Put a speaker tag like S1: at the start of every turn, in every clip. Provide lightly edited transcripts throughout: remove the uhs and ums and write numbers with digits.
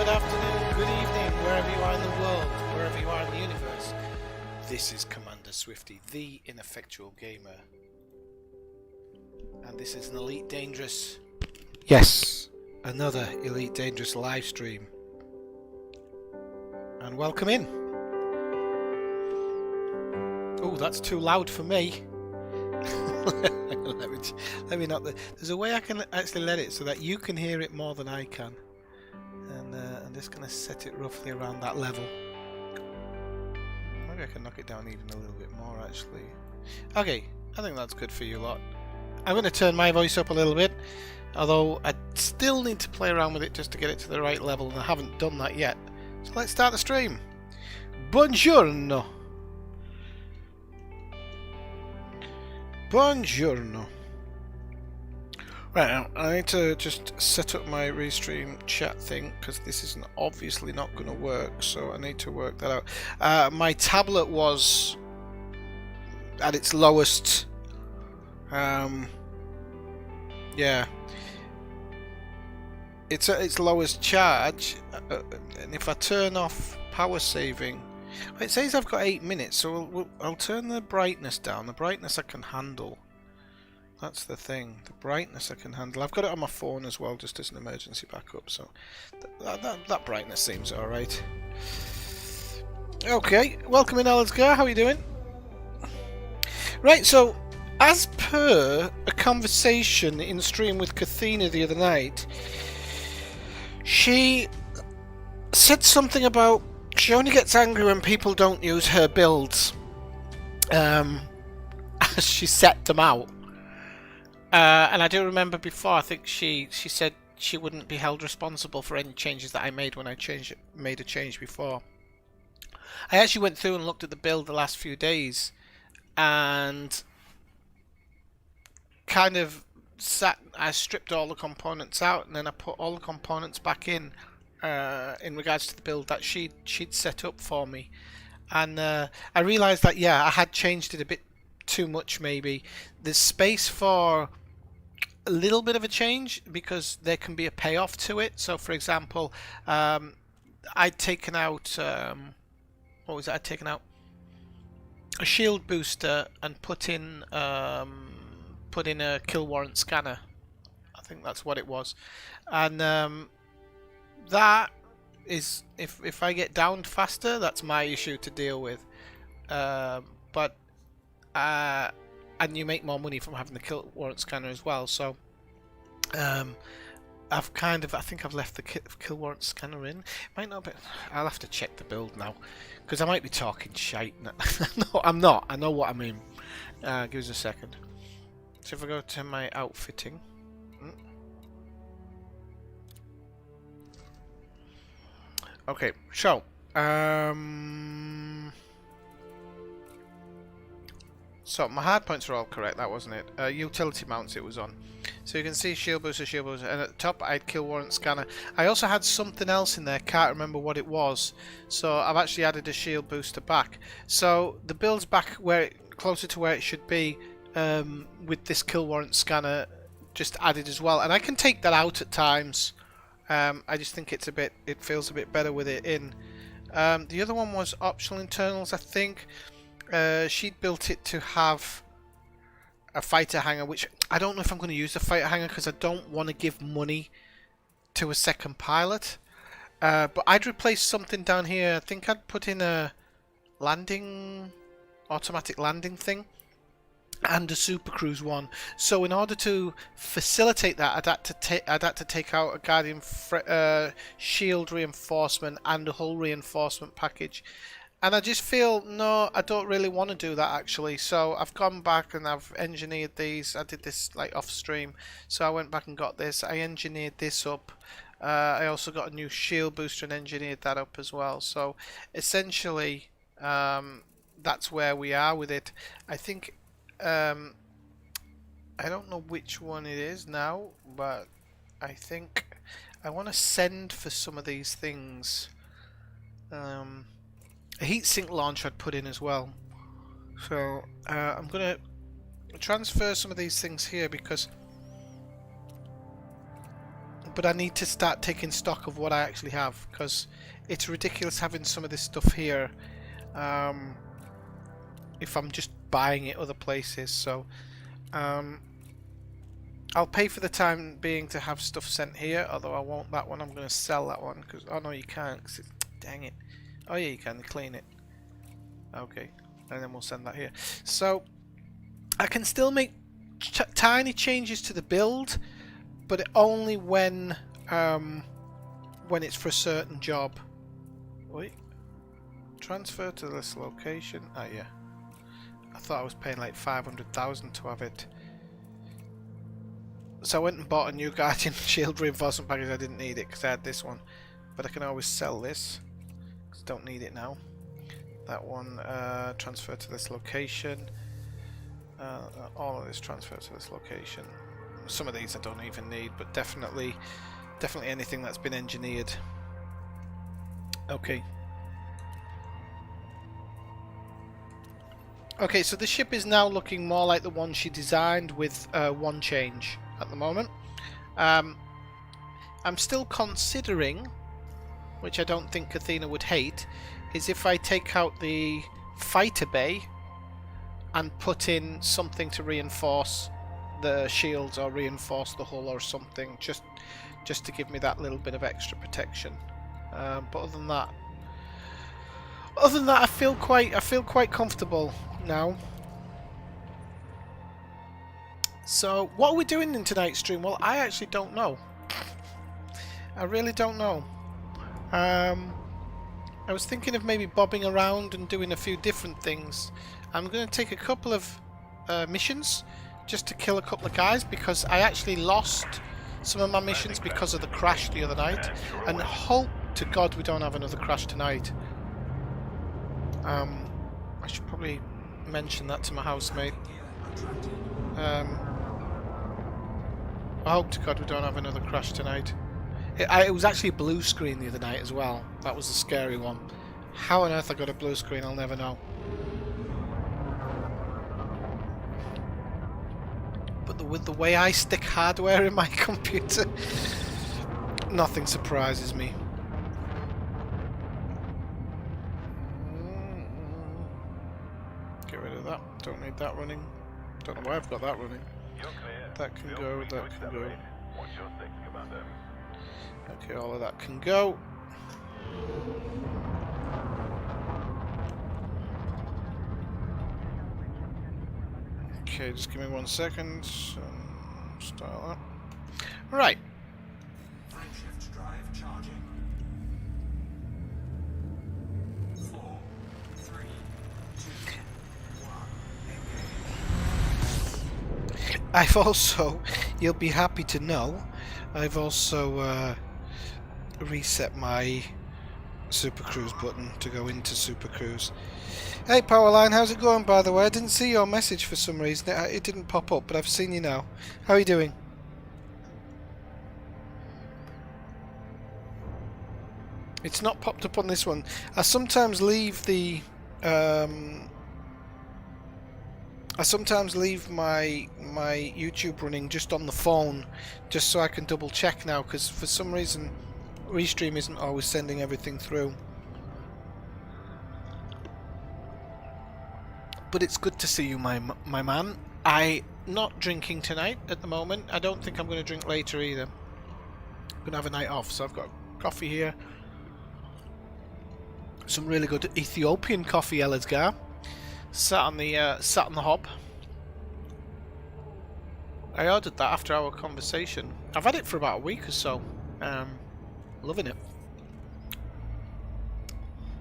S1: good afternoon, good evening, wherever you are in the world, wherever you are in the universe. This is Commander Swifty, the Ineffectual Gamer. And this is an Elite Dangerous... Yes, another Elite Dangerous live stream. And welcome in. Oh, that's too loud for me. let me not... There's a way I can actually let it so that you can hear it more than I can. And I'm just going to set it roughly around that level. Maybe I can knock it down even a little bit more actually. Okay, I think that's good for you lot. I'm going to turn my voice up a little bit, although I still need to play around with it just to get it to the right level, and I haven't done that yet. So let's start the stream. Buongiorno. Buongiorno. Right, now I need to just set up my restream chat thing because this is obviously not going to work, so I need to work that out. My tablet was at its lowest, yeah, it's at its lowest charge, and if I turn off power saving, it says I've got 8 minutes, so I'll turn the brightness down. The brightness I can handle. That's the thing. The brightness I can handle. I've got it on my phone as well, just as an emergency backup. So that brightness seems all right. Okay, welcome in, Alexgar. How are you doing? Right. So, as per a conversation in stream with Kathina the other night, she said something about she only gets angry when people don't use her builds. As she set them out. And I do remember before, I think she said she wouldn't be held responsible for any changes that I made when I made a change before. I actually went through and looked at the build the last few days and kind of I stripped all the components out and then I put all the components back in regards to the build that she'd set up for me. And I realised that, yeah, I had changed it a bit too much maybe. There's space for a little bit of a change because there can be a payoff to it. So for example, I'd taken out what was it? I'd taken out a shield booster and put in a kill warrant scanner. I think that's what it was. And that is, if I get downed faster, that's my issue to deal with. But and you make more money from having the kill warrant scanner as well. So I think I've left the kill warrant scanner in. It might not be. I'll have to check the build now because I might be talking shite. No, I'm not. I know what I mean. Give us a second. So if I go to my outfitting. Okay, so so my hard points are all correct, that wasn't it. Utility mounts it was on. So you can see shield booster, and at the top I had kill warrant scanner. I also had something else in there, can't remember what it was. So I've actually added a shield booster back. So the build's back closer to where it should be, with this kill warrant scanner just added as well. And I can take that out at times. I just think it feels a bit better with it in. The other one was optional internals, I think. She'd built it to have a fighter hangar, which I don't know if I'm going to use the fighter hangar because I don't want to give money to a second pilot. But I'd replace something down here. I think I'd put in a automatic landing thing and a super cruise one. So in order to facilitate that, I'd had to take out a guardian shield reinforcement and a hull reinforcement package. And I just feel, no, I don't really want to do that actually. So I've gone back and I've engineered these. I did this like off stream. So I went back and got this. I engineered this up. I also got a new shield booster and engineered that up as well. So essentially, that's where we are with it. I think, I don't know which one it is now, but I think I want to send for some of these things. A heatsink launcher I'd put in as well. So I'm going to transfer some of these things here because but I need to start taking stock of what I actually have, because it's ridiculous having some of this stuff here if I'm just buying it other places. So I'll pay for the time being to have stuff sent here, although I won't that one. I'm going to sell that one because, oh no, you can't, cause dang it. Oh yeah, you can clean it. Okay, and then we'll send that here. So I can still make tiny changes to the build, but only when it's for a certain job. Wait, transfer to this location. Oh yeah, I thought I was paying like 500,000 to have it. So I went and bought a new Guardian Shield reinforcement package. I didn't need it because I had this one, but I can always sell this because I don't need it now. That one transfer to this location. All of this transfer to this location. Some of these I don't even need, but definitely anything that's been engineered. Okay. Okay, so the ship is now looking more like the one she designed, with one change at the moment. I'm still considering, which I don't think Athena would hate, is if I take out the fighter bay and put in something to reinforce the shields or reinforce the hull or something, just to give me that little bit of extra protection. But other than that, I feel quite comfortable now. So what are we doing in tonight's stream? Well, I actually don't know. I really don't know. I was thinking of maybe bobbing around and doing a few different things. I'm going to take a couple of missions just to kill a couple of guys, because I actually lost some of my missions because of the crash the other night, and hope to God we don't have another crash tonight. I should probably mention that to my housemate. I hope to God we don't have another crash tonight. It was actually a blue screen the other night as well. That was a scary one. How on earth I got a blue screen, I'll never know. But with the way I stick hardware in my computer, nothing surprises me. Get rid of that. Don't need that running. Don't know why I've got that running. That can go, that can go. Okay, all of that can go. Okay, just give me 1 second. Start that. Right. I've also, you'll be happy to know, I've also reset my Super Cruise button to go into Super Cruise. Hey Powerline, how's it going, by the way? I didn't see your message for some reason. It didn't pop up, but I've seen you now. How are you doing? It's not popped up on this one. I sometimes leave the my YouTube running just on the phone, just so I can double check now, because for some reason Restream isn't always sending everything through. But it's good to see you, my man. I'm not drinking tonight at the moment. I don't think I'm going to drink later either. I'm going to have a night off, so I've got coffee here. Some really good Ethiopian coffee, Elazgar. Sat on the hob. I ordered that after our conversation. I've had it for about a week or so. Loving it.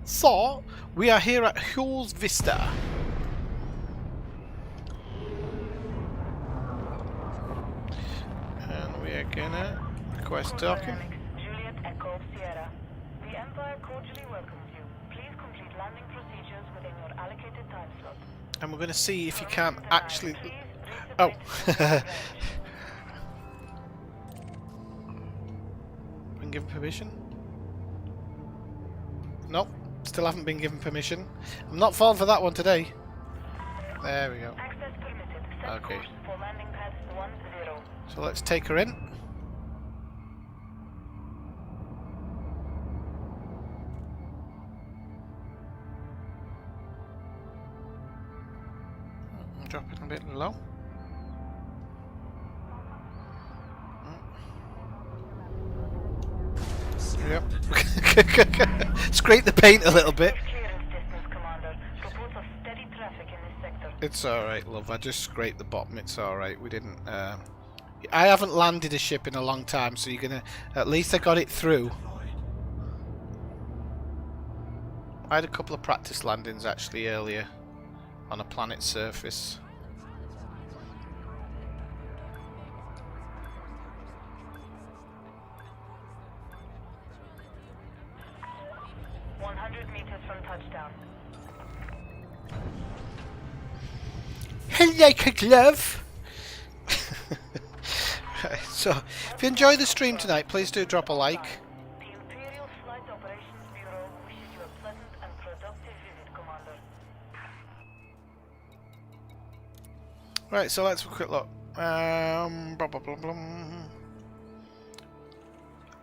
S1: So we are here at Hull's Vista. And we are gonna request docking.
S2: Juliet Echo Sierra. The Empire cordially welcomes you. Please complete landing procedures within your allocated time slot.
S1: And we're gonna see if you can actually. Oh. Been given permission? Nope. Still haven't been given permission. I'm not falling for that one today. There we go.
S2: Access permitted. Set
S1: Okay.
S2: course for landing pad 10.
S1: So let's take her in. Hello? Yep. Scrape the paint a little bit.
S2: Clearance distance, Commander. Reports of steady traffic in this sector.
S1: It's alright, love. I just scraped the bottom. It's alright. We didn't... I haven't landed a ship in a long time, so you're gonna... At least I got it through. I had a couple of practice landings, actually, earlier. On a planet's surface.
S2: Touchdown.
S1: Like a glove. Right, so, if you enjoy the stream tonight, please do drop a like.
S2: The Imperial Flight Operations Bureau wishes you a pleasant and productive visit, Commander.
S1: Right, so let's have a quick look. Blah, blah, blah, blah.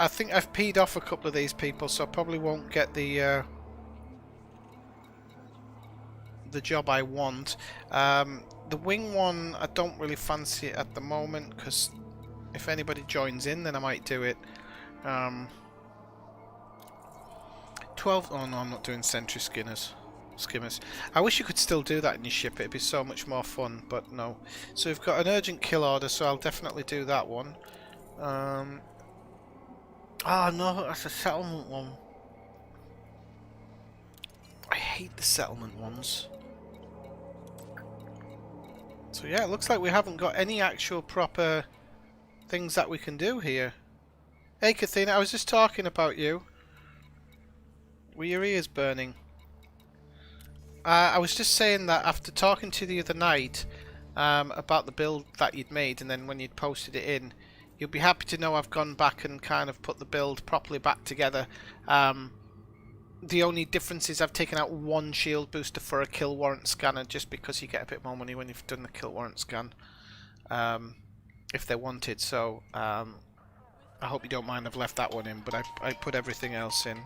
S1: I think I've peed off a couple of these people, so I probably won't get the job I want. The wing one, I don't really fancy it at the moment, because if anybody joins in, then I might do it. 12... Oh no, I'm not doing sentry skimmers. I wish you could still do that in your ship. It'd be so much more fun, but no. So we've got an urgent kill order, so I'll definitely do that one. Oh no, that's a settlement one. I hate the settlement ones. So yeah, it looks like we haven't got any actual proper things that we can do here. Hey Kathina, I was just talking about you. Were your ears burning? I was just saying that after talking to you the other night about the build that you'd made, and then when you'd posted it in, you'll be happy to know I've gone back and kind of put the build properly back together. The only difference is I've taken out one shield booster for a kill warrant scanner, just because you get a bit more money when you've done the kill warrant scan, if they're wanted. So I hope you don't mind I've left that one in, but I put everything else in.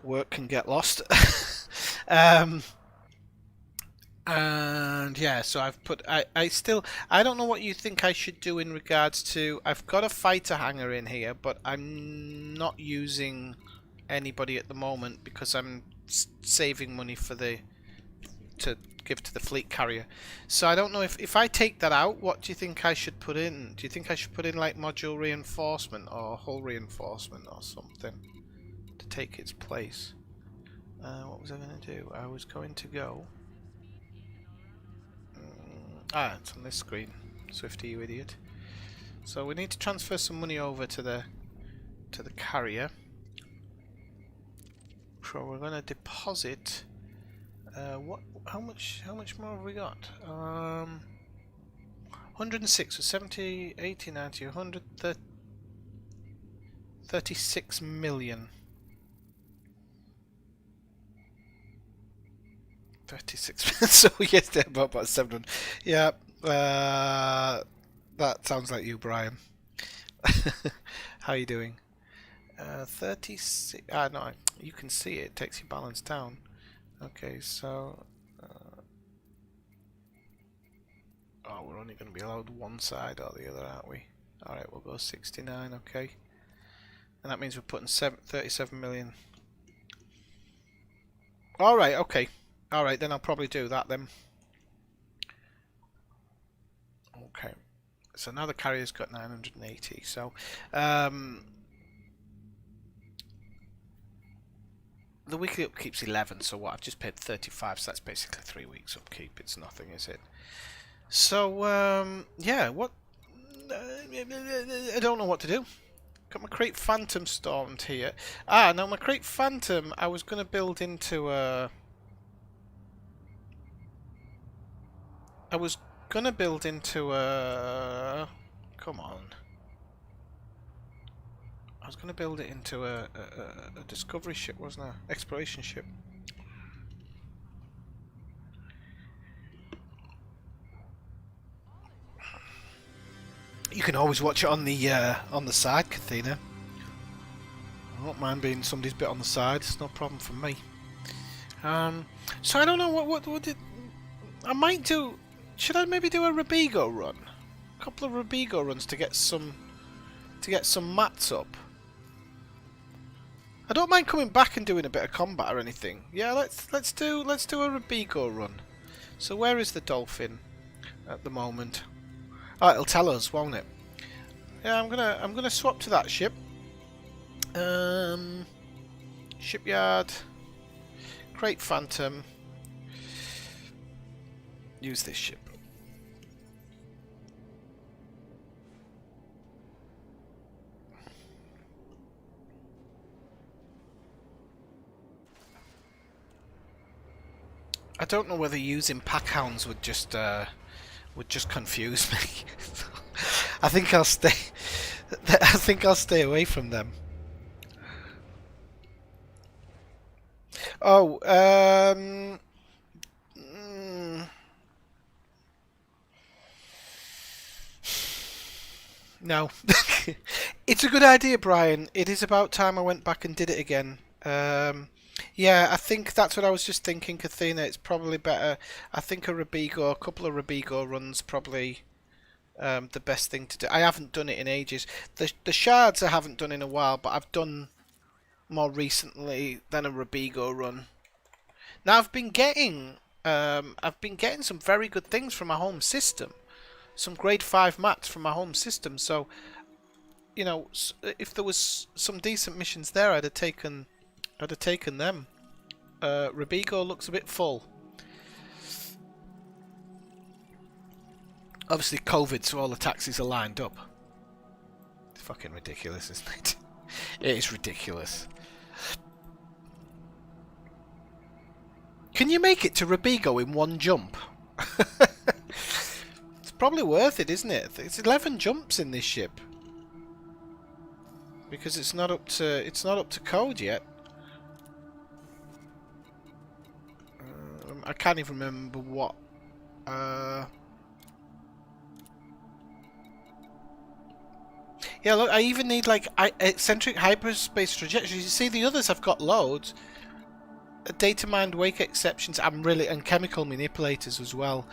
S1: Work can get lost. And yeah, so I've put... I don't know what you think I should do in regards to... I've got a fighter hangar in here, but I'm not using anybody at the moment because I'm saving money for to give to the fleet carrier. So I don't know if I take that out, what do you think I should put in? Do you think I should put in like module reinforcement or hull reinforcement or something to take its place? What was I going to do? I was going to go... it's on this screen. Swifty, you idiot. So we need to transfer some money over to the carrier. So we're going to deposit. How much more have we got? 106, so 70, 80, 90, 100, 36 million. 36. So yes, they're about 700. Yeah, that sounds like you, Brian. How are you doing? 36. No, you can see it. It takes your balance down. Okay, so we're only going to be allowed one side or the other, aren't we? All right, we'll go 69. Okay, and that means we're putting 37 million. All right. Okay. All right, then I'll probably do that then. Okay, so now the carrier's got 980. So the weekly upkeep's 11. So what? I've just paid 35. So that's basically 3 weeks upkeep. It's nothing, is it? So yeah, what? I don't know what to do. Got my Crate Phantom stormed here. No, my Crate Phantom I was going to build into a... Come on. I was gonna build it into a discovery ship, wasn't I? Exploration ship. You can always watch it on the side, Kathina. I don't mind being somebody's bit on the side. It's no problem for me. So I don't know what did... I might do... Should I maybe do a Rubigo run? A couple of Rubigo runs to get some mats up. I don't mind coming back and doing a bit of combat or anything. Yeah, let's do a Rubigo run. So where is the dolphin at the moment? Oh, it'll tell us, won't it? Yeah, I'm gonna swap to that ship. Shipyard. Great Phantom. Use this ship. I don't know whether using packhounds would just confuse me. I think I'll stay. I think I'll stay away from them. Oh, no. It's a good idea, Brian. It is about time I went back and did it again. Yeah, I think that's what I was just thinking, Kathina. It's probably better. I think a couple of Rubigo runs, probably the best thing to do. I haven't done it in ages. The shards I haven't done in a while, but I've done more recently than a Rubigo run. Now I've been getting some very good things from my home system. Some grade 5 mats from my home system. So, you know, if there was some decent missions there, I'd have taken them. Rubigo looks a bit full. Obviously COVID, so all the taxis are lined up. It's fucking ridiculous, isn't it? It is ridiculous. Can you make it to Rubigo in one jump? It's probably worth it, isn't it? It's 11 jumps in this ship. Because it's not up to code yet. I can't even remember what. Yeah, look, I even need like eccentric hyperspace trajectories. You see, the others I've got loads. Data mined wake exceptions. And chemical manipulators as well.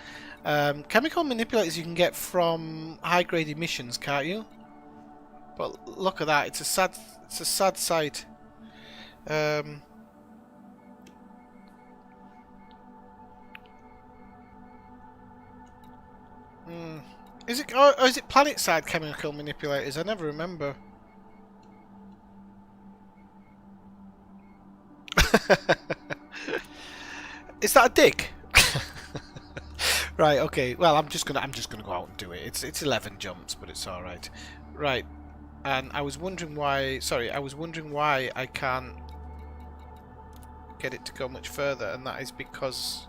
S1: Chemical manipulators you can get from high grade emissions, can't you? But look at that. It's a sad sight. Is it or is it planet side chemical manipulators? I never remember. Is that a dick? Right. Okay. Well, I'm just gonna go out and do it. It's 11 jumps, but it's all right. Right. And I was wondering why. Sorry, I was wondering why I can't get it to go much further, and that is because.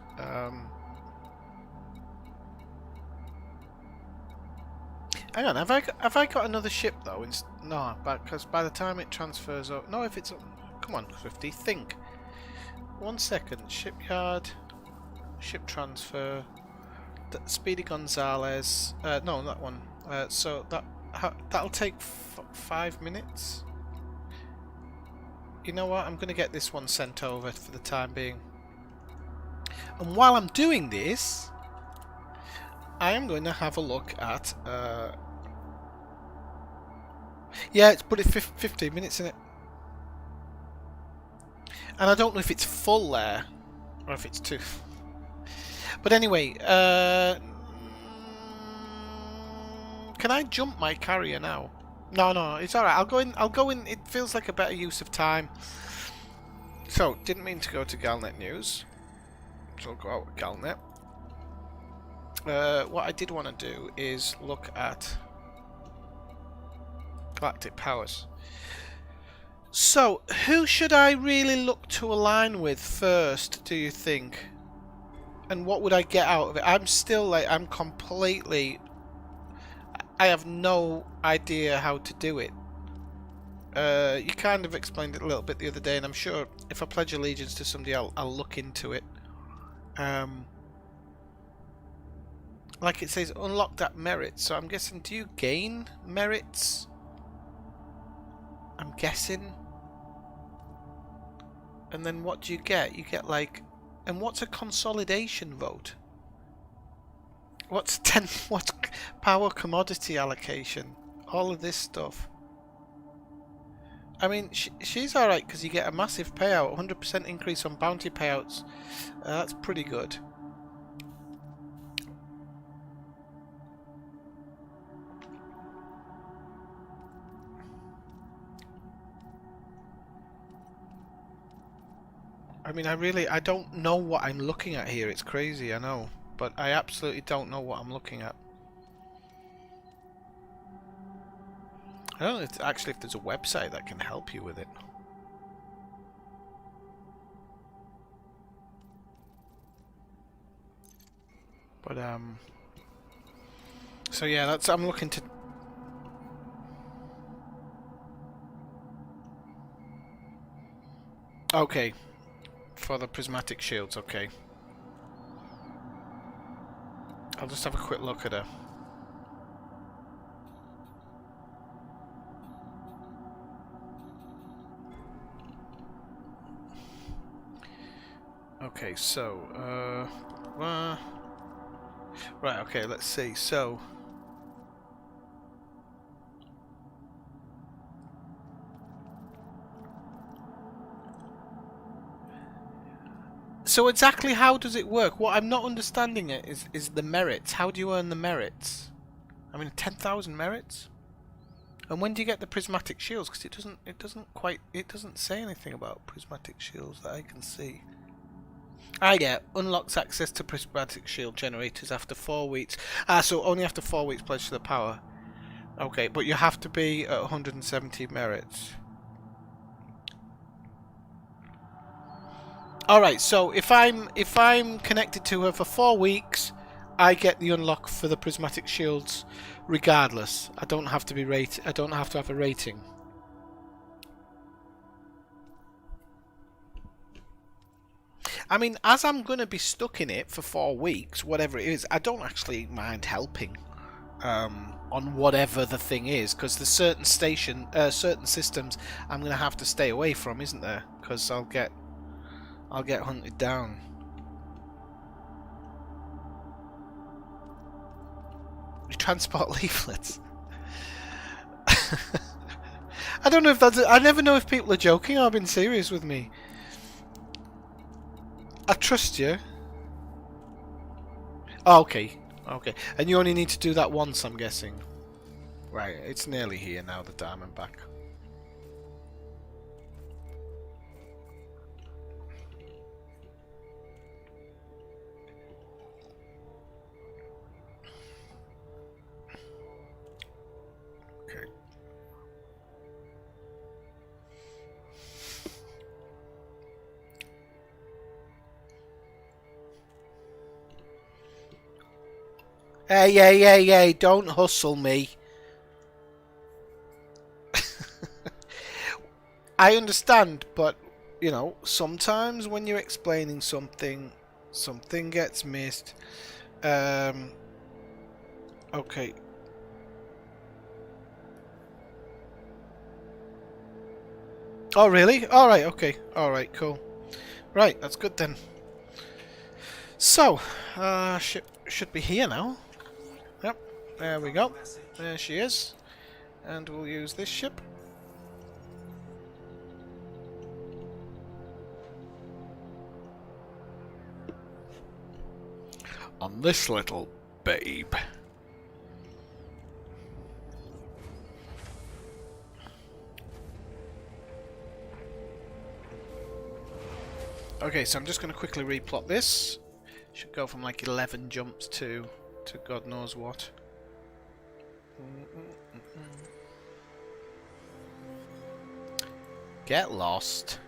S1: Hang on, have I got another ship though? No, because by the time it transfers over... No, if it's... Come on, Swifty, think. 1 second. Shipyard. Ship transfer. Speedy Gonzalez. No, that one. So that'll take 5 minutes. You know what? I'm going to get this one sent over for the time being. And while I'm doing this, I am going to have a look at... yeah, it's put it 15 minutes in it. And I don't know if it's full there, or if it's too... But anyway, can I jump my carrier now? No, it's alright. I'll go in. It feels like a better use of time. So, didn't mean to go to Galnet News. So I'll go out with Galnet. What I did want to do is look at Galactic Powers. So, who should I really look to align with first, do you think? And what would I get out of it? I'm still like, I'm completely... I have no idea how to do it. You kind of explained it a little bit the other day, and I'm sure if I pledge allegiance to somebody, I'll look into it. Like it says, unlock that merit. So I'm guessing, do you gain merits? I'm guessing. And then what do you get? You get like... And what's a consolidation vote? What's 10? What's power commodity allocation? All of this stuff. I mean, she's alright because you get a massive payout, 100% increase on bounty payouts. That's pretty good. I mean, I don't know what I'm looking at here. It's crazy, I know. But I absolutely don't know what I'm looking at. I don't know if there's a website that can help you with it. But, so yeah, I'm looking to... Okay. For the prismatic shields, okay. I'll just have a quick look at her. Okay, so, right, okay, let's see. So exactly how does it work? What I'm not understanding it is the merits. How do you earn the merits? I mean, 10,000 merits? And when do you get the prismatic shields? Because it doesn't say anything about prismatic shields that I can see. Ah, yeah, unlocks access to prismatic shield generators after 4 weeks. Ah, so only after 4 weeks pledge to the power. Okay, but you have to be at 170 merits. Alright, so if I'm connected to her for 4 weeks, I get the unlock for the prismatic shields regardless. I don't have to be I don't have to have a rating. I mean, as I'm going to be stuck in it for 4 weeks, whatever it is, I don't actually mind helping on whatever the thing is, because there's certain systems I'm going to have to stay away from, isn't there? Because I'll get hunted down. You transport leaflets. I don't know if that's... I never know if people are joking or being serious with me. I trust you. Oh, okay. Okay. And you only need to do that once, I'm guessing. Right, it's nearly here now, the Diamondback. Okay. Hey, don't hustle me. I understand, but, you know, sometimes when you're explaining something, something gets missed. Okay. Oh, really? Alright, okay. Alright, cool. Right, that's good then. So, should be here now. Yep, there we go. There she is. And we'll use this ship. On this little babe. Okay, so I'm just going to quickly replot this. Should go from like 11 jumps to God knows what. Get lost.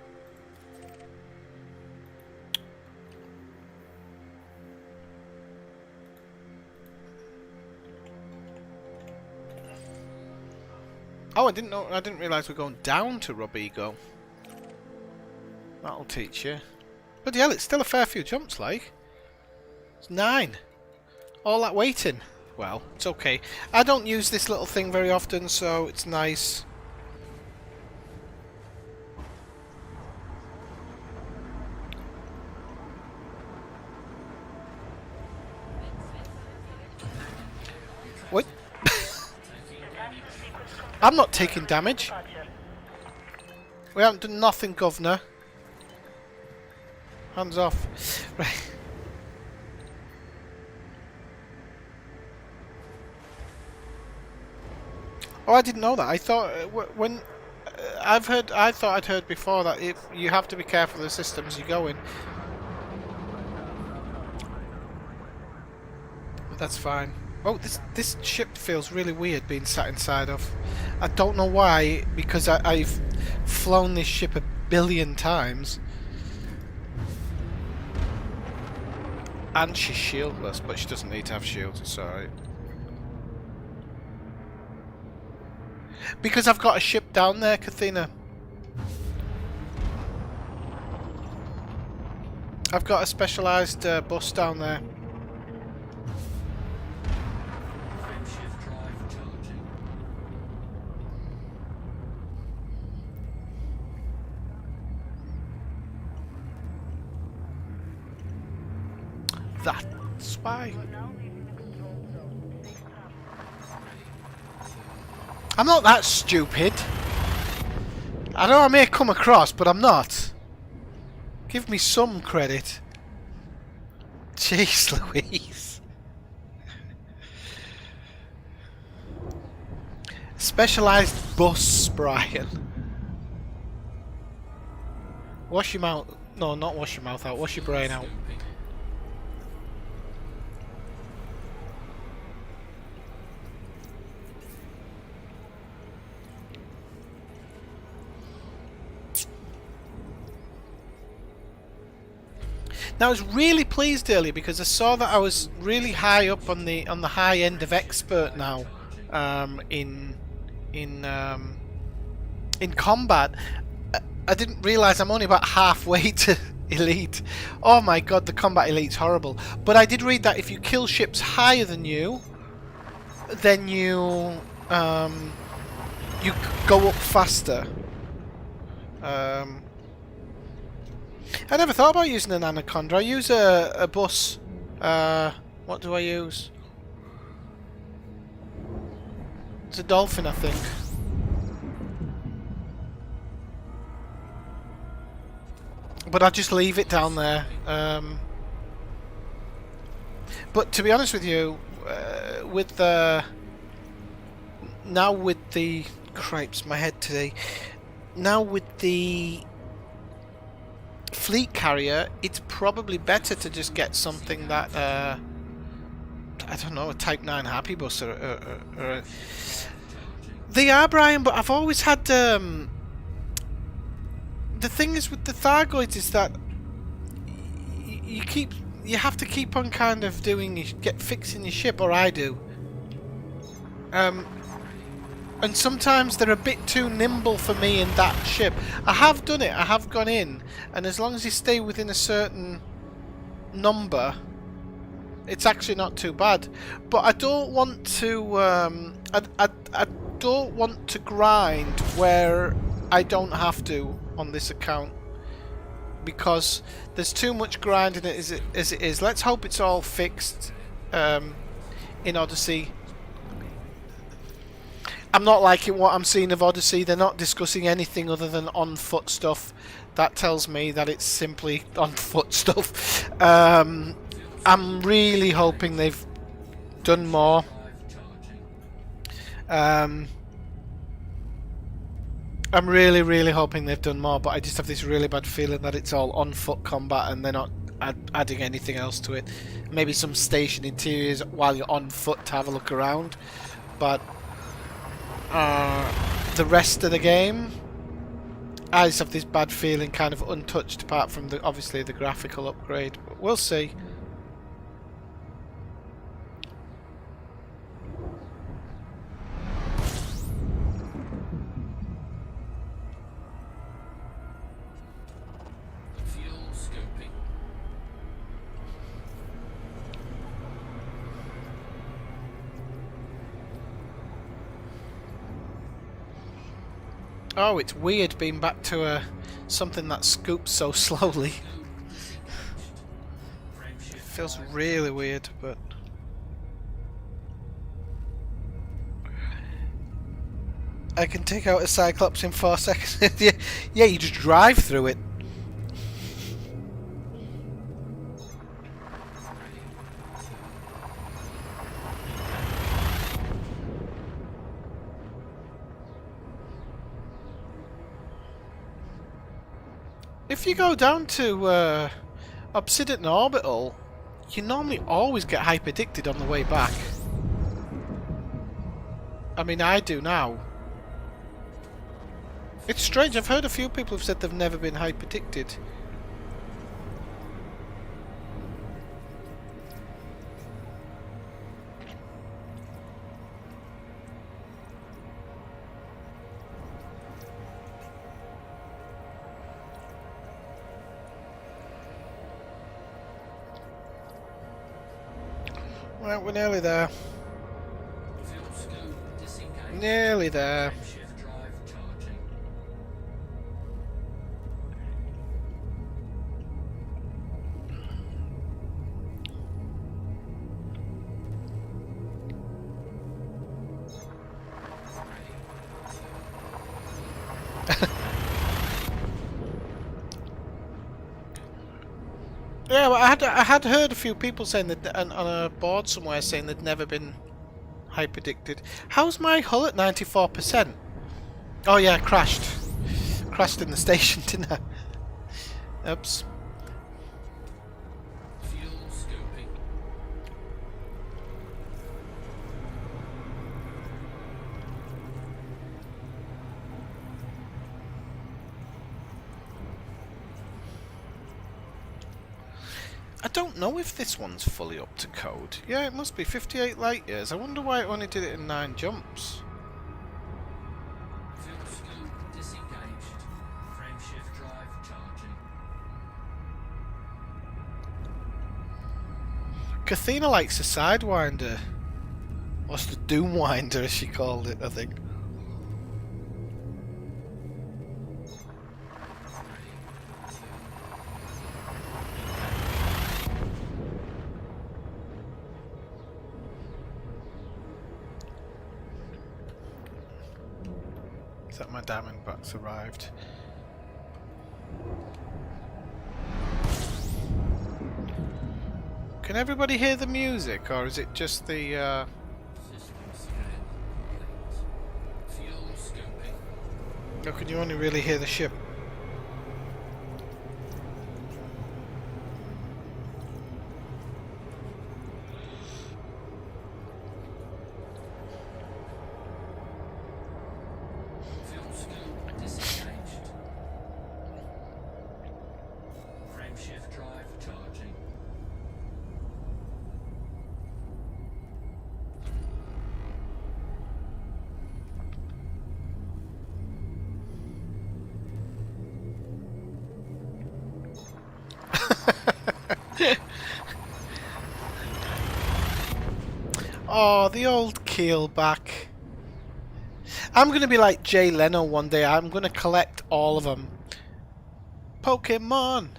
S1: Oh, I didn't realise we're going down to Robigo. That'll teach you. But hell, it's still a fair few jumps, like. It's 9. All that waiting. Well, it's okay. I don't use this little thing very often, so it's nice. I'm not taking damage.
S2: Departure.
S1: We haven't done nothing, Governor. Hands off. Right. Oh, I didn't know that. I thought when I thought I'd heard before that if you have to be careful of the systems you go in. That's fine. Oh, this ship feels really weird being sat inside of. I don't know why, because I've flown this ship a billion times. And she's shieldless, but she doesn't need to have shields, it's alright. Because I've got a ship down there, Kathina. I've got a specialised bus down there. That's why. I'm not that stupid. I know I may come across, but I'm not. Give me some credit. Jeez Louise. Specialised bus, Brian. Wash your mouth. No, not wash your mouth out. Wash your brain out. Now I was really pleased earlier because I saw that I was really high up on the high end of expert now, in combat. I didn't realise I'm only about halfway to elite. Oh my god, the combat elite's horrible. But I did read that if you kill ships higher than you, then you go up faster. I never thought about using an Anaconda. I use a bus. What do I use? It's a Dolphin, I think. But I'll just leave it down there. But to be honest with you, with the... Now with the... Cripes, my head today. Now with the... fleet carrier, it's probably better to just get something that I don't know, a Type 9 Happy Bus or a... They are, Brian, but I've always had the thing is with the Thargoids is that you have to keep on kind of fixing your ship, or I do. And sometimes they're a bit too nimble for me in that ship. I have done it, I have gone in, and as long as you stay within a certain number, it's actually not too bad. But I don't want to I don't want to grind where I don't have to on this account, because there's too much grinding as it is. Let's hope it's all fixed in Odyssey. I'm not liking what I'm seeing of Odyssey. They're not discussing anything other than on-foot stuff. That tells me that it's simply on-foot stuff. I'm really hoping they've done more. I'm really, really hoping they've done more, but I just have this really bad feeling that it's all on-foot combat and they're not adding anything else to it. Maybe some station interiors while you're on foot to have a look around, but the rest of the game, I just have this bad feeling, kind of untouched, apart from obviously the graphical upgrade. But we'll see. Oh, it's weird being back to something that scoops so slowly. Feels really weird, but... I can take out a Cyclops in 4 seconds. Yeah, yeah, you just drive through it. If you go down to Obsidian Orbital, you normally always get hyperdicted on the way back. I mean, I do now. It's strange, I've heard a few people have said they've never been hyperdicted. Right, we're nearly there. Nearly there. Yeah, well, I had heard a few people saying that on a board somewhere saying they'd never been hyperdicted. How's my hull at 94%? Oh yeah, I crashed. Crashed in the station, didn't I? Oops.
S3: Fuel scoping.
S1: I don't know if this one's fully up to code. Yeah, it must be 58 light years. I wonder why it only did it in 9 jumps.
S3: Fuel scope disengaged. Frameshift drive charging.
S1: Kathina likes a sidewinder. What's the Doomwinder, as she called it, I think. Is that my Diamondbacks arrived? Can everybody hear the music, or is it just the,
S3: System scan complete. Fuel scoping.
S1: or can you only really hear the ship?
S3: Fuel scope disengaged. Frameshift drive charging.
S1: Oh, the old keelback. I'm gonna be like Jay Leno one day. I'm gonna collect all of them. Pokemon.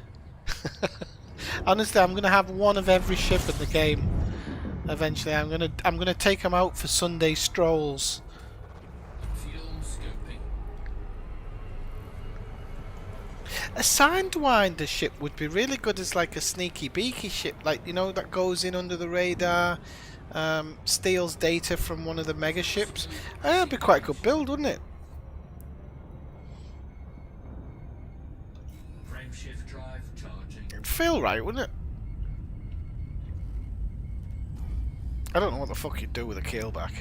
S1: Honestly, I'm gonna have one of every ship in the game. Eventually, I'm gonna take them out for Sunday strolls.
S3: Fuel scoping.
S1: A Sidewinder ship would be really good as like a sneaky beaky ship, like, you know, that goes in under the radar, steals data from one of the mega ships. That'd be quite a good build, wouldn't it?
S3: Frameshift drive charging.
S1: It'd feel right, wouldn't it? I don't know what the fuck you'd do with a keelback.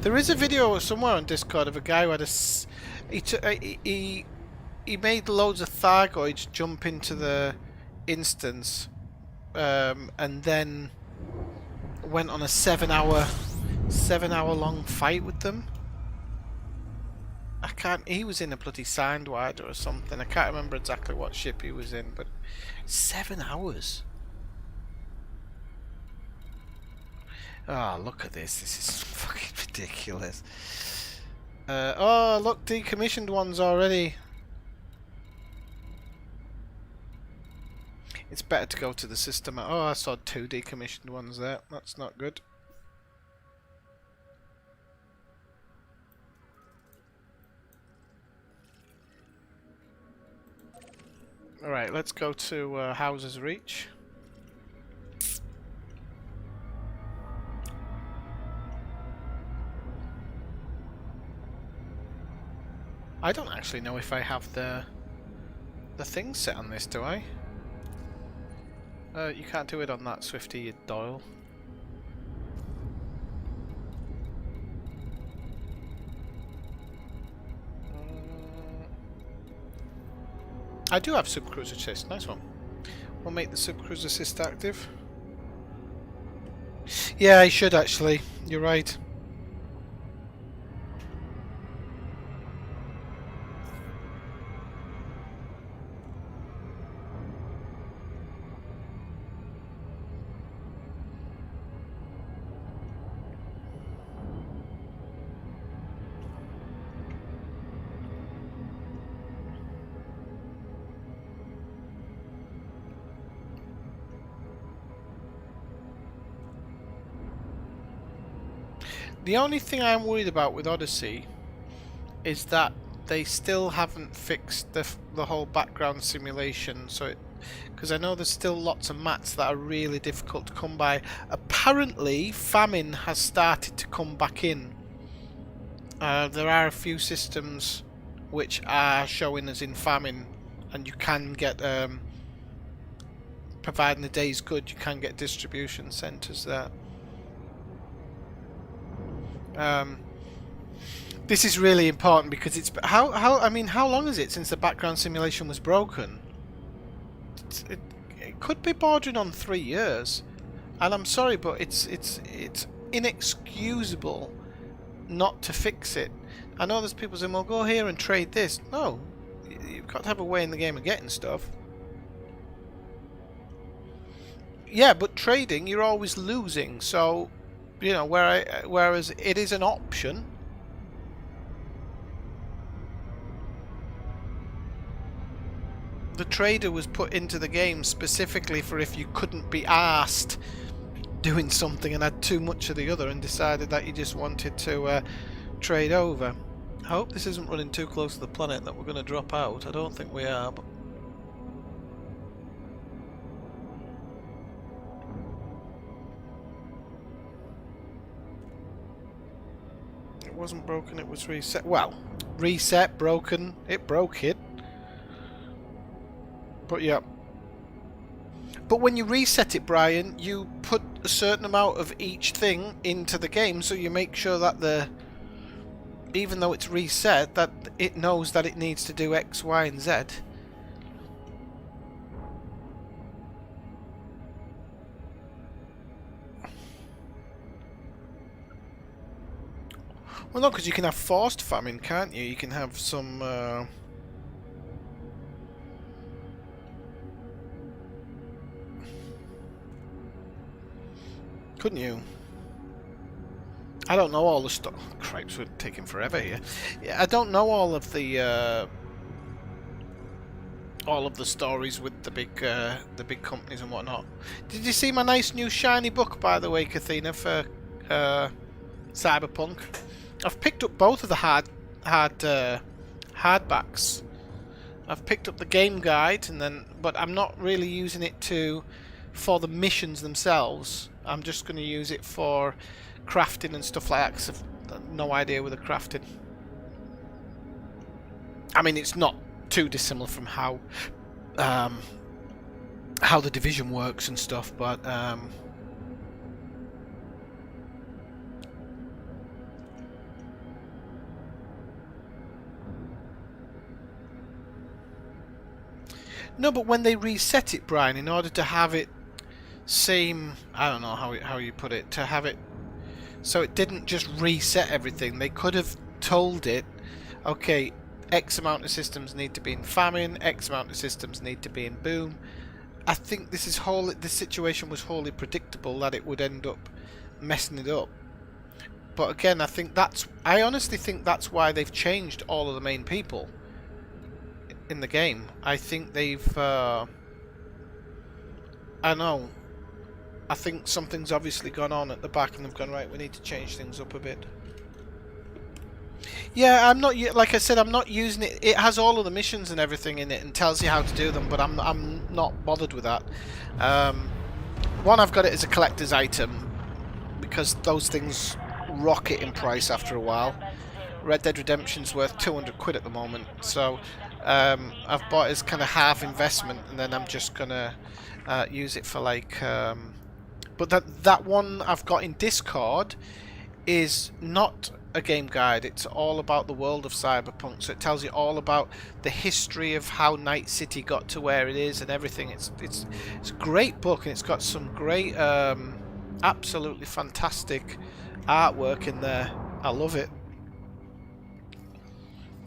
S1: There is a video somewhere on Discord of a guy who had he made loads of Thargoids jump into the instance, and then went on a 7-hour long fight with them. I can't. He was in a bloody Sidewinder or something. I can't remember exactly what ship he was in, but 7 hours. Oh, look at this. This is fucking ridiculous. Oh, look, decommissioned ones already. it's better to go to the system. Oh, I saw 2 decommissioned ones there. That's not good. Alright, let's go to Houses Reach. I don't actually know if I have the thing set on this, do I? You can't do it on that Swifty Doyle. I do have Subcruise Assist, nice one. We'll make the Subcruise Assist active. Yeah, I should actually, you're right. The only thing I'm worried about with Odyssey is that they still haven't fixed the whole background simulation, so because I know there's still lots of mats that are really difficult to come by. Apparently, famine has started to come back in. There are a few systems which are showing us in famine, and you can get, providing the day's good, you can get distribution centres there. This is really important because it's how long is it since the background simulation was broken? It could be bordering on 3 years, and I'm sorry, but it's inexcusable not to fix it. I know there's people saying, "Well, go here and trade this." No, you've got to have a way in the game of getting stuff. Yeah, but trading, you're always losing, so. You know, whereas it is an option. The trader was put into the game specifically for if you couldn't be arsed doing something and had too much of the other and decided that you just wanted to trade over. I hope this isn't running too close to the planet that we're going to drop out. I don't think we are, but it wasn't broken, it was reset. Well, reset, broken, it broke it. But yeah. But when you reset it, Brian, you put a certain amount of each thing into the game, so you make sure that even though it's reset, that it knows that it needs to do X, Y, and Z. Well, no, because you can have forced famine, can't you? You can have some. Couldn't you? I don't know all the stuff. Cripes, we're taking forever here. Yeah, I don't know all of the stories with the big companies and whatnot. Did you see my nice new shiny book, by the way, Kathina, for Cyberpunk? I've picked up both of the hardbacks. I've picked up the game guide, but I'm not really using it for the missions themselves. I'm just going to use it for crafting and stuff like that, because I've no idea with the crafting. I mean, it's not too dissimilar from how the Division works and stuff, but no, but when they reset it, Brian, in order to have it I don't know how you put it, to have it so it didn't just reset everything. They could have told it, okay, X amount of systems need to be in famine, X amount of systems need to be in boom. I think this situation was wholly predictable that it would end up messing it up. But again, I honestly think that's why they've changed all of the main people in the game. I think they've I know. I think something's obviously gone on at the back, and they've gone, right, we need to change things up a bit. Yeah, I'm not, like I said, I'm not using it. It has all of the missions and everything in it and tells you how to do them, but I'm not bothered with that. One, I've got it as a collector's item because those things rocket in price after a while. Red Dead Redemption's worth 200 quid at the moment, so I've bought it as kind of half investment, and then I'm just gonna use it for like. But that one I've got in Discord is not a game guide. It's all about the world of Cyberpunk, so it tells you all about the history of how Night City got to where it is and everything. It's a great book, and it's got some great, absolutely fantastic artwork in there. I love it.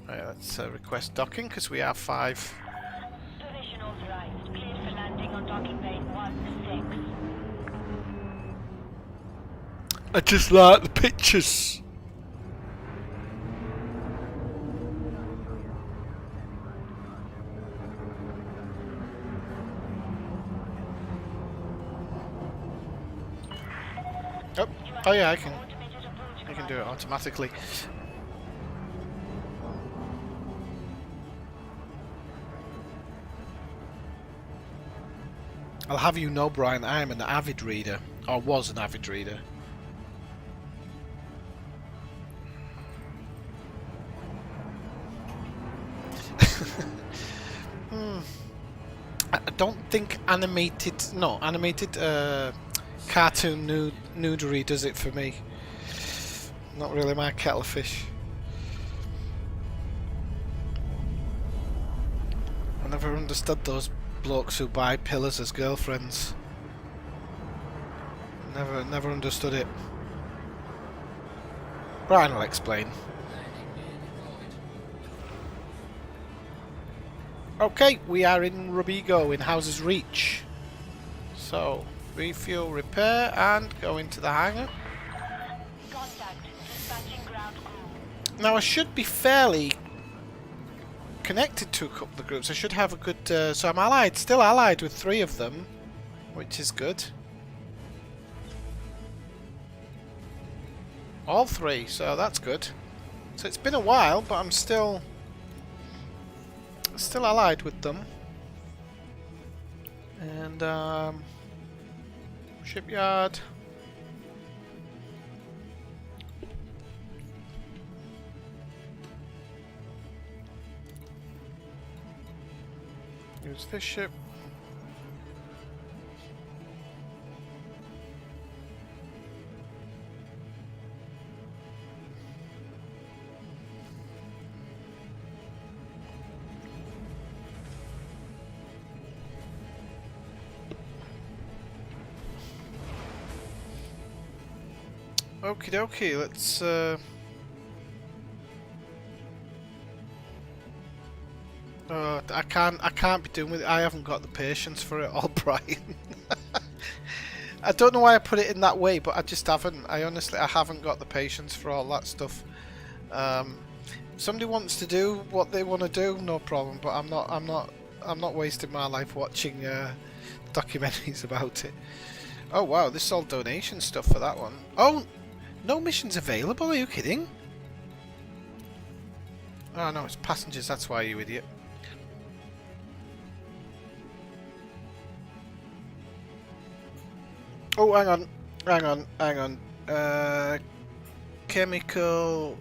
S1: Right, let's request docking because we have 5.
S2: Position authorized. Cleared for landing on docking bay 1-6.
S1: I just like the pictures. Oh yeah, I can do it automatically. I'll have you know, Brian, I am an avid reader, or was an avid reader. I don't think animated cartoon nudery does it for me. Not really my kettle of fish. I never understood those blokes who buy pillars as girlfriends. Never understood it. Brian will explain.
S3: Landing gear deployed.
S1: Okay, we are in Rubigo in Houses Reach. So, refuel, repair, and go into the hangar.
S2: Contact. Dispatching ground crew.
S1: Now I should be fairly connected to a couple of the groups. I should have a good... so I'm allied, still allied with 3 of them, which is good. All 3, so that's good. So it's been a while, but I'm still allied with them. And shipyard. Use this ship. Okie dokie, let's I can't be doing with it. I haven't got the patience for it all, Brian. I don't know why I put it in that way, but I just haven't. I haven't got the patience for all that stuff. Somebody wants to do what they want to do, no problem. But I'm not wasting my life watching documentaries about it. Oh wow, this is all donation stuff for that one. Oh, no missions available. Are you kidding? Oh no, it's passengers. That's why, you idiot. Oh, hang on. Chemical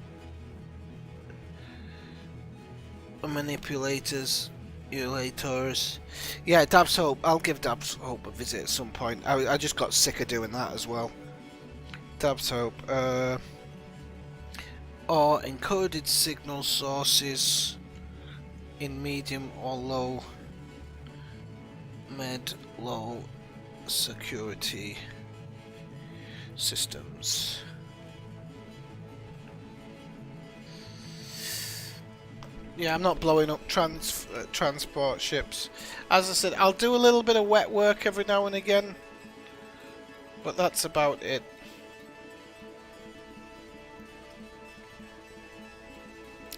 S1: manipulators, emulators. Yeah, Dabs Hope. I'll give Dabs Hope a visit at some point. I just got sick of doing that as well. Dabs Hope. Or encoded signal sources in medium or low, low security systems. Yeah, I'm not blowing up transport ships. As I said, I'll do a little bit of wet work every now and again, but that's about it.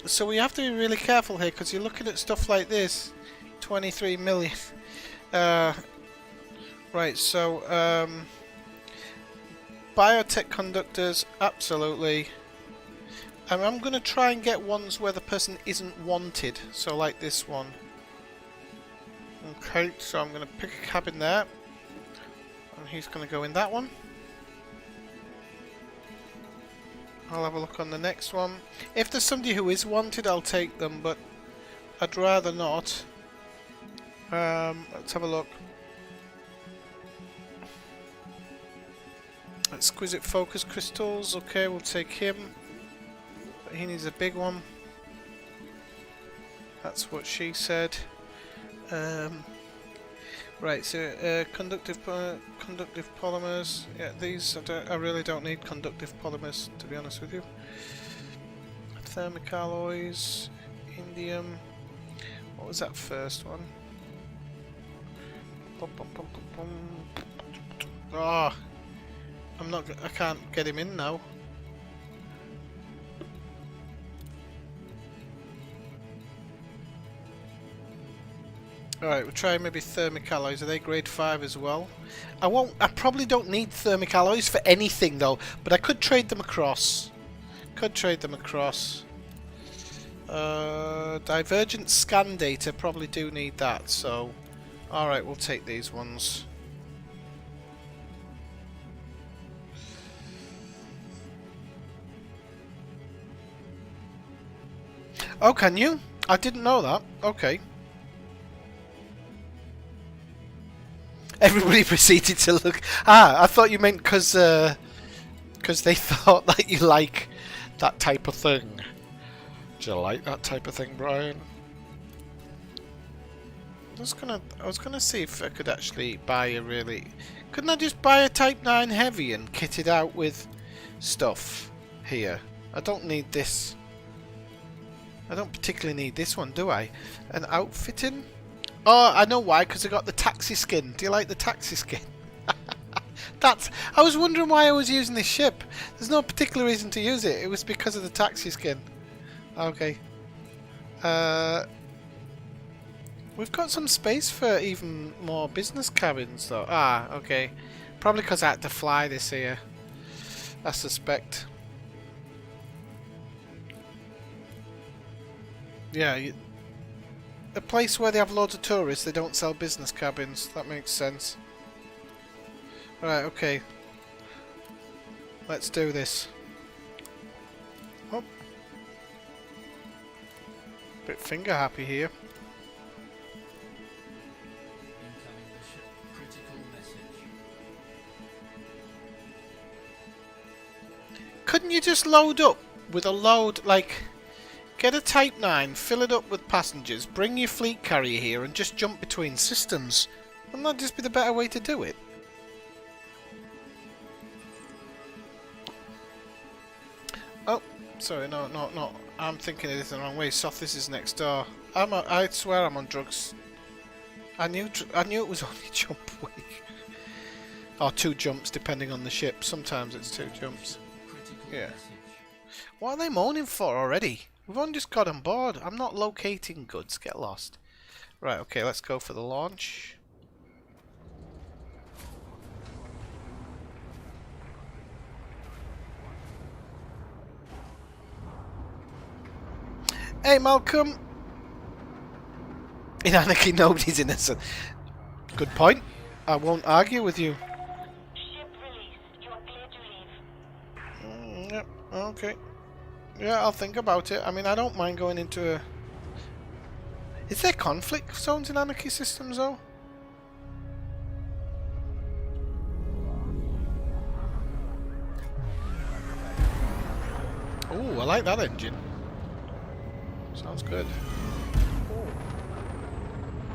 S1: So we have to be really careful here, because you're looking at stuff like this. 23 million. Right, so biotech conductors, absolutely. I'm going to try and get ones where the person isn't wanted, so like this one. Okay, so I'm going to pick a cabin there, and he's going to go in that one. I'll have a look on the next one. If there's somebody who is wanted, I'll take them, but I'd rather not. Let's have a look. Exquisite focus crystals, okay, we'll take him. He needs a big one. That's what she said. Right, so conductive polymers. Yeah, these I really don't need conductive polymers, to be honest with you. Thermic alloys, indium. What was that first one? Ah, I can't get him in now. Alright, we'll try maybe thermic alloys. Are they grade 5 as well? I probably don't need thermic alloys for anything though, but I could trade them across. Divergent scan data, probably do need that, so alright, we'll take these ones. Oh, can you? I didn't know that. Okay. Everybody proceeded to look. Ah, I thought you meant because they thought that you like that type of thing. Do you like that type of thing, Brian? I was gonna see if I could actually buy a really. Couldn't I just buy a Type 9 Heavy and kit it out with stuff here? I don't need this. I don't particularly need this one, do I? An outfitting? Oh, I know why, because I got the taxi skin. Do you like the taxi skin? I was wondering why I was using this ship. There's no particular reason to use it. It was because of the taxi skin. Okay. We've got some space for even more business cabins, though. Ah, okay. Probably because I had to fly this here, I suspect. Yeah, a place where they have loads of tourists, they don't sell business cabins. That makes sense. Right, okay. Let's do this. Oh. Bit finger happy here.
S3: Incoming mission. Critical message.
S1: Couldn't you just load up with a load, like, get a Type 9, fill it up with passengers, bring your fleet carrier here and just jump between systems? Wouldn't that just be the better way to do it? Oh, sorry, no. I'm thinking of this the wrong way. Soft, this is next door. I swear I'm on drugs. I knew it was only jump week. Or 2 jumps, depending on the ship. Sometimes it's 2 jumps.
S3: Critical
S1: Yeah.
S3: message.
S1: What are they moaning for already? We've only just got on board. I'm not locating goods. Get lost. Right, okay, let's go for the launch. Hey, Malcolm! In Anarchy, nobody's innocent. Good point. I won't argue with you.
S2: Ship released. You are clear to leave.
S1: Yep, okay. Yeah, I'll think about it. I mean, I don't mind going into a... Is there conflict zones in Anarchy systems, though? Ooh, I like that engine. Sounds good. Ooh.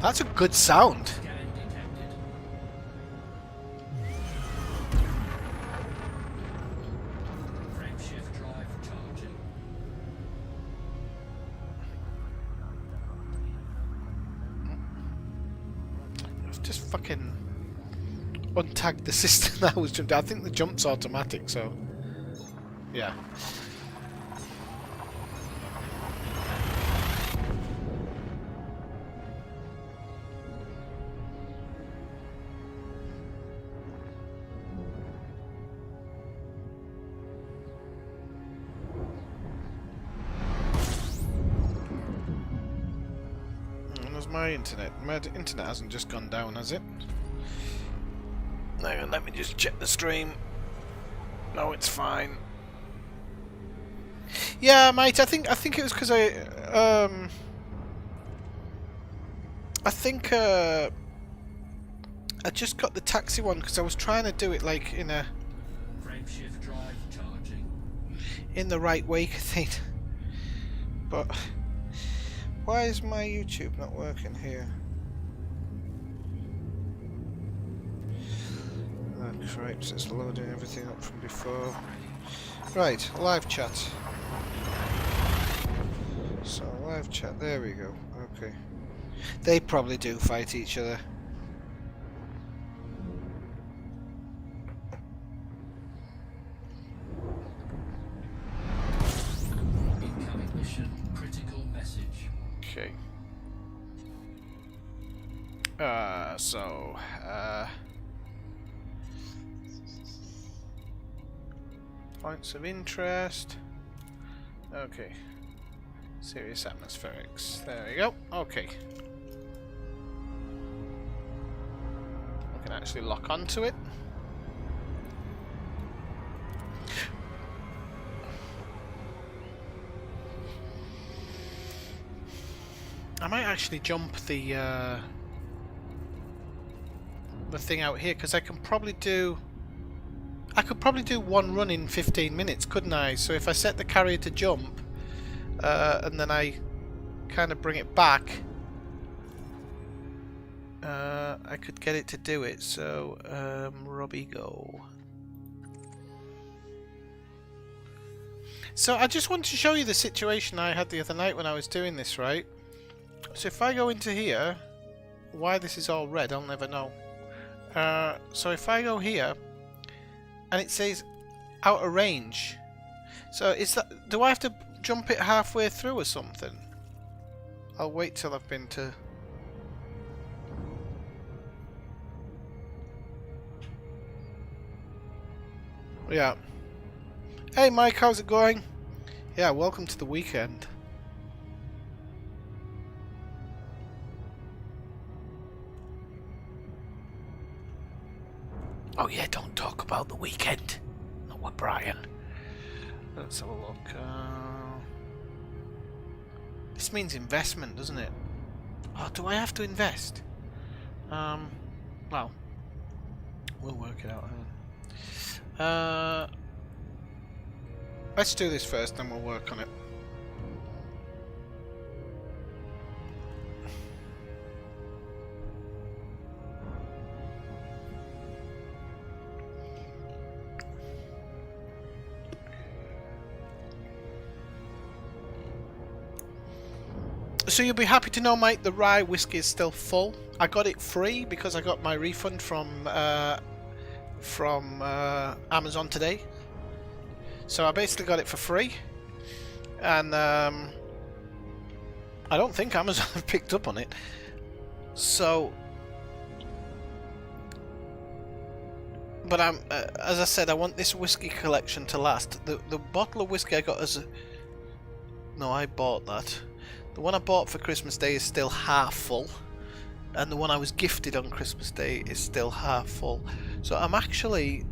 S1: That's a good sound.
S3: Scan detected. Frameshift drive charging.
S1: I've just fucking untagged the system that was jumped. I think the jump's automatic, so yeah. How's my internet? My internet hasn't just gone down, has it? Hang on, let me just check the stream. No, it's fine. Yeah, mate. I think it was because I just got the taxi one because I was trying to do it like in a
S3: Frameshift drive charging.
S1: in the right way thing. But why is my YouTube not working here? Oh, cripes, it's loading everything up from before. Right, live chat. So, live chat, there we go. Okay. They probably do fight each other.
S3: Incoming mission. Critical message.
S1: Okay. Points of interest. Okay. Serious atmospherics. There we go. Okay. We can actually lock onto it. I might actually jump the thing out here because I could probably do one run in 15 minutes, couldn't I? So if I set the carrier to jump and then I kind of bring it back, I could get it to do it. So Robbie, go. So I just wanted to show you the situation I had the other night when I was doing this, right? So if I go into here, why this is all red, I'll never know. So if I go here, and it says out of range. So is that? Do I have to jump it halfway through or something? I'll wait till I've been to. Yeah. Hey Mike, how's it going? Yeah, welcome to the weekend. Oh yeah, don't talk about the weekend. Not with Brian. Let's have a look. This means investment, doesn't it? Oh, do I have to invest? Well, we'll work it out. Let's do this first, then we'll work on it. So you'll be happy to know, mate, the rye whiskey is still full. I got it free because I got my refund from Amazon today. So I basically got it for free, and I don't think Amazon have picked up on it. So, but as I said, I want this whiskey collection to last. The bottle of whiskey I got as a... No, I bought that. The one I bought for Christmas Day is still half full, and the one I was gifted on Christmas Day is still half full. So I'm actually...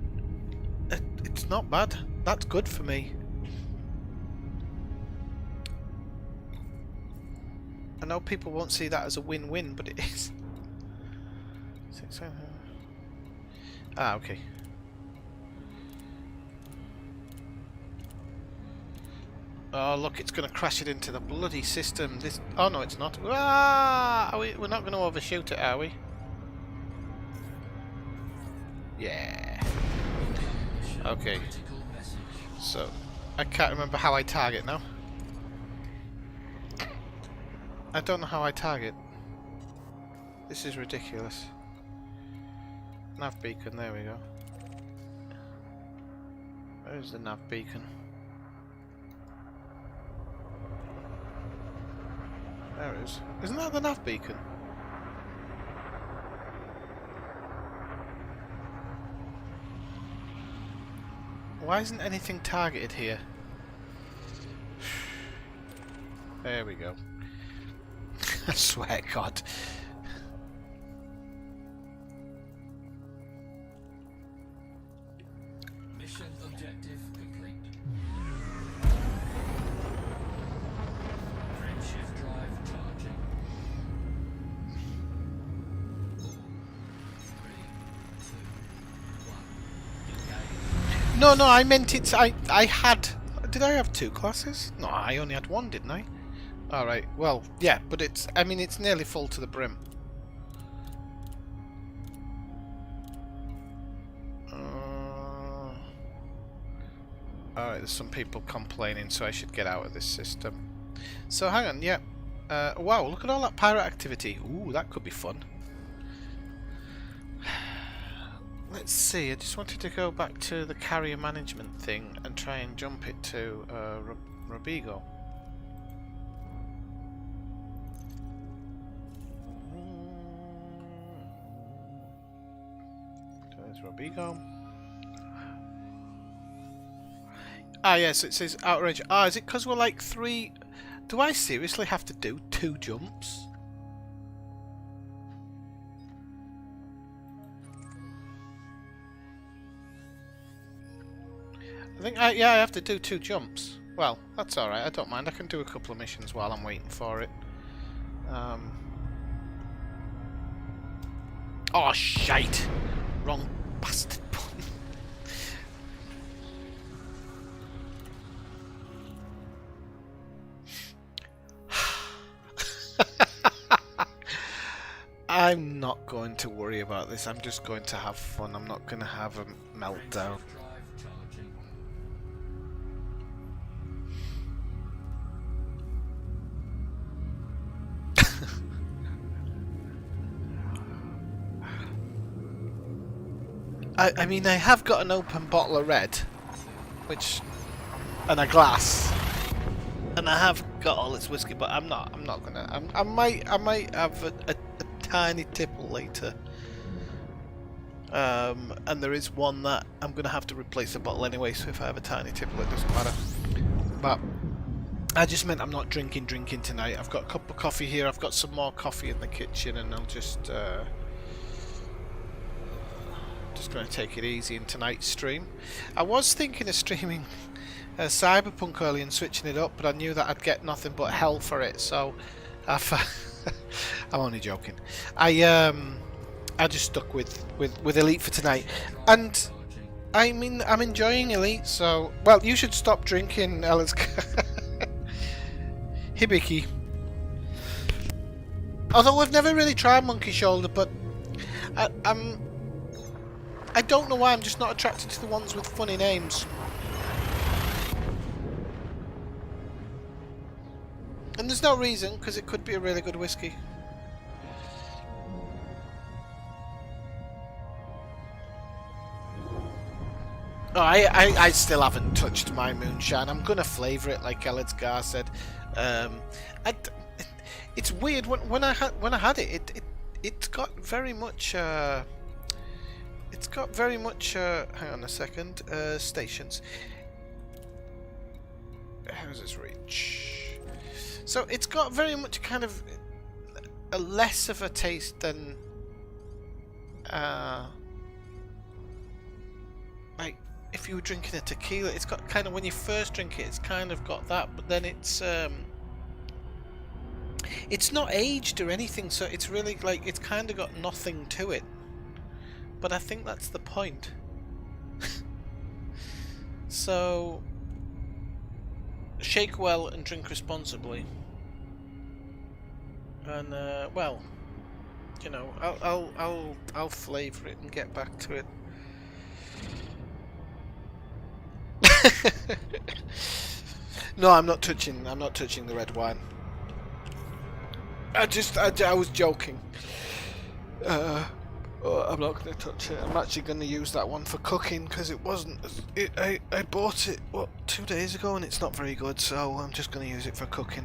S1: It's not bad. That's good for me. I know people won't see that as a win-win, but it is. Ah, okay. Oh, look, it's going to crash it into the bloody system. This. Oh, no, it's not. Ah! We're not going to overshoot it, are we? Yeah. Okay. So, I can't remember how I target now. I don't know how I target. This is ridiculous. Nav beacon, there we go. Where's the nav beacon? There it is. Isn't that the nav beacon? Why isn't anything targeted here? There we go. I swear God.
S3: Mission objective complete. Frameshift drive charging. 4, 3, 2, 1. Engage.
S1: No, I meant it's... I had... Did I have 2 classes? No, I only had 1, didn't I? Alright, well, yeah, but it's... I mean, it's nearly full to the brim. Alright, there's some people complaining, so I should get out of this system. So, hang on, yeah. Wow, look at all that pirate activity. Ooh, that could be fun. Let's see, I just wanted to go back to the carrier management thing and try and jump it to Robigo. There's Robigo. Ah, yes, it says outrage. Ah, is it because we're like 3... Do I seriously have to do 2 jumps? I think, yeah, I have to do 2 jumps. Well, that's alright, I don't mind. I can do a couple of missions while I'm waiting for it. Oh, shite! Wrong bastard button. I'm not going to worry about this. I'm just going to have fun. I'm not going to have a meltdown.
S3: Drive charging.
S1: I mean, I have got an open bottle of red, which, and a glass, and I have got all this whiskey, but I'm not gonna. I might have a tiny tipple later. And there is one that I'm gonna have to replace the bottle anyway. So if I have a tiny tipple, it doesn't matter. But I just meant I'm not drinking tonight. I've got a cup of coffee here. I've got some more coffee in the kitchen, and I'll just going to take it easy in tonight's stream. I was thinking of streaming Cyberpunk early and switching it up, but I knew that I'd get nothing but hell for it, so I'm only joking. I just stuck with Elite for tonight, and I mean I'm enjoying Elite. So, well, you should stop drinking, Ellis. Hibiki. Although I've never really tried Monkey Shoulder, but I don't know why, I'm just not attracted to the ones with funny names. And there's no reason, because it could be a really good whiskey. Oh, I still haven't touched my moonshine. I'm gonna flavour it like Ellidsgar said. It's weird when I had it. It's got very much. It's got very much. Hang on a second. Stations. How's this reach? So it's got very much kind of a less of a taste than. Like if you were drinking a tequila, it's got kind of when you first drink it, it's kind of got that, but then it's not aged or anything, so it's really like it's kind of got nothing to it. But I think that's the point. So shake well and drink responsibly. And well, you know, I'll flavour it and get back to it. No, I'm not touching the red wine. I was joking. I'm not going to touch it. I'm actually going to use that one for cooking because it wasn't. I bought it 2 days ago and it's not very good, so I'm just going to use it for cooking.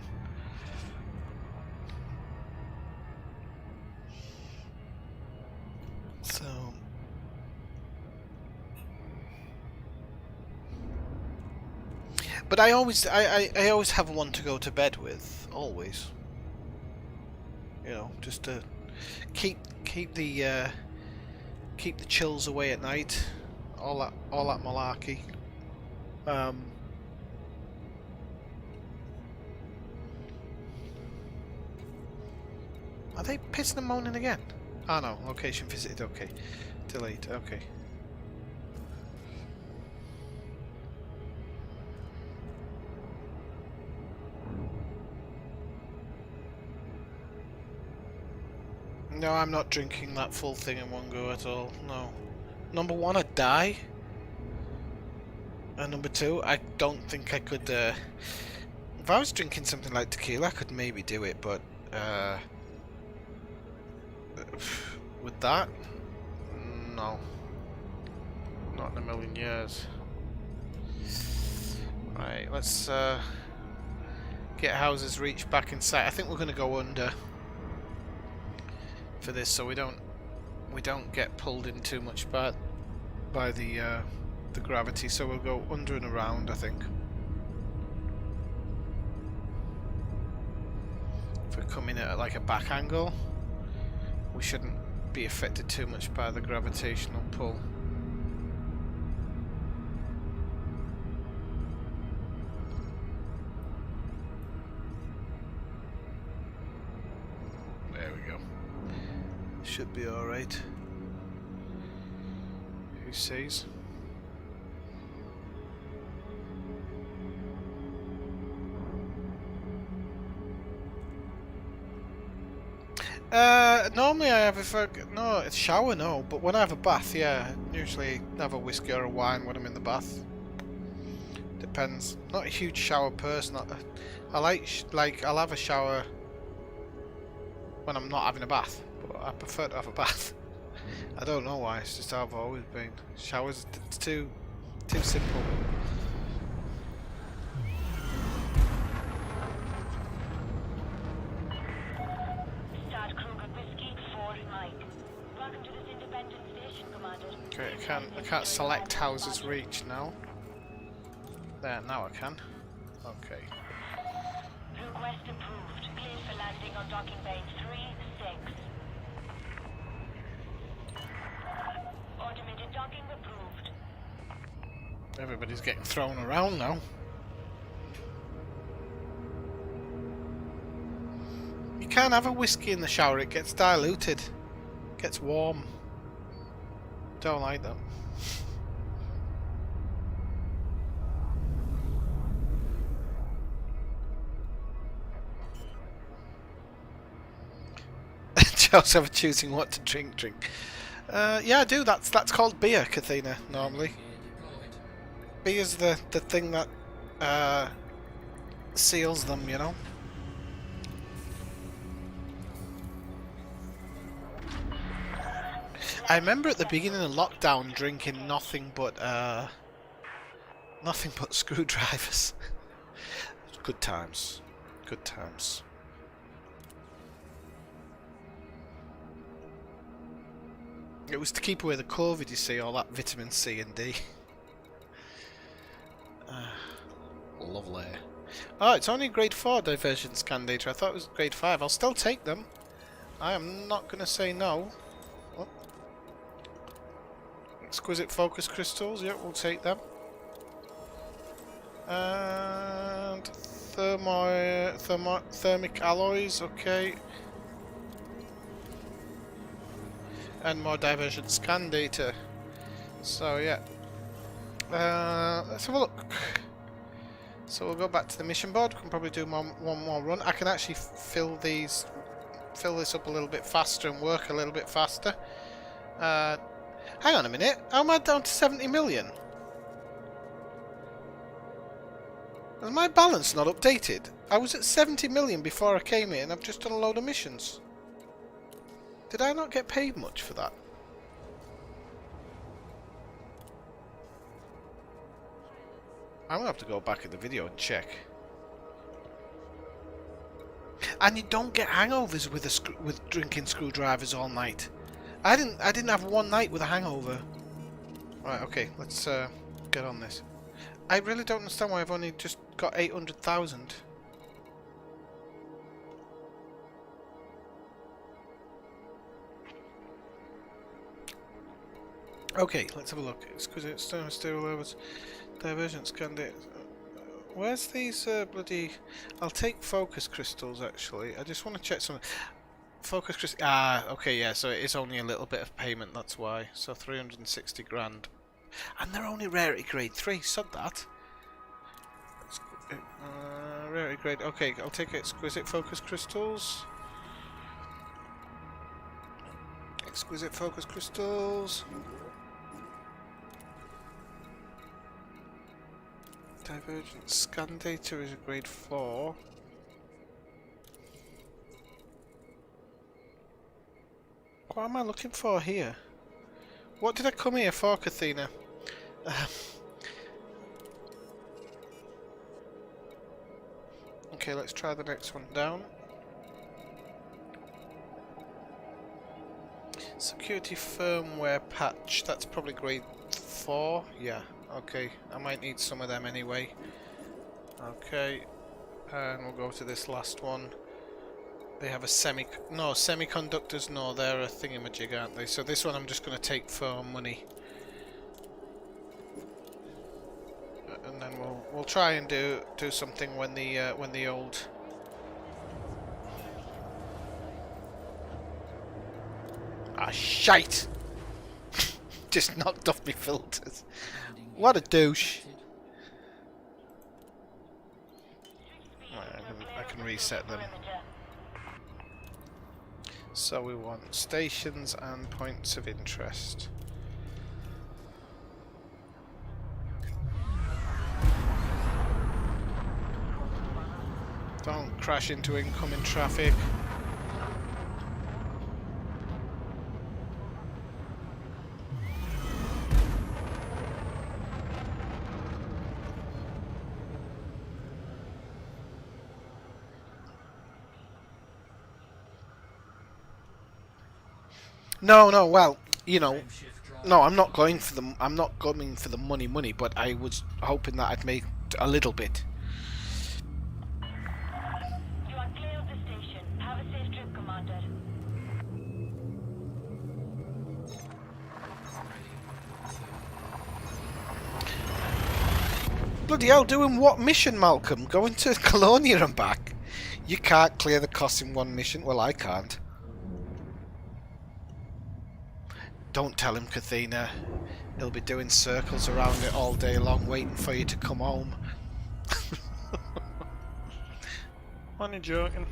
S1: So. But I always have one to go to bed with, always. You know, just to keep the chills away at night. All that malarkey. Are they pissing and moaning again? Ah no, location visited, okay. Delete, okay. No, I'm not drinking that full thing in one go at all, no. Number one, I'd die. And number two, I don't think I could, if I was drinking something like tequila, I could maybe do it, but, with that, no. Not in a million years. Right, let's, get houses reach back in sight. I think we're going to go under for this, so we don't get pulled in too much by the gravity. So we'll go under and around, I think. If we're coming at like a back angle, we shouldn't be affected too much by the gravitational pull. There we go. Should be alright. Who says? Normally I have no, it's shower, no, but when I have a bath, yeah, usually have a whiskey or a wine when I'm in the bath. Depends. Not a huge shower person. I like I'll have a shower when I'm not having a bath, but I prefer to have a bath. I don't know why. It's just how I've always been. Showers, it's too simple. Okay, I can't select houses reach now. There, now I can. Okay.
S2: Request approved. Clear for landing on docking bay 3-6. Automated docking approved.
S1: Everybody's getting thrown around now. You can't have a whiskey in the shower, it gets diluted. It gets warm. Don't like them. Joseph choosing what to drink. Yeah, I do. That's called beer, Kathina, normally. Beer's the thing that seals them, you know. I remember at the beginning of lockdown drinking nothing but screwdrivers. Good times. Good times. It was to keep away the COVID, you see, all that vitamin C and D. Lovely. Oh, it's only grade 4 diversion scan data. I thought it was grade 5. I'll still take them. I am not going to say no. Oh. Exquisite focus crystals, yeah, we'll take them. And thermic alloys, okay. And more diversion scan data. So yeah. Let's have a look. So we'll go back to the mission board. We can probably do one more run. I can actually fill this up a little bit faster and work a little bit faster. Hang on a minute. How am I down to 70 million? Is my balance not updated? I was at 70 million before I came here and I've just done a load of missions. Did I not get paid much for that? I'm gonna have to go back in the video and check. And you don't get hangovers with drinking screwdrivers all night. I didn't have one night with a hangover. Right, okay, let's get on this. I really don't understand why I've only just got 800,000. Okay, let's have a look. Exquisite stone stable levels. Divergence candidate. Where's these bloody... I'll take focus crystals actually. I just want to check some... Focus crystal... Ah, okay, yeah, so it is only a little bit of payment, that's why. So 360 grand. And they're only rarity grade 3, sod that. Rarity grade... Okay, I'll take exquisite focus crystals. Exquisite focus crystals. Divergent scan data is a grade 4. What am I looking for here? What did I come here for, Kathina? Okay, let's try the next one down. Security firmware patch. That's probably grade 4. Yeah, okay. I might need some of them anyway. Okay. And we'll go to this last one. They have a no, semiconductors, no, they're a thingamajig, aren't they? So this one I'm just going to take for money. And then we'll try and do something when the old... Ah, shite! Just knocked off my filters. What a douche. Right, I can reset them. So we want stations and points of interest. Don't crash into incoming traffic. No, well, you know, no, I'm not going for the, money, but I was hoping that I'd make a little bit.
S2: You are clear of the station. Have a safe trip, Commander.
S1: Bloody hell, doing what mission, Malcolm? Going to Colonia and back? You can't clear the cost in one mission? Well, I can't. Don't tell him, Kathina. He'll be doing circles around it all day long, waiting for you to come home. Only joking.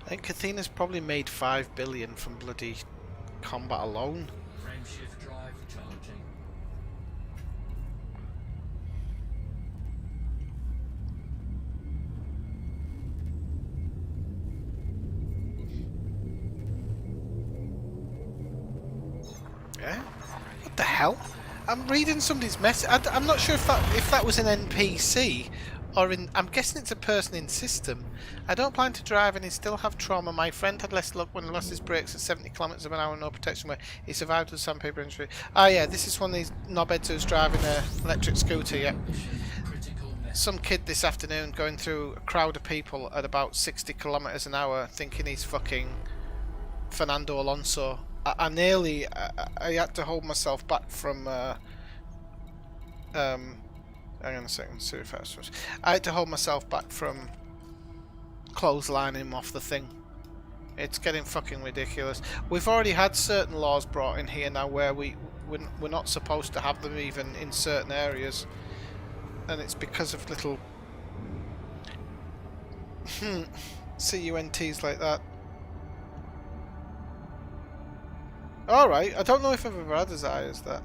S1: I think Kathina's probably made 5 billion from bloody combat alone.
S3: Frameshift drive charging.
S1: Yeah? What the hell? I'm reading somebody's message. I'm not sure if that was an NPC or I'm guessing it's a person in system. I don't plan to drive and he still have trauma. My friend had less luck when he lost his brakes at 70 kilometers an hour, no protection where he survived with sandpaper injury. Ah, yeah, this is one of these knobheads who's driving an electric scooter, yeah. Some kid this afternoon going through a crowd of people at about 60 kilometers an hour thinking he's fucking Fernando Alonso. I nearly... I had to hold myself back from... hang on a second, see if that's... I had to hold myself back from clotheslining him off the thing. It's getting fucking ridiculous. We've already had certain laws brought in here now where we're not supposed to have them even in certain areas. And it's because of little... CUNTs like that. Alright, I don't know if I've ever had as high as that.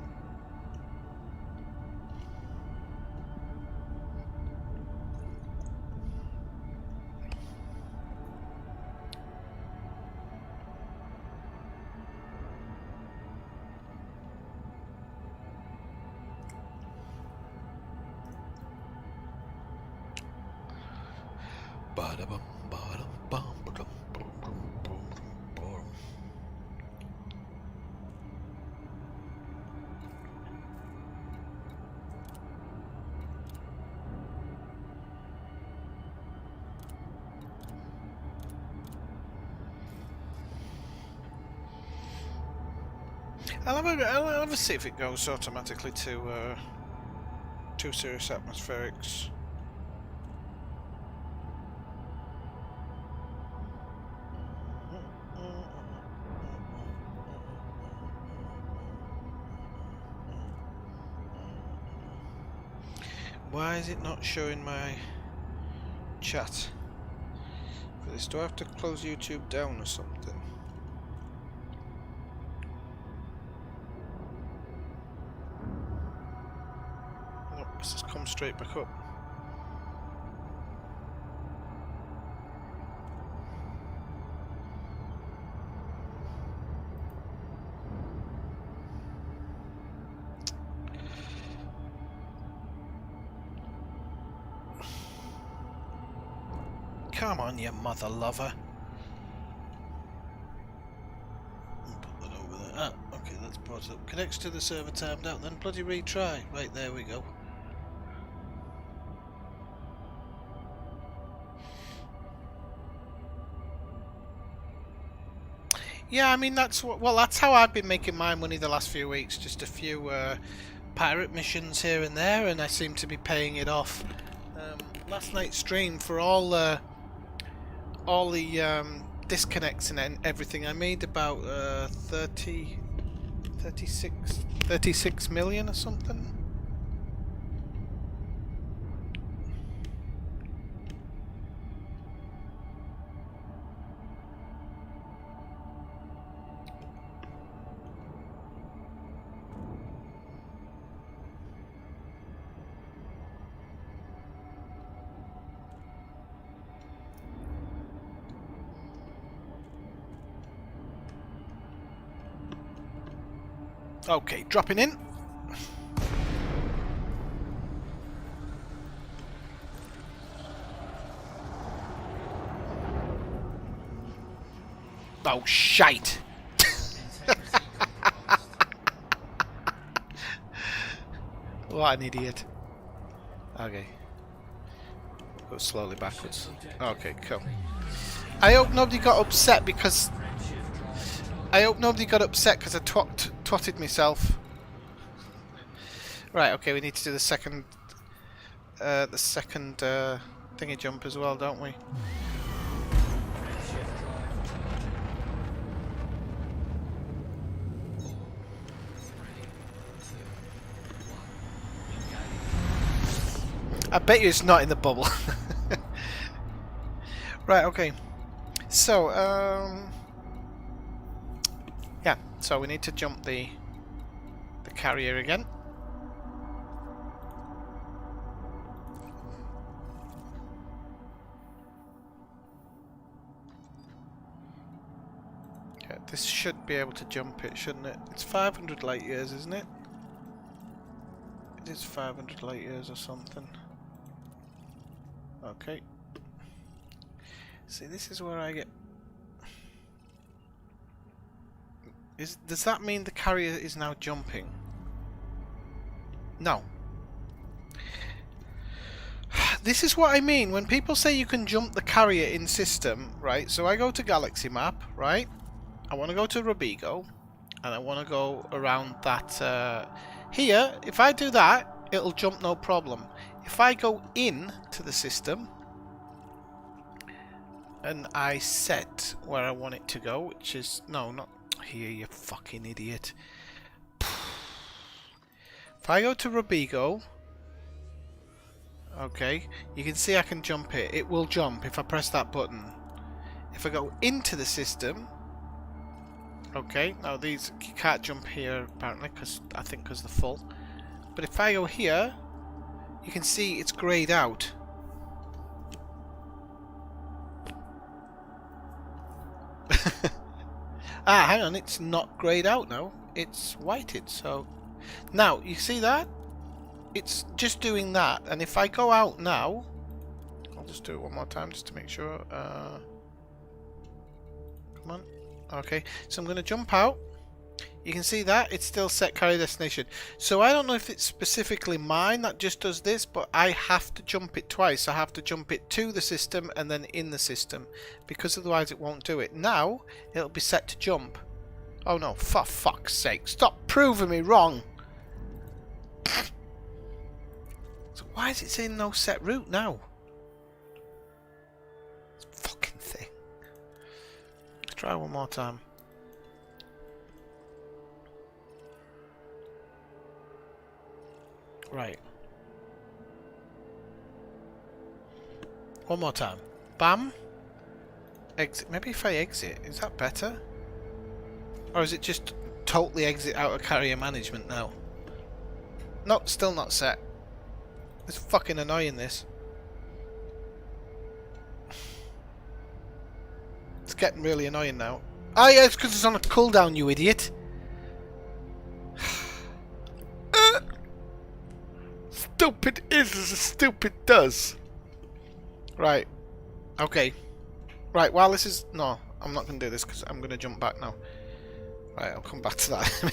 S1: Ba-da-bum, ba-dum, bum, ba-dum, bum, bum, bum, bum. I'll have a see if it goes automatically to 2 serious atmospherics. Why is it not showing my chat for this? Do I have to close YouTube down or something? Nope, this has come straight back up. Come on, you mother lover. Put that over there. Ah, okay, that's brought it up. Connects to the server timed out, then bloody retry. Right, there we go. Yeah, I mean that's what. Well, that's how I've been making my money the last few weeks. Just a few pirate missions here and there, and I seem to be paying it off. Last night's stream for all the disconnects and everything, I made about 36 million or something. Okay, dropping in. Oh, shite. What an idiot. Okay. Go slowly backwards. Okay, cool. I hope nobody got upset because... I twatted myself. Right, okay, we need to do the second thingy jump as well, don't we? I bet you it's not in the bubble. Right, okay. So, yeah, so we need to jump the carrier again. Yeah, this should be able to jump it, shouldn't it? It's 500 light years, isn't it? It is 500 light years or something. Okay. See, this is where I get... Does that mean the carrier is now jumping? No. This is what I mean when people say you can jump the carrier in system, right? So I go to Galaxy Map, right? I want to go to Robigo, and I want to go around that... Here, if I do that, it'll jump no problem. If I go in to the system, and I set where I want it to go, which is... No, not here, you fucking idiot. If I go to Robigo... Okay, you can see I can jump it. It will jump if I press that button. If I go into the system... Okay, now these... You can't jump here, apparently, because I think because they're full. But if I go here, you can see it's greyed out. Ah, hang on, it's not greyed out now. It's whited, so... Now, you see that? It's just doing that, and if I go out now... I'll just do it one more time just to make sure. Come on. Okay, so I'm going to jump out. You can see that it's still set carrier destination. So I don't know if it's specifically mine that just does this, but I have to jump it twice. I have to jump it to the system and then in the system, because otherwise it won't do it. Now it'll be set to jump. Oh no, for fuck's sake, stop proving me wrong! So why is it saying no set route now? This fucking thing. Let's try one more time. Right. One more time. Bam. Exit. Maybe if I exit, is that better? Or is it just totally exit out of carrier management now? No, still not set. It's fucking annoying, this. It's getting really annoying now. Oh yeah, it's because it's on a cooldown, you idiot. Stupid is as stupid does. Right. Okay. Right, while this is... No, I'm not going to do this because I'm going to jump back now. Right, I'll come back to that.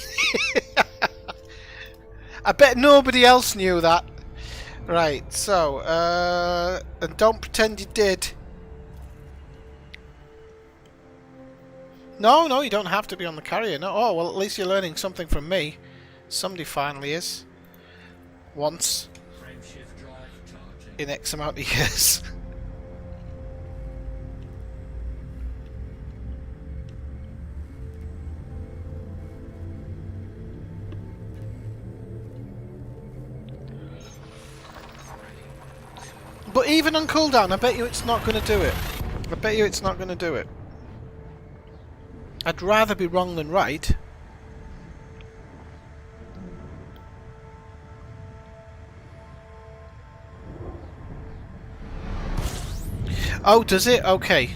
S1: I bet nobody else knew that. Right, so, and don't pretend you did. No, no, you don't have to be on the carrier. No, oh, well, at least you're learning something from me. Somebody finally is. Once.
S3: Frameshift drive charging.
S1: In X amount of years. But even on cooldown, I bet you it's not going to do it. I bet you it's not going to do it. I'd rather be wrong than right. Oh, does it? Okay.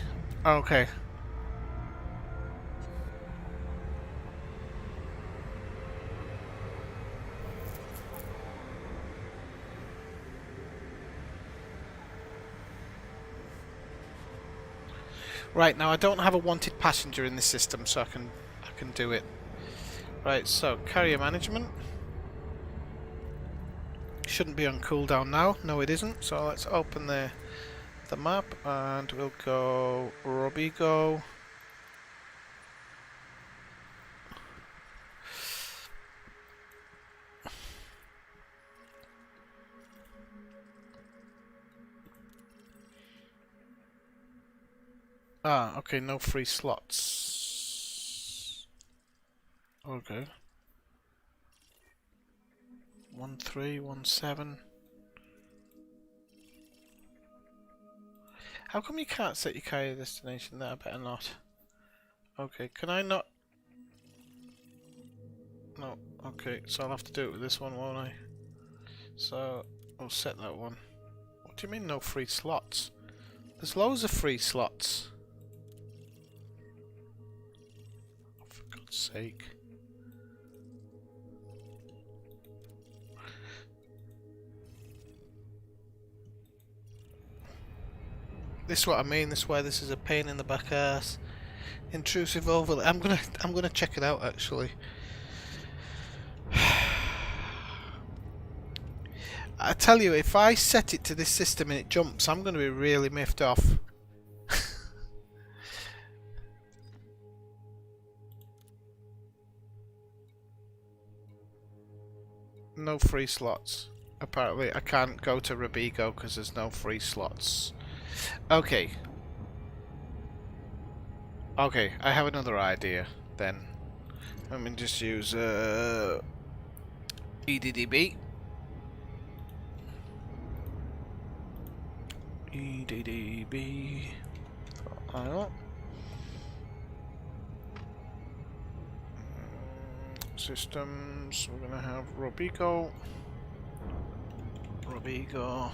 S1: Okay. Right, now I don't have a wanted passenger in this system, so I can do it. Right, so carrier management. Shouldn't be on cooldown now. No, it isn't. So let's open the map and we'll go Robigo. Ah, okay, no free slots. Okay. 1317. How come you can't set your carrier destination there? I better not. Okay, can I not? No, okay, so I'll have to do it with this one, won't I? So, I'll set that one. What do you mean no free slots? There's loads of free slots. Oh, for God's sake. This is what I mean. This is why this is a pain in the back ass. Intrusive overlay. I'm gonna check it out actually. I tell you, if I set it to this system and it jumps, I'm gonna be really miffed off. No free slots. Apparently, I can't go to Robigo because there's no free slots. Okay. Okay, I have another idea then. Let me just use EDDB. EDDB. Systems. We're gonna have Robigo. Robigo.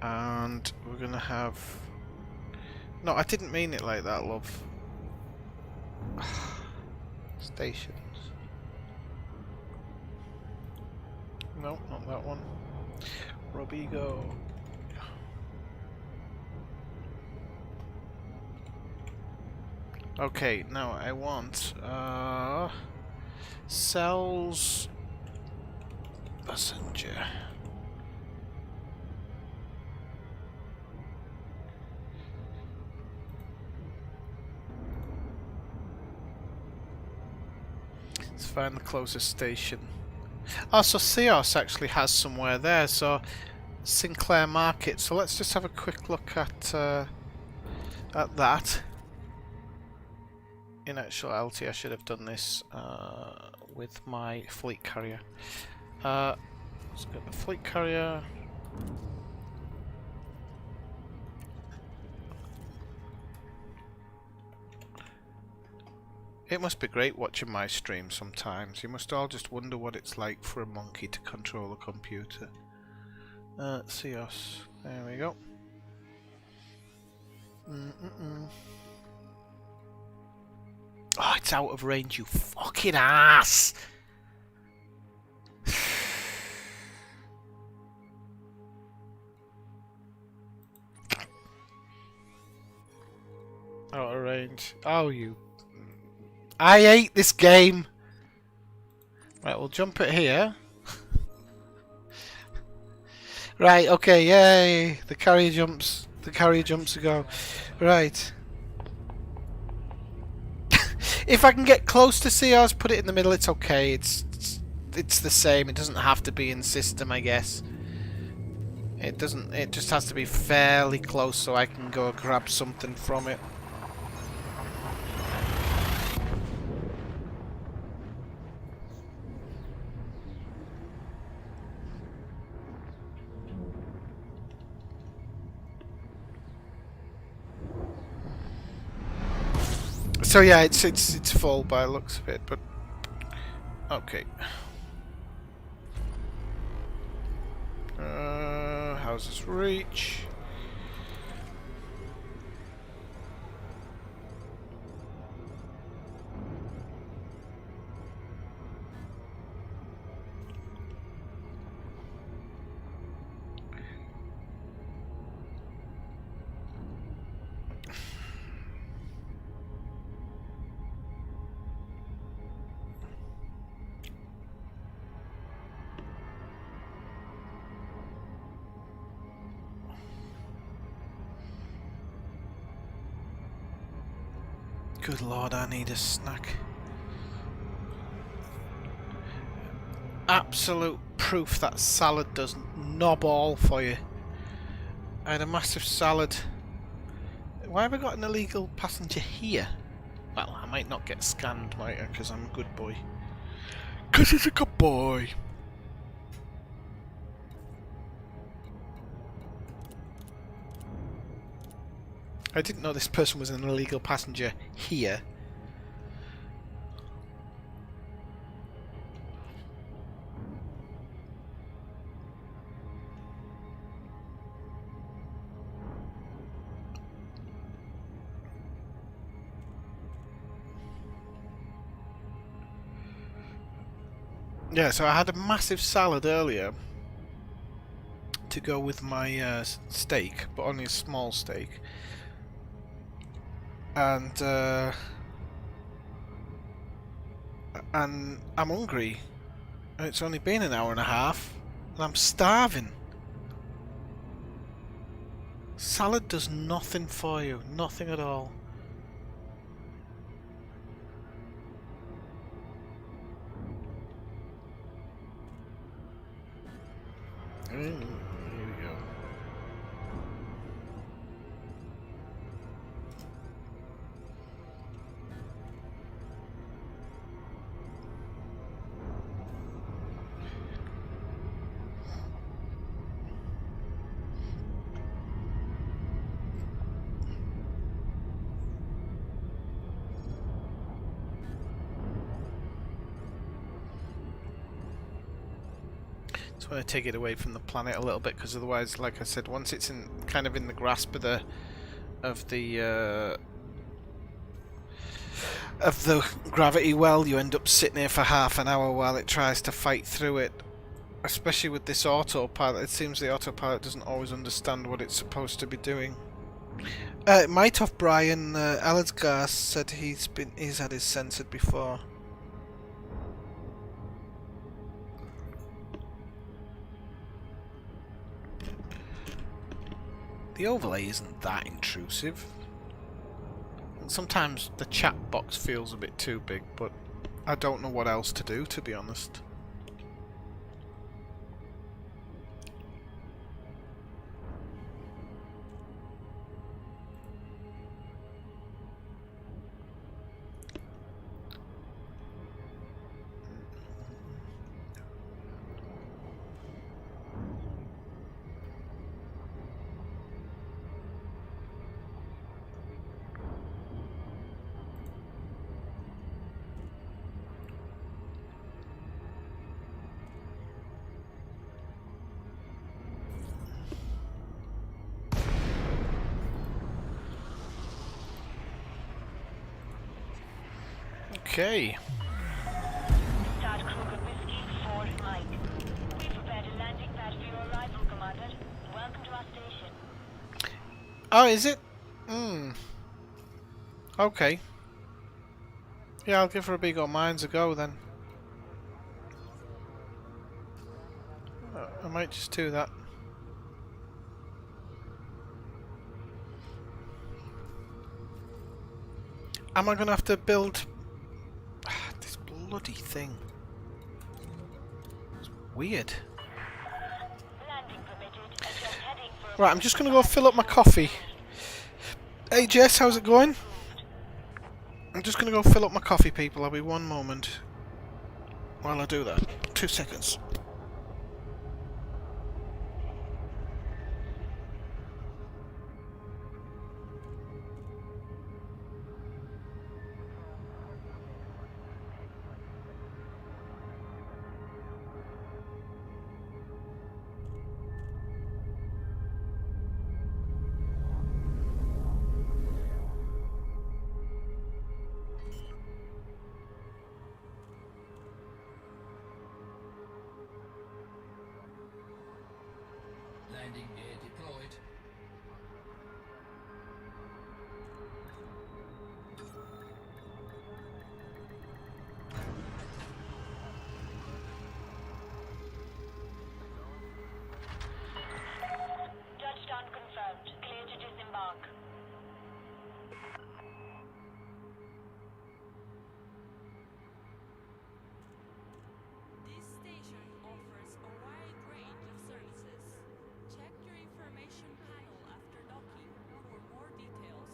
S1: And we're gonna have... No, I didn't mean it like that, love. Stations. No, not that one. Robigo. Okay, now I want cells passenger. find the closest station. Oh, so Seos actually has somewhere there, so Sinclair Market. So let's just have a quick look at that. In actuality, I should have done this with my fleet carrier. Let's get the fleet carrier. It must be great watching my stream sometimes. You must all just wonder what it's like for a monkey to control a computer. Seos. There we go. Oh, it's out of range, you fucking ass! Out of range. Oh, you... I hate this game! Right, we'll jump it here. Right, okay, yay! The carrier jumps. The carrier jumps to go. Right. If I can get close to Seos, put it in the middle, it's okay. It's the same. It doesn't have to be in system, I guess. It doesn't. It just has to be fairly close so I can go grab something from it. So yeah, it's full by the looks of it, but okay. How's this reach? Good lord, I need a snack. Absolute proof that salad does knob all for you. I had a massive salad. Why have I got an illegal passenger here? Well, I might not get scanned, might I? Because I'm a good boy. Because he's a good boy. I didn't know this person was an illegal passenger here. Yeah, so I had a massive salad earlier to go with my steak, but only a small steak. And I'm hungry, and it's only been an hour and a half, and I'm starving. Salad does nothing for you, nothing at all. Here we go. Just want to take it away from the planet a little bit, because otherwise, like I said, once it's in kind of in the grasp of the gravity well, you end up sitting here for half an hour while it tries to fight through it. Especially with this autopilot, it seems the autopilot doesn't always understand what it's supposed to be doing. It might have. Brian Alesgar said he's had his censored before. The overlay isn't that intrusive. Sometimes the chat box feels a bit too big, but I don't know what else to do, to be honest. Okay.
S2: Start Kruger Whiskey 4 Mike. We prepared a landing pad for your arrival, Commander. Welcome to our station.
S1: Oh, is it? Hmm. Okay. Yeah, I'll give her a big old minds a go then. I might just do that. Am I gonna have to build this bloody thing? It's weird.
S2: Landing permitted. Adjust heading for
S1: Right, I'm just gonna go fill up my coffee. Hey Jess, how's it going? I'm just gonna go fill up my coffee, people. I'll be one moment while I do that. 2 seconds.
S3: Landing gear deployed.
S2: touchdown confirmed. Clear to disembark.
S4: This station offers a wide range of services. Check your information panel after docking for more details.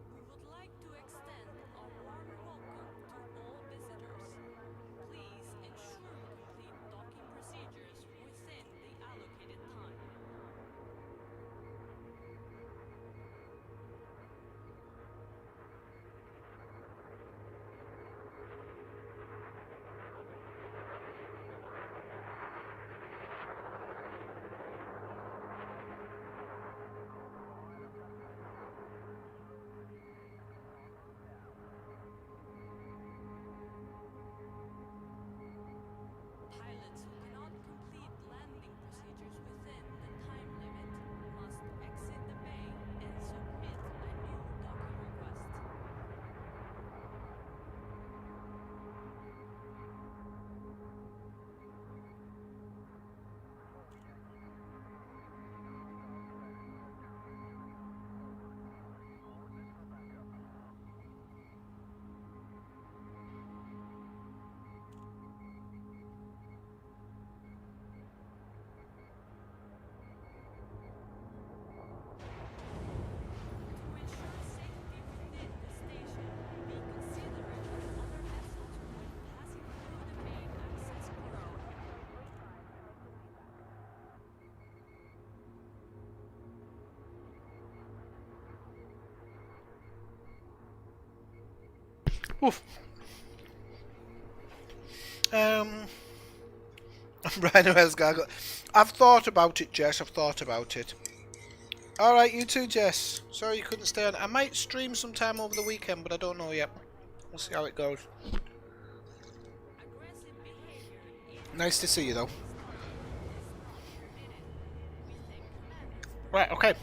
S4: We would like to extend a warm welcome to all visitors. Please ensure you complete docking procedures within the allocated time. Pilots who cannot complete landing procedures within the time limit must exit the bay and submit a new docking request. To ensure safety within the station, be considerate of other vessels when passing through the main access corridor.
S1: Oof. Rhino has gargle. I've thought about it, Jess. I've thought about it. Alright, you too, Jess. Sorry you couldn't stay on. I might stream sometime over the weekend, but I don't know yet. We'll see how it goes.
S4: Aggressive behavior is
S1: Nice to see you, though. Right, okay.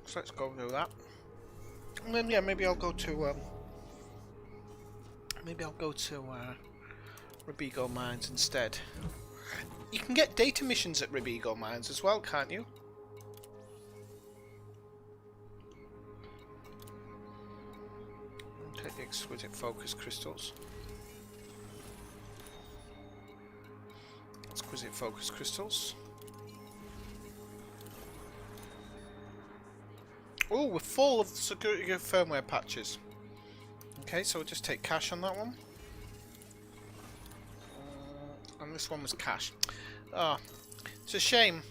S1: So let's go do that. And then, yeah, maybe I'll go to, Ribigo Mines instead. You can get data missions at Ribigo Mines as well, can't you? Take the exquisite focus crystals. Exquisite focus crystals. Oh, we're full of security firmware patches. Okay, so we'll just take cash on that one. And this one was cash. Ah, it's a shame.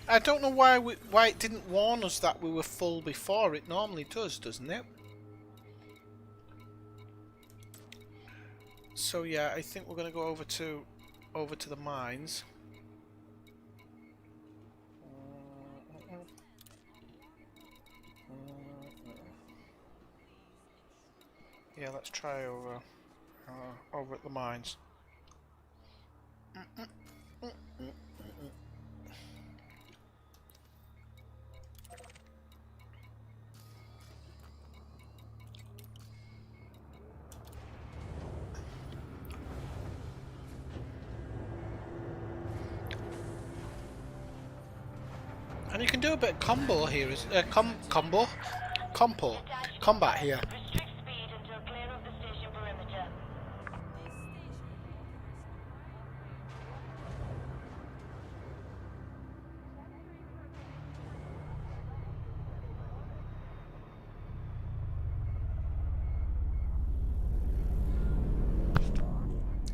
S1: I don't know why it didn't warn us that we were full before. It normally does, doesn't it? So yeah, I think we're gonna go over to the mines. Yeah, let's try over at the mines. And you can do a bit of combo here, combat here.
S2: Restrict speed until clear of the station perimeter.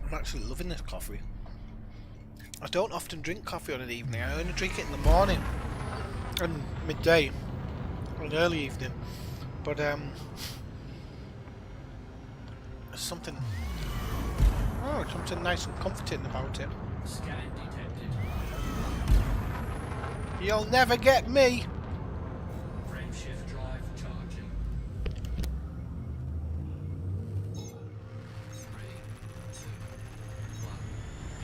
S1: I'm actually loving this coffee. I don't often drink coffee on an evening. I only drink it in the morning and midday and early evening. But there's something nice and comforting about it.
S3: Scan detected.
S1: You'll never get me.
S3: Frameshift drive charging. 4, 3, 2, 1.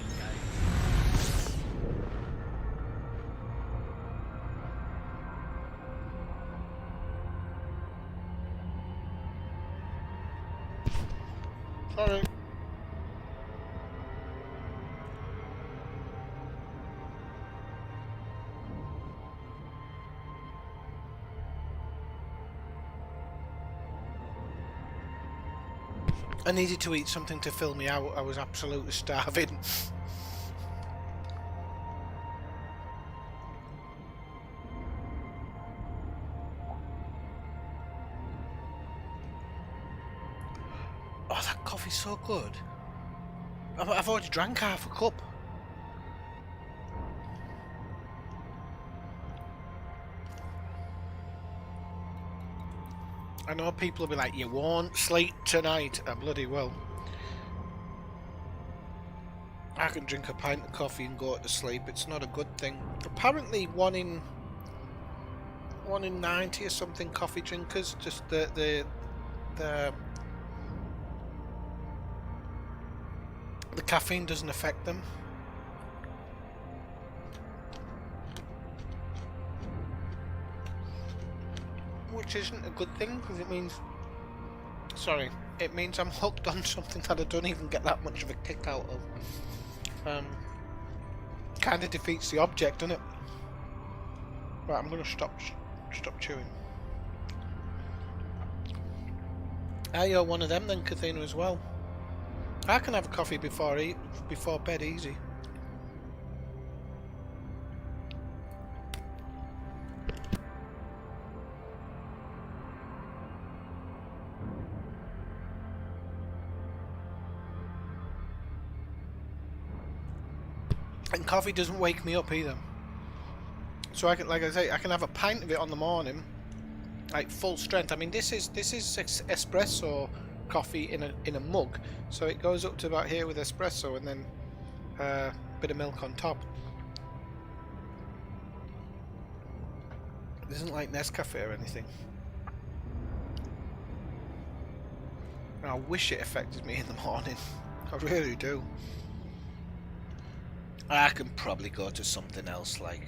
S3: Engage.
S1: Sorry. I needed to eat something to fill me out. I was absolutely starving. Oh, that coffee's so good. I've already drank half a cup. I know people will be like, you won't sleep tonight. I bloody will. I can drink a pint of coffee and go to sleep. It's not a good thing. Apparently, one in 90 or something coffee drinkers, just the caffeine doesn't affect them. Which isn't a good thing, because it means... Sorry, it means I'm hooked on something that I don't even get that much of a kick out of. Kind of defeats the object, doesn't it? Right, I'm going to stop chewing. Ah, you're one of them then, Kathina, as well. I can have a coffee before bed, easy. And coffee doesn't wake me up either. So I can, like I say, I can have a pint of it on the morning, like full strength. I mean, this is espresso coffee in a mug, so it goes up to about here with espresso, and then a bit of milk on top. It isn't like Nescafe or anything. I wish it affected me in the morning. I really do. I can probably go to something else like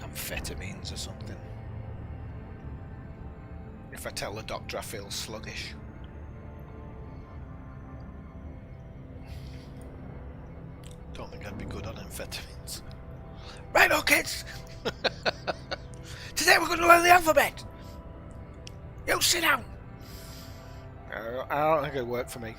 S1: amphetamines or something. If I tell the doctor I feel sluggish. Don't think I'd be good on amphetamines. Right, kids! Today we're going to learn the alphabet! You sit down! I don't think it'd work for me.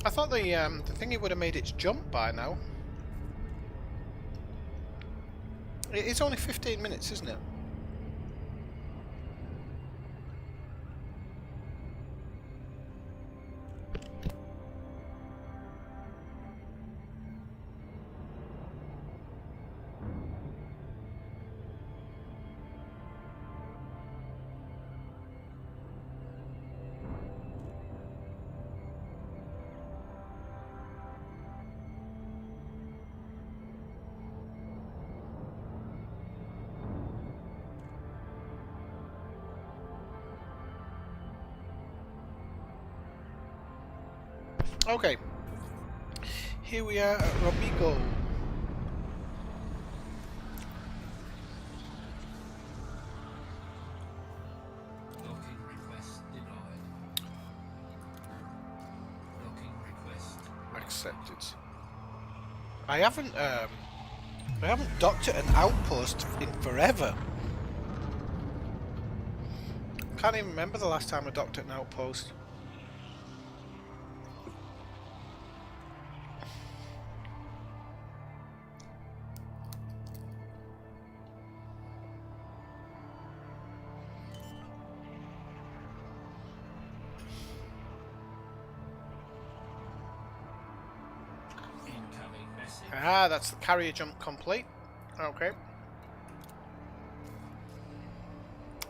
S1: I thought the thingy would have made its jump by now. It's only 15 minutes, isn't it? Okay. Here we are at Robigo.
S3: Docking request denied. Docking request
S1: Accepted. I haven't docked at an outpost in forever. Can't even remember the last time I docked at an outpost.
S3: incoming message.
S1: Ah, that's the carrier jump complete. Okay.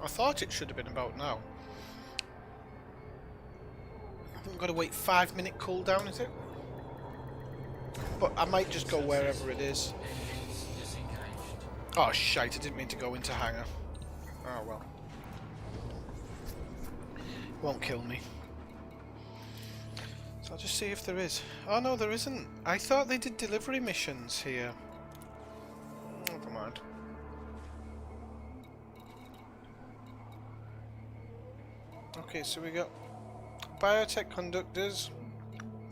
S1: I thought it should have been about now. I've got to wait 5-minute cooldown, is it? But I might just go wherever it is.
S3: Engines disengaged.
S1: Oh shite, I didn't mean to go into hangar. Oh well. Won't kill me. So I'll just see if there is. Oh no, there isn't. I thought they did delivery missions here. Never mind. Okay, so we got biotech conductors,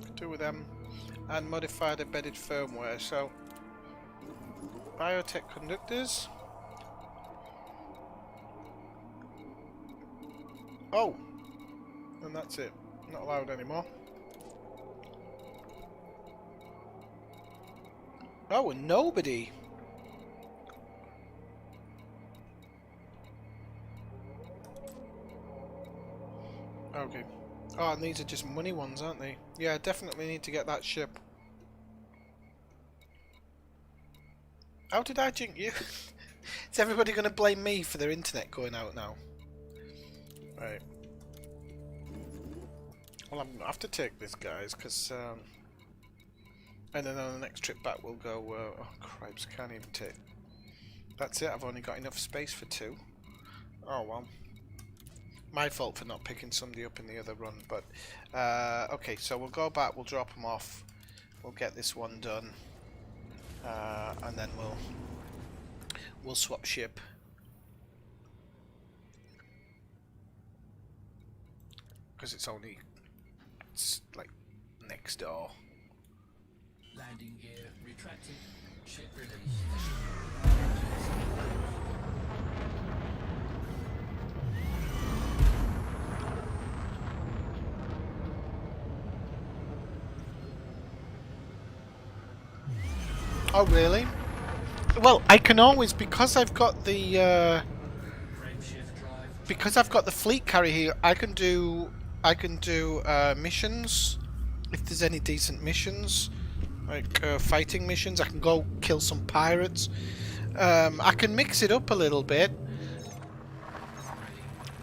S1: could do with them, and modified embedded firmware. So biotech conductors. Oh, and that's it. Not allowed anymore. Oh, and nobody. Okay. Oh, and these are just money ones, aren't they? Yeah, definitely need to get that ship. How did I jinx you? Is everybody going to blame me for their internet going out now? Right. Well, I'm going to have to take this, guys, because... and then on the next trip back we'll go... oh, cripes, can't even take... That's it, I've only got enough space for 2. Oh, well. My fault for not picking somebody up in the other run, but... okay, so we'll go back, we'll drop them off. We'll get this one done. And then we'll swap ship. Because it's only... It's like next door.
S3: Landing gear retracted. Ship released.
S1: Oh really? Well, I can always, because I've got the
S3: Frameshift drive.
S1: because I've got the fleet carrier here, I can do missions if there's any decent missions, like fighting missions. I can go kill some pirates. I can mix it up a little bit.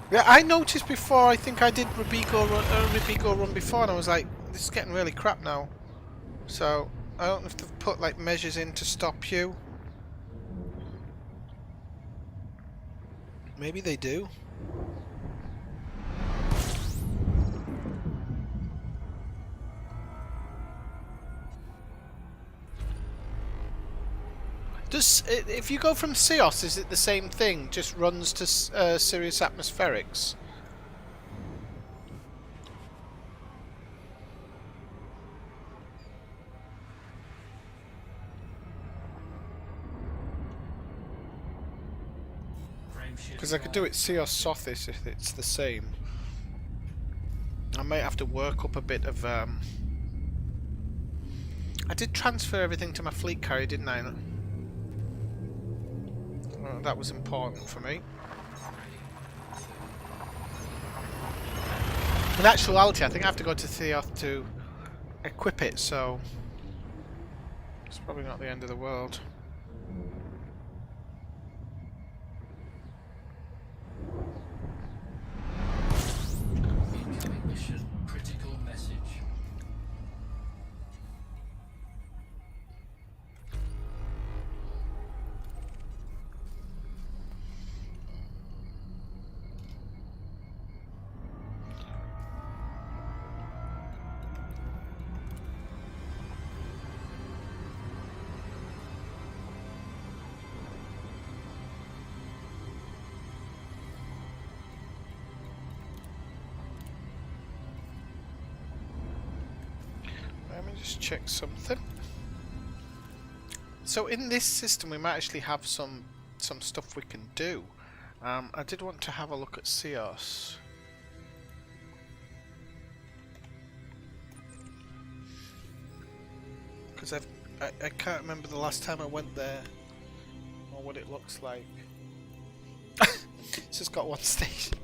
S1: Yeah, I noticed before. I think I did Rubigo run before, and I was like, this is getting really crap now. So I don't know if they've put like measures in to stop you. Maybe they do. Does if you go from Seos, is it the same thing? Just runs to Sirius Atmospherics? Because I could do it Seos Sothis if it's the same. I might have to work up a bit of. I did transfer everything to my fleet carrier, didn't I? That was important for me. In actuality, I think I have to go to Theoth to equip it, so it's probably not the end of the world.
S3: Incoming mission. Critical message.
S1: Let me just check something. So in this system, we might actually have some stuff we can do. I did want to have a look at Seos. Because I can't remember the last time I went there or what it looks like. It's just got one station.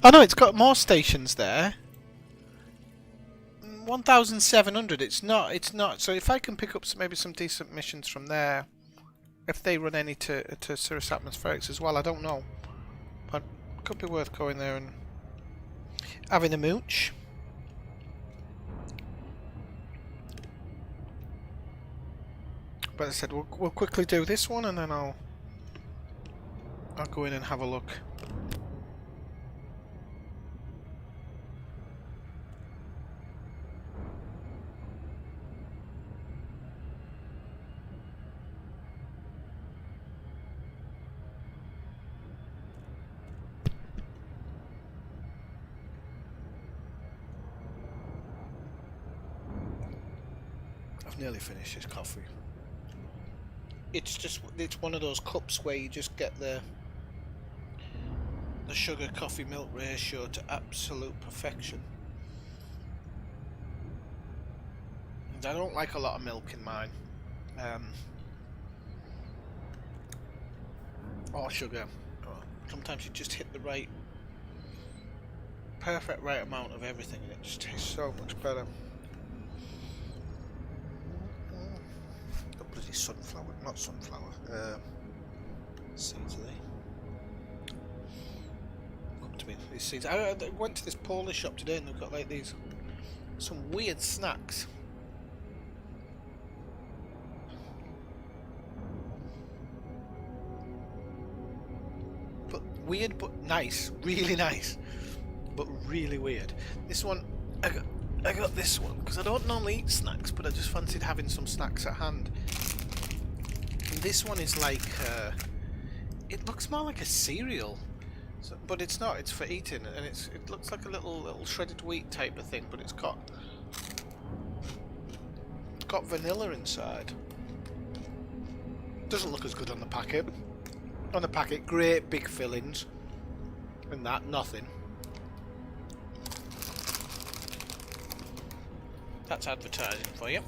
S1: Oh no, it's got more stations there. 1,700. It's not. It's not. So if I can pick up maybe some decent missions from there, if they run any to Sirius Atmospherics as well, I don't know. But it could be worth going there and having a mooch. But as I said, we'll quickly do this one and then I'll go in and have a look. I've nearly finished this coffee. It's one of those cups where you just get the sugar coffee milk ratio to absolute perfection. And I don't like a lot of milk in mine. Or sugar. Sometimes you just hit the perfect right amount of everything and it just tastes so much better. Bloody sunflower, not sunflower. Seeds are they? Come to me, these seeds. I went to this Polish shop today and they've got like some weird snacks. But weird, but nice, really nice, but really weird. This one, I got this one because I don't normally eat snacks, but I just fancied having some snacks at hand. And this one is like, it looks more like a cereal, but it's not. It's for eating, and it looks like a little shredded wheat type of thing, but it's got vanilla inside. Doesn't look as good on the packet. On the packet, great big fillings, and that nothing. That's advertising for you.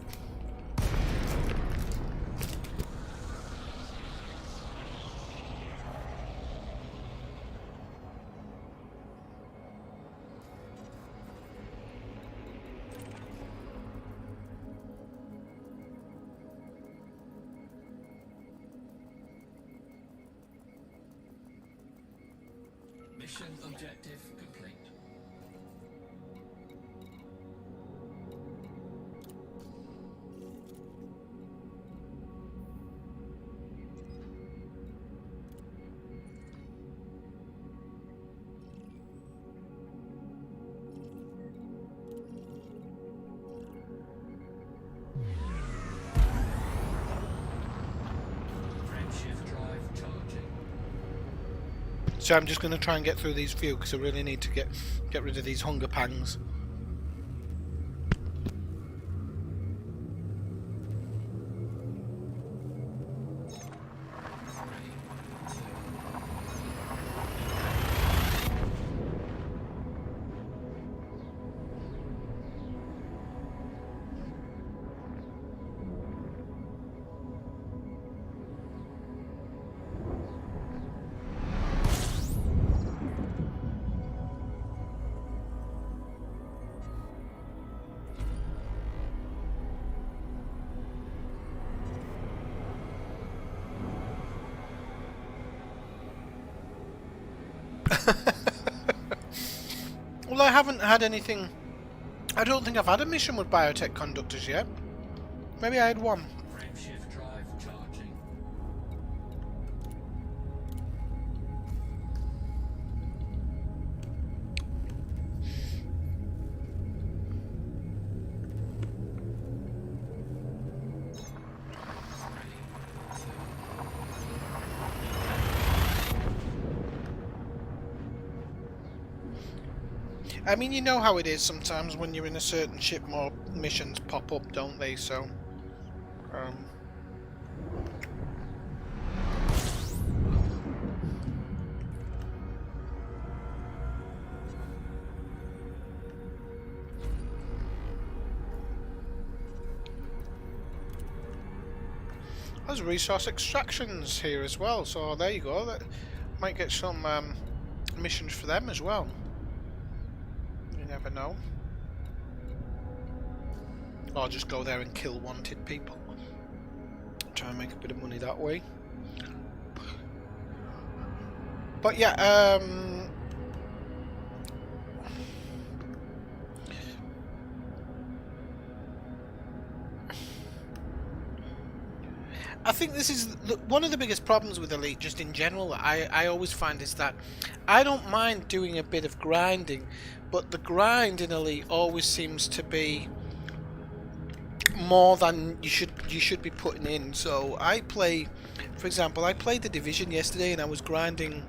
S3: Mission objective complete. Frameshift drive charging.
S1: So I'm just going to try and get through these few because I really need to get rid of these hunger pangs. Well, I haven't had anything. I don't think I've had a mission with biotech conductors yet. Maybe I had one.
S3: Frameshift drive charging.
S1: I mean, you know how it is sometimes when you're in a certain ship, more missions pop up, don't they? So, there's resource extractions here as well. So there you go. That might get some missions for them as well. You never know. Or just go there and kill wanted people. Try and make a bit of money that way. But yeah, I think this is one of the biggest problems with Elite, just in general, that I always find is that I don't mind doing a bit of grinding, but the grind in Elite always seems to be more than you should be putting in. So I play, for example, I played the Division yesterday, and I was grinding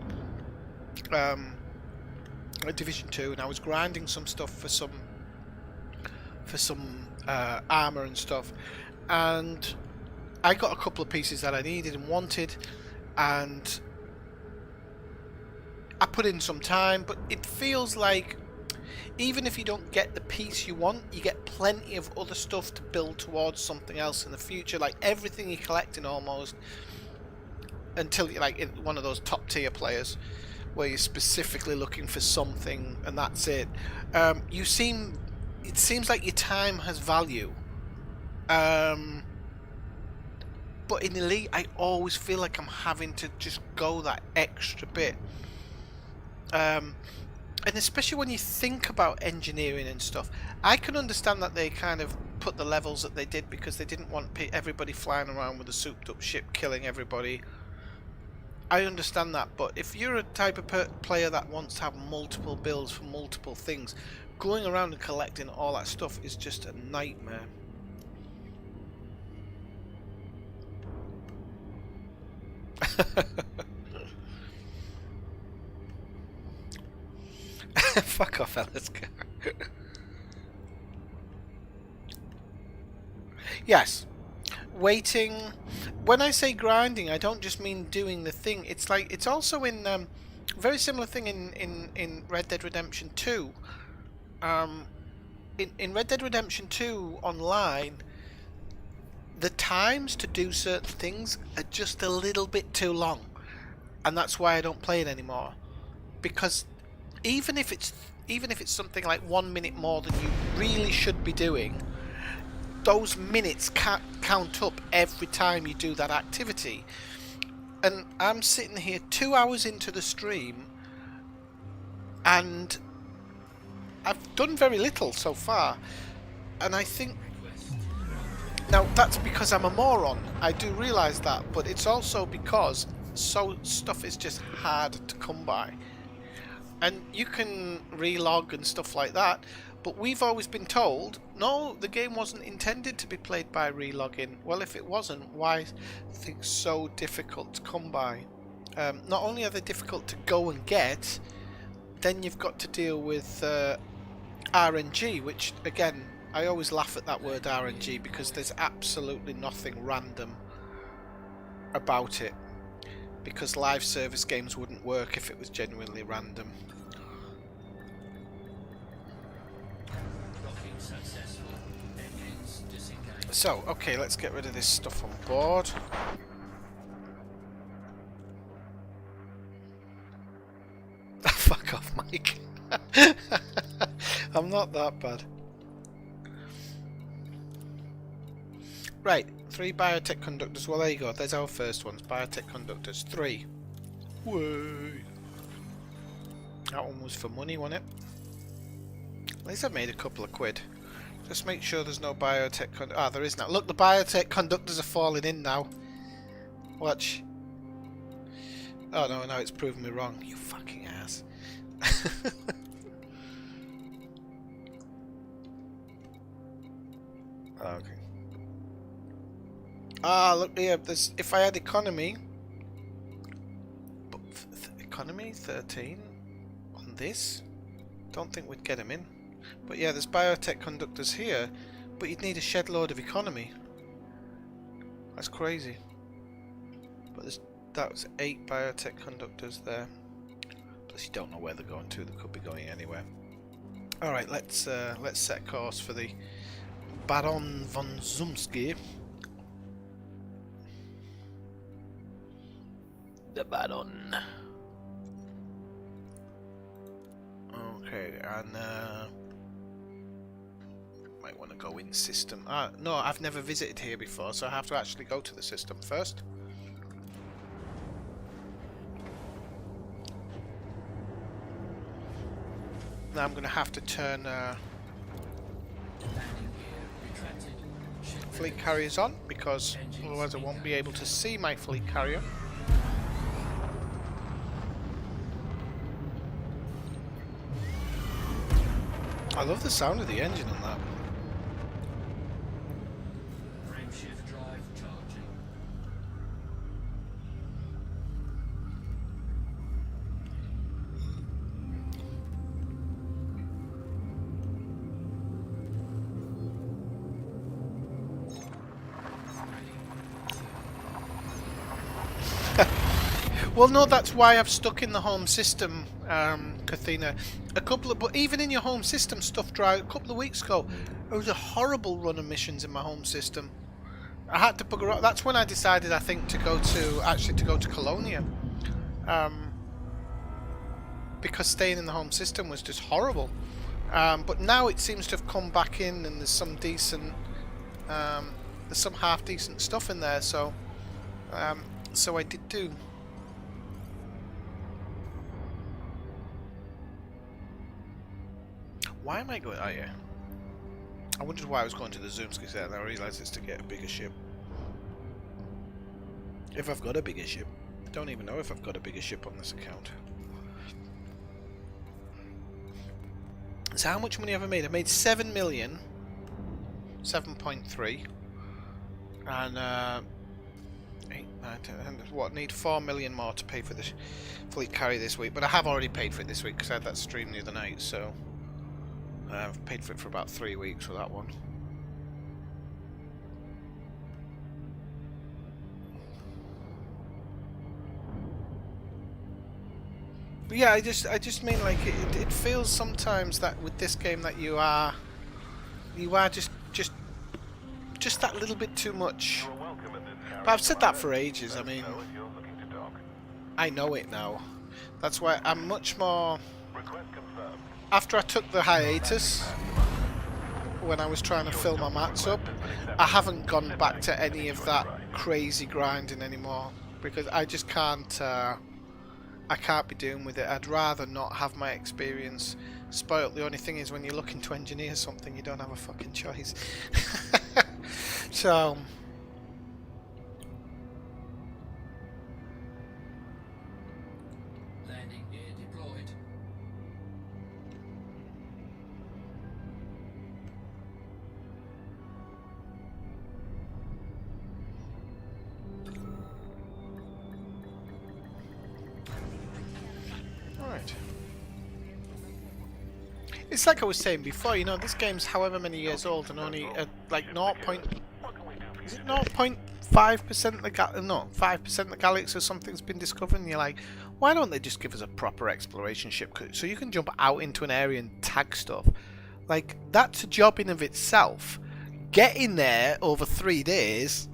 S1: Division 2, and I was grinding some stuff for some armor and stuff, and I got a couple of pieces that I needed and wanted, and I put in some time, but it feels like even if you don't get the piece you want, you get plenty of other stuff to build towards something else in the future. Like everything you're collecting almost, until you're like in one of those top tier players where you're specifically looking for something and that's it. It seems like your time has value. But in Elite, I always feel like I'm having to just go that extra bit. And especially when you think about engineering and stuff, I can understand that they kind of put the levels that they did because they didn't want everybody flying around with a souped up ship killing everybody. I understand that, but if you're a type of player that wants to have multiple builds for multiple things, going around and collecting all that stuff is just a nightmare. Fuck off, Ellis. Yes, waiting. When I say grinding, I don't just mean doing the thing. It's like it's also in very similar thing in Red Dead Redemption 2. In Red Dead Redemption 2 online, the times to do certain things are just a little bit too long, and that's why I don't play it anymore. Because even if it's something like 1 minute more than you really should be doing, those minutes count up every time you do that activity. And I'm sitting here 2 hours into the stream, and I've done very little so far. And I think now that's because I'm a moron. I do realise that, but it's also because stuff is just hard to come by. And you can relog and stuff like that, but we've always been told, no, the game wasn't intended to be played by relogging. Well, if it wasn't, why are things so difficult to come by? Not only are they difficult to go and get, then you've got to deal with RNG, which, again, I always laugh at that word RNG because there's absolutely nothing random about it. Because live service games wouldn't work if it was genuinely random.
S3: Docking successful. Engines disengaged.
S1: So, okay, let's get rid of this stuff on board. Fuck off, Mike. I'm not that bad. Right, 3 biotech conductors. Well, there you go. There's our first ones. Biotech conductors. 3. Whey. That one was for money, wasn't it? At least I made a couple of quid. Just make sure there's no biotech Ah, there is now. Look, the biotech conductors are falling in now. Watch. Oh, no, no, it's proven me wrong. You fucking ass. Okay. Ah, look here. There's, if I had economy, but economy 13 on this, don't think we'd get them in. But yeah, there's biotech conductors here, but you'd need a shed load of economy. That's crazy. But that was 8 biotech conductors there. Plus, you don't know where they're going to. They could be going anywhere. All right, let's set course for the Baron von Zumski. The Baron. Okay, and might want to go in system. No, I've never visited here before, so I have to actually go to the system first. Now I'm going to have to turn fleet carriers on, because otherwise I won't be able to see my fleet carrier. I love the sound of the engine on that.
S3: Frameshift drive charging.
S1: Well, no, that's why I've stuck in the home system, Kathina. But even in your home system, stuff dried a couple of weeks ago. There was a horrible run of missions in my home system. I had to bugger up. That's when I decided, I think, to go to Colonia, because staying in the home system was just horrible. But now it seems to have come back in, and there's some decent, there's some half decent stuff in there. So, so I did do. Why am I going? Oh yeah. I wondered why I was going to the Zoomski set, and I realised it's to get a bigger ship. If I've got a bigger ship. I don't even know if I've got a bigger ship on this account. So how much money have I made? I made 7 million. 7.3. And 8, 9, 10, 100. What? Need 4 million more to pay for the fleet carry this week. But I have already paid for it this week because I had that stream the other night, so I've paid for it for about 3 weeks for that one. But yeah, I just mean, like, it feels sometimes that with this game that you are just that little bit too much. But I've said that for ages. I mean, I know it now. That's why I'm much more. After I took the hiatus, when I was trying to fill my mats up, I haven't gone back to any of that crazy grinding anymore, because I just can't. I can't be doing with it. I'd rather not have my experience spoilt. The only thing is when you're looking to engineer something, you don't have a fucking choice. So,
S3: Landing gear deployed.
S1: alright. It's like I was saying before, you know, this game's however many years old and only like 0. Is it 0.5% no, 5% the galaxy or something's been discovered, and you're like, why don't they just give us a proper exploration ship so you can jump out into an area and tag stuff? Like, that's a job in of itself. Getting there over 3 days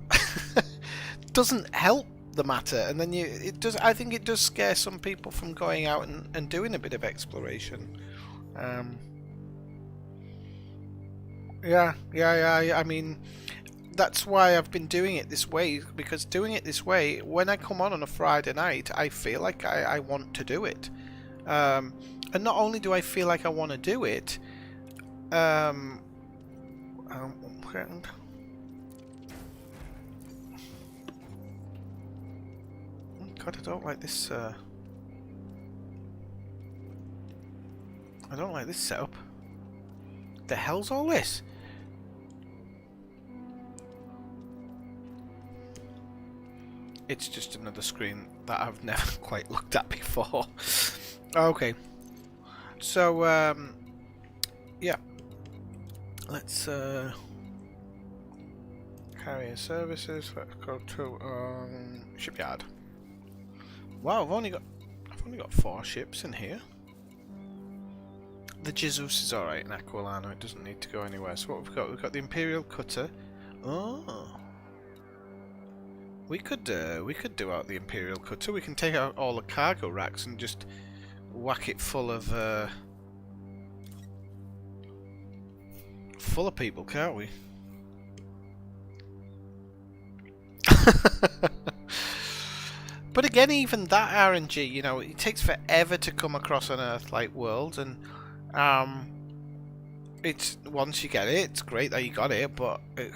S1: doesn't help the matter, and then I think it does scare some people from going out and doing a bit of exploration. Yeah. I mean, that's why I've been doing it this way, because doing it this way, when I come on a Friday night, I feel like I want to do it. And not only do I feel like I want to do it, God, I don't like this. I don't like this setup. The hell's all this? It's just another screen that I've never quite looked at before. Okay. So, yeah. Let's, carrier services. Let's go to, shipyard. Wow, I've only got 4 ships in here. The Jesus is alright in Aquilano. It doesn't need to go anywhere. So what we've got? We've got the Imperial Cutter. Oh. We could do out the Imperial Cutter. We can take out all the cargo racks and just whack it full of people, can't we? But again, even that RNG, you know, it takes forever to come across an Earth-like world, and it's once you get it, it's great that you got it, but it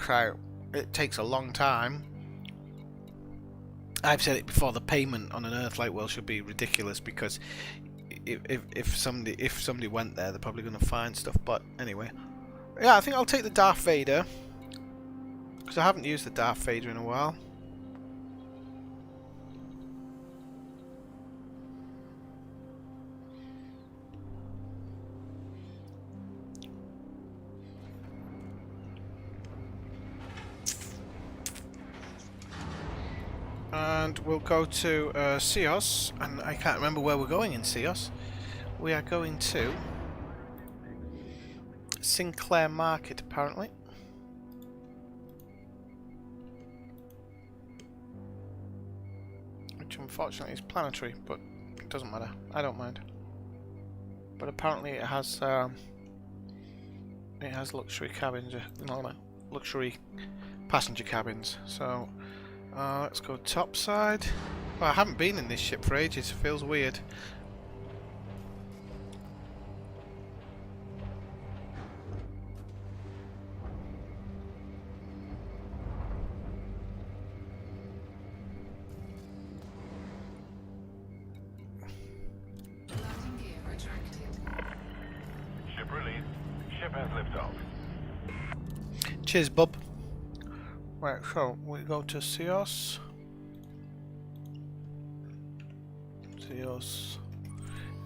S1: takes a long time. I've said it before, the payment on an Earth-like world should be ridiculous, because if somebody went there, they're probably going to find stuff. But anyway, yeah, I think I'll take the Darth Vader, because I haven't used the Darth Vader in a while. And we'll go to Cios, and I can't remember where we're going in Cios. We are going to Sinclair Market, apparently. Which unfortunately is planetary, but it doesn't matter. I don't mind. But apparently it has luxury cabins, no, luxury passenger cabins. So let's go topside. Well, I haven't been in this ship for ages. It feels weird.
S3: Landing gear retracted.
S5: Ship released. Ship has liftoff.
S1: Cheers, bub. Right, so we go to Cios.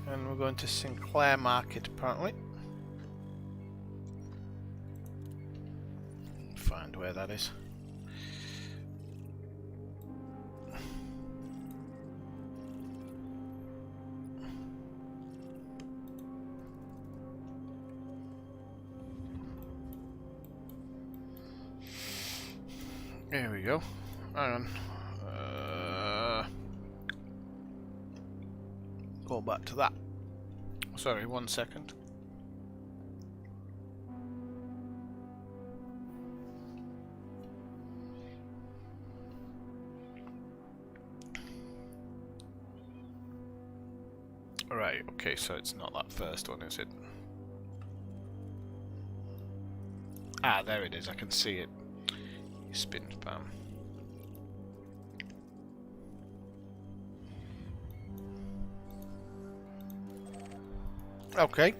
S1: And we're going to Sinclair Market, apparently. Find where that is. There we go. Hang on. Go back to that. Sorry, 1 second. Right, okay, so it's not that first one, is it? Ah, there it is, I can see it. Spin spam. Okay.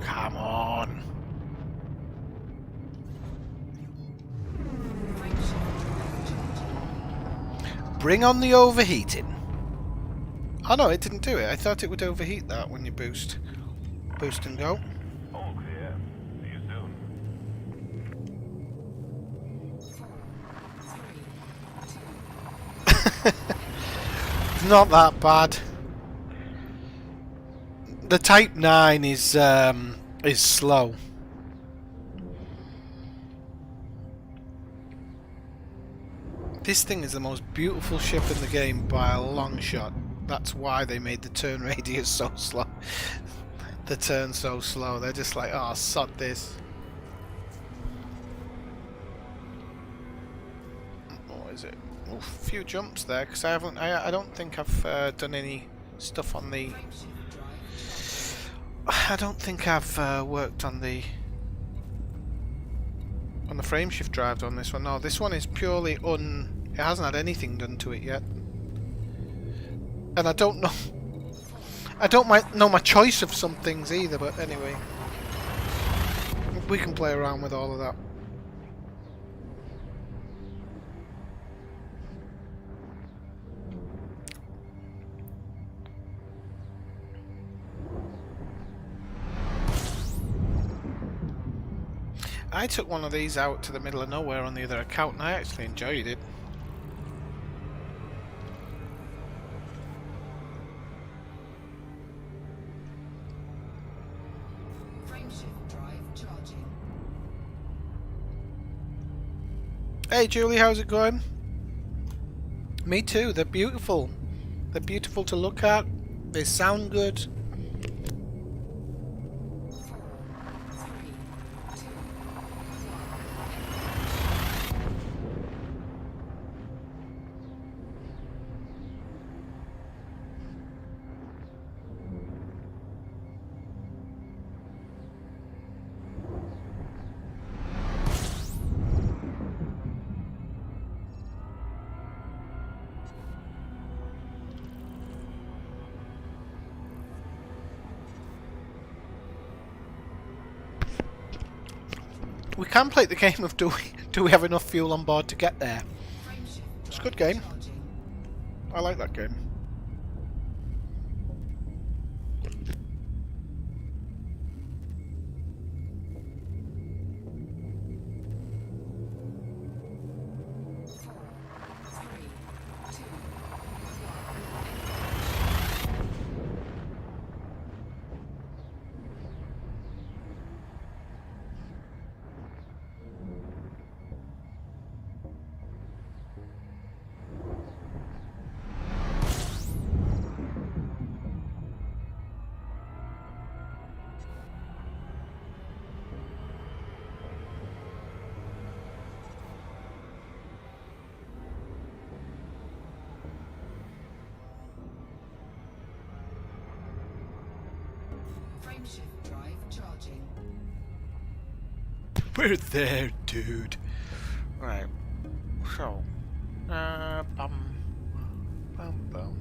S1: Come on. Bring on the overheating. Oh no, it didn't do it. I thought it would overheat that when you boost. Boost and go.
S5: All clear. See you soon.
S1: It's not that bad. The Type 9 is slow. This thing is the most beautiful ship in the game by a long shot. That's why they made the turn radius so slow. The turn so slow. They're just like, oh, sod this. What is it? Oof, a few jumps there because I don't think I've done any stuff on the. I don't think I've worked on the frameshift drive on this one. No, this one is purely it hasn't had anything done to it yet. And I don't know. I don't know my choice of some things either, but anyway. We can play around with all of that. I took one of these out to the middle of nowhere on the other account and I actually enjoyed it.
S6: Frameshift drive charging.
S1: Hey Julie, how's it going? Me too, they're beautiful. They're beautiful to look at. They sound good. We can play the game of do we have enough fuel on board to get there? It's a good game. I like that game.
S6: Frameshift drive charging.
S1: We're there, dude. Right. So, bum, bum.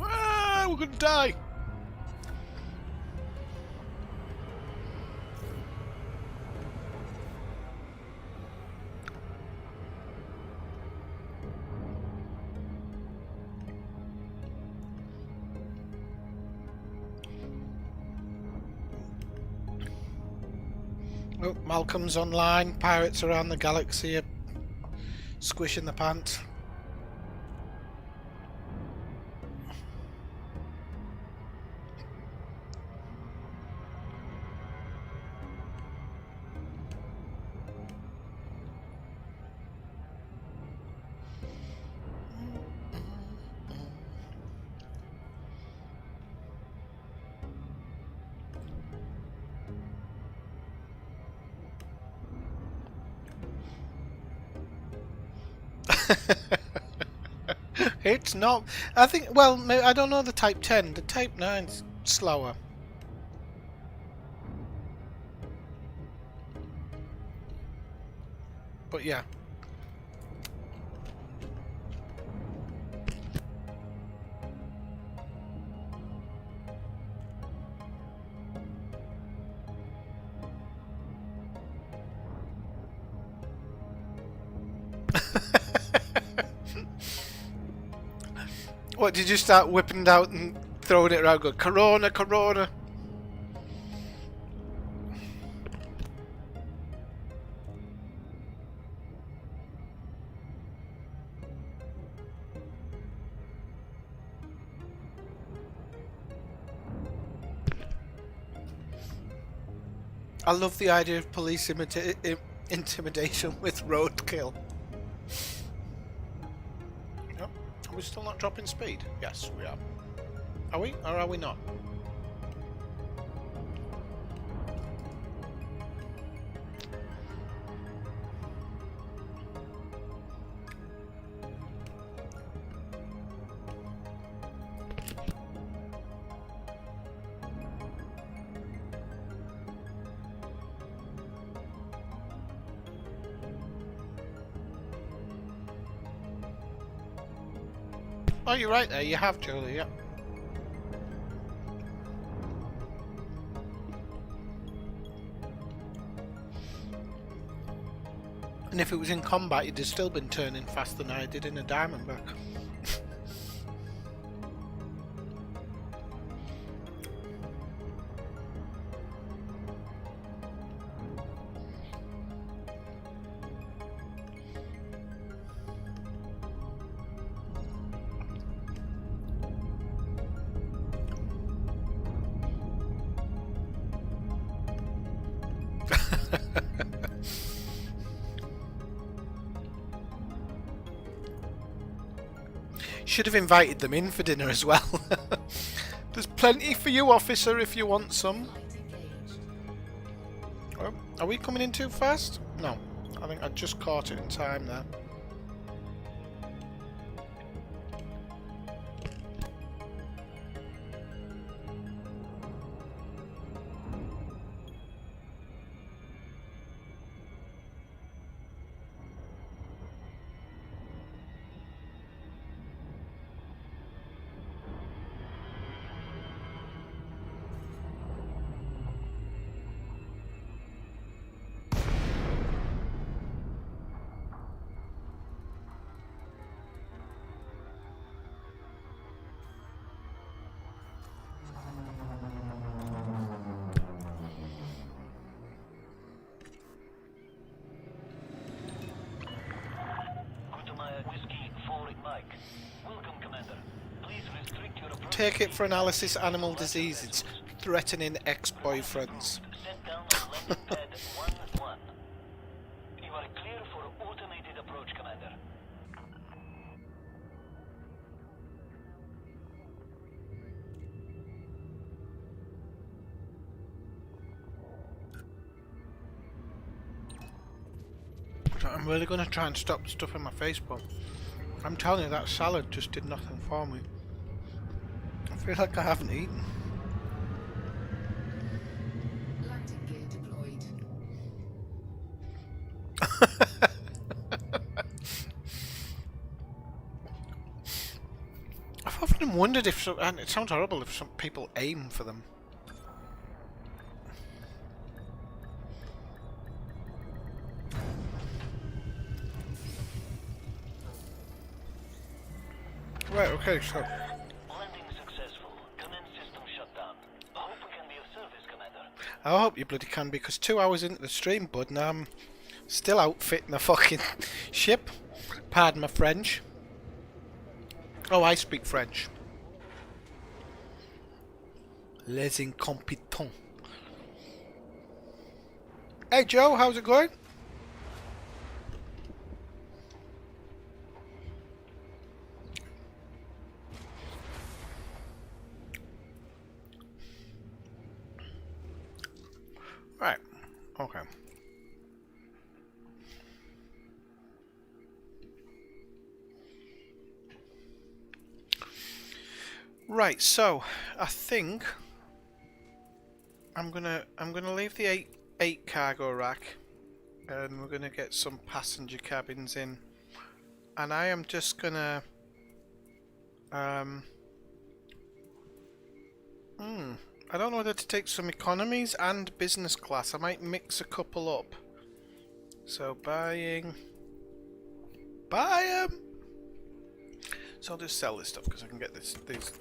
S1: Ah, we're gonna die. Oh, Malcolm's online. Pirates around the galaxy are squishing the pants. It's not. I think. Well, I don't know the Type 10. The Type 9's slower. But yeah. What, did you start whipping it out and throwing it around? Go, Corona, Corona. I love the idea of police intimidation with roadkill. Yep. Are we still not dropping speed? Yes, we are. Are we? Or are we not? Oh, you're right there. You have, Julie. Yeah. And if it was in combat, you'd have still been turning faster than I did in a Diamondback. Should have invited them in for dinner as well. There's plenty for you, officer, if you want some.
S6: Light engaged.
S1: Oh, are we coming in too fast? No. I think I just caught it in time there. Take it for analysis. Animal diseases threatening ex-boyfriends.
S2: Set down on landing pad 1-1. You are clear for automated approach, Commander.
S1: I'm really going to try and stop stuffing my face, but I'm telling you, that salad just did nothing for me. I feel like I haven't eaten.
S6: Landing gear deployed.
S1: I've often wondered if, and it sounds horrible, if some people aim for them. Right, okay, so
S2: Landing successful. Command system shut down. Hope we can be of service, Commander.
S1: I hope you bloody can, because 2 hours into the stream, bud, and I'm still outfitting a fucking ship. Pardon my French. Oh, I speak French. Les incompetents. Hey Joe, how's it going? Right. Okay. Right, so I think I'm gonna leave the eight cargo rack, and we're gonna get some passenger cabins in, and I am just gonna I don't know whether to take some economies and business class. I might mix a couple up. So buy 'em. So I'll just sell this stuff because I can get these.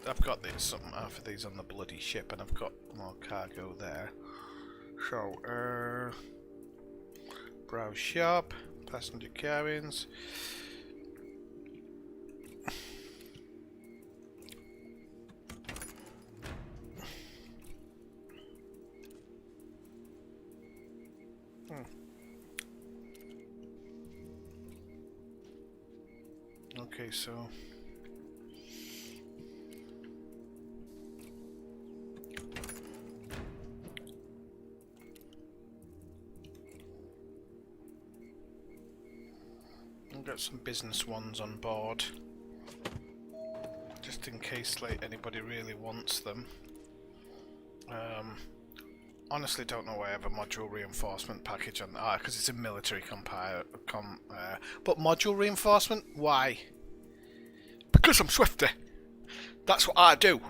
S1: I've got something half of these on the bloody ship, and I've got more cargo there. So browse shop, passenger cabins. Okay, so I'll get some business ones on board, just in case like anybody really wants them. Honestly, don't know why I have a module reinforcement package on that, because it's a military but module reinforcement, why? Because I'm swifty. That's what I do.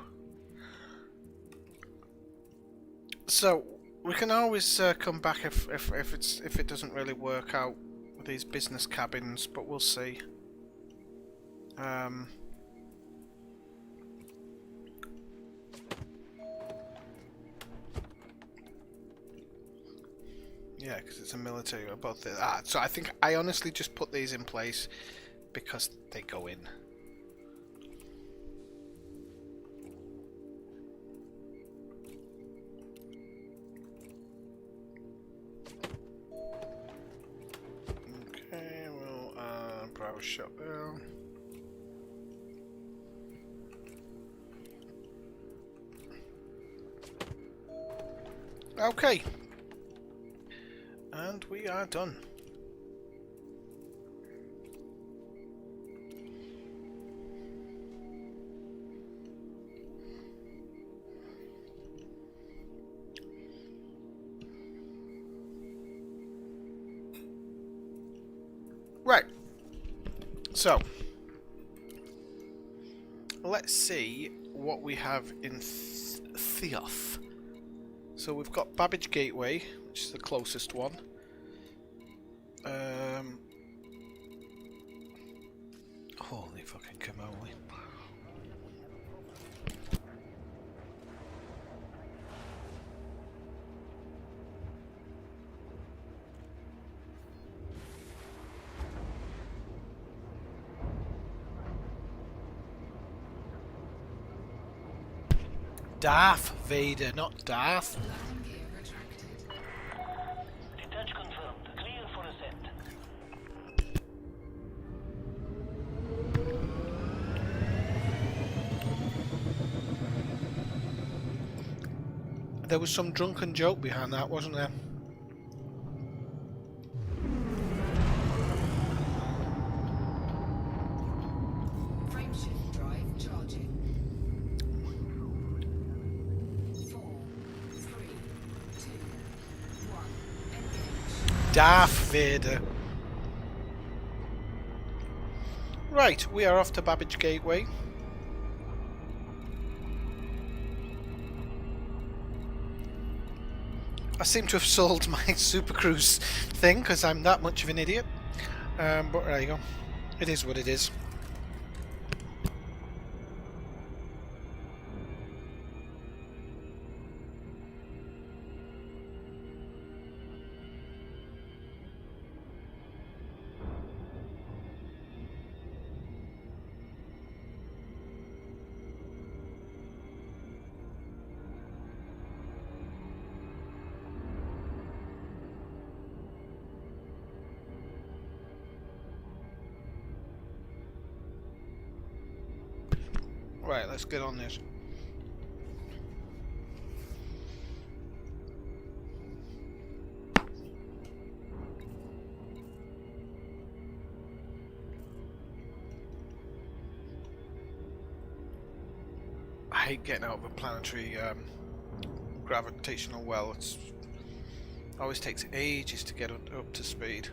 S1: So we can always come back if it doesn't really work out with these business cabins, but we'll see. Yeah, because it's a military. Both so I think I honestly just put these in place because they go in. Okay, we'll browse shop there. Okay. And we are done. Right. So, let's see what we have in Theoth. So we've got Babbage Gateway, which is the closest one. Holy fucking camoli. Darth Vader, not Darth.
S6: Landing gear retracted.
S2: Detach confirmed. Clear for ascent.
S1: There was some drunken joke behind that, wasn't there?
S6: Frameshift drive charging. 4, 3, 2, 1. Engage.
S1: Darth Vader. Right, we are off to Babbage Gateway. I seem to have sold my Super Cruise thing because I'm that much of an idiot. But there you go. It is what it is. Right, let's get on this. I hate getting out of a planetary gravitational well. It always takes ages to get up to speed.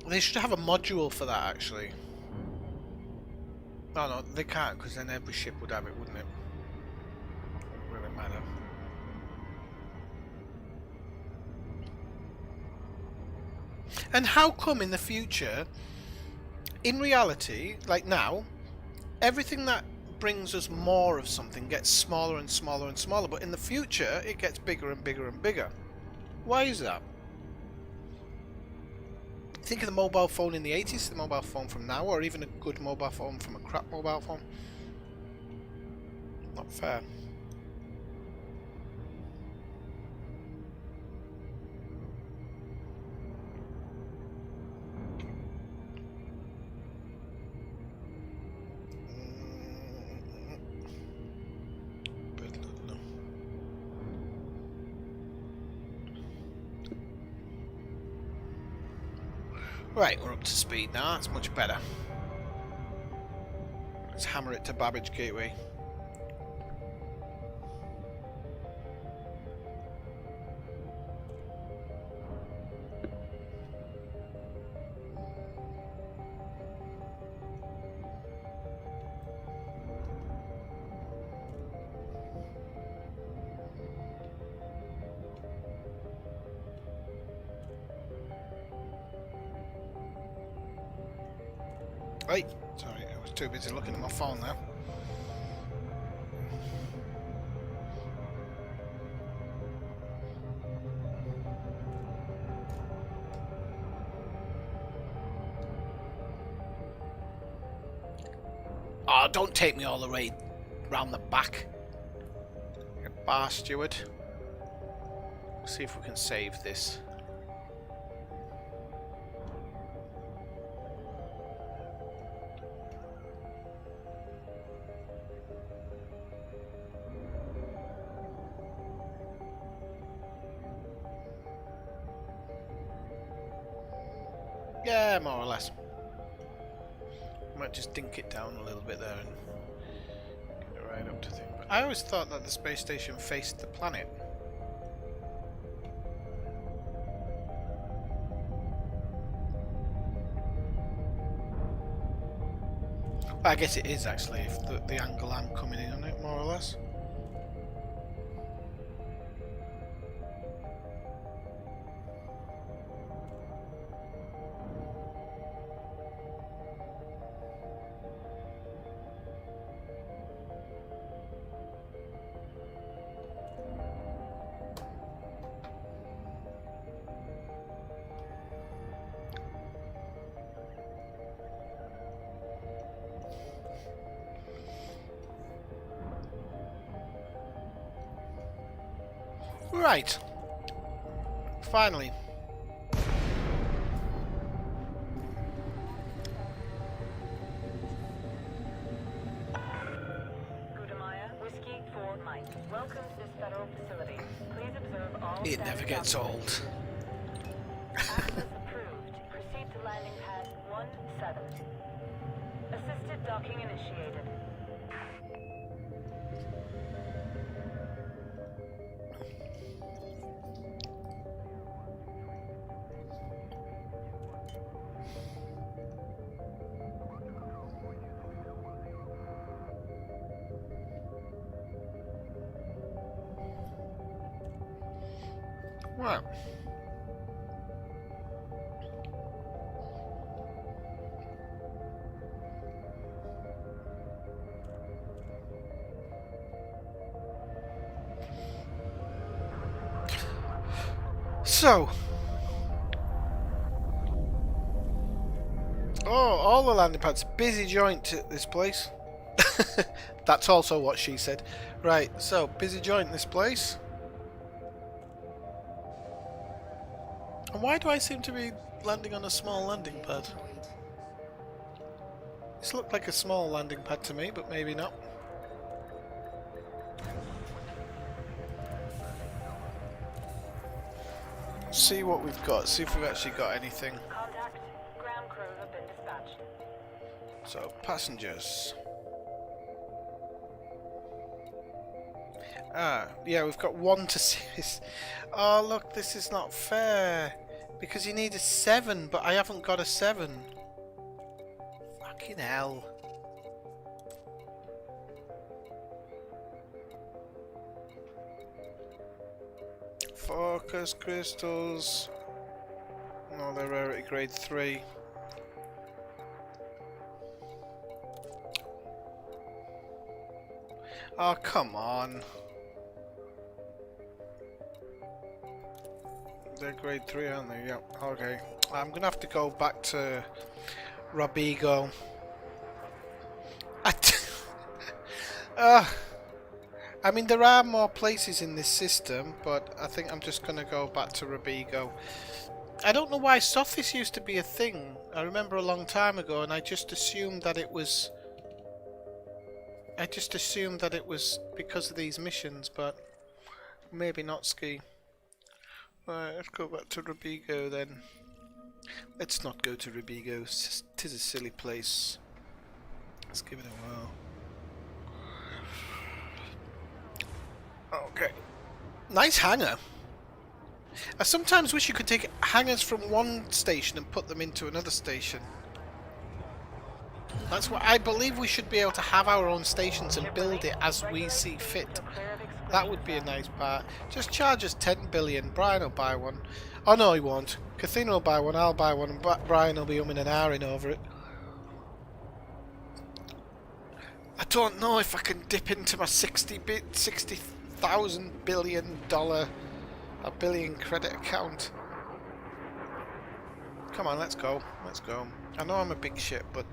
S1: They should have a module for that, actually. No, they can't, because then every ship would have it, wouldn't it? Wouldn't really matter. And how come in the future, in reality, like now, everything that brings us more of something gets smaller and smaller and smaller, but in the future it gets bigger and bigger and bigger? Why is that? Think of the mobile phone in the 80s, the mobile phone from now, or even a good mobile phone from a crap mobile phone. Not fair. Right, we're up to speed now, that's much better. Let's hammer it to Babbage Gateway. Right, sorry, I was too busy looking at my phone there. Oh, don't take me all the way round the back. You bar steward. See if we can save this. Yeah, more or less. Might just dink it down a little bit there and get it right up to thing. But I always thought that the space station faced the planet. Well, I guess it is actually, if the angle I'm coming in on it, more or less. Right. Finally.
S2: Gudamaya, Whiskey 4 Mike. Welcome to this federal facility. Please observe all
S1: It never
S2: standard
S1: gets
S2: operating
S1: old.
S2: procedures. Access approved. Proceed to landing pad 17. Assisted docking initiated.
S1: Well. So. Oh, all the landing pads. Busy joint at this place. That's also what she said. Right, so, busy joint this place. And why do I seem to be landing on a small landing pad?
S6: Deployed.
S1: This looked like a small landing pad to me, but maybe not. See what we've got, see if we've actually got anything.
S2: Contact. Ground crew have been dispatched.
S1: So, passengers. Yeah, we've got 1 to 6. Oh, look, this is not fair. Because you need a 7, but I haven't got a 7. Fucking hell. Focus crystals. No, they're rarity grade 3. Oh, come on. They're grade 3, aren't they? Yep, okay. I'm gonna have to go back to Robigo. I mean, there are more places in this system, but I think I'm just gonna go back to Robigo. I don't know why Sothis used to be a thing. I remember a long time ago, and I just assumed that it was... because of these missions, but maybe not, Ski. Right, let's go back to Robigo then. Let's not go to Robigo. Tis a silly place. Let's give it a whirl. Okay. Nice hangar. I sometimes wish you could take hangars from one station and put them into another station. That's what I believe. We should be able to have our own stations and build it as we see fit. That would be a nice part. Just charge us 10 billion. Brian will buy one. Oh no, he won't. Kathina will buy one, I'll buy one, and Brian will be umming and ahhing over it. I don't know if I can dip into my $60,000 billion a billion credit account. Come on, let's go. Let's go. I know I'm a big shit, but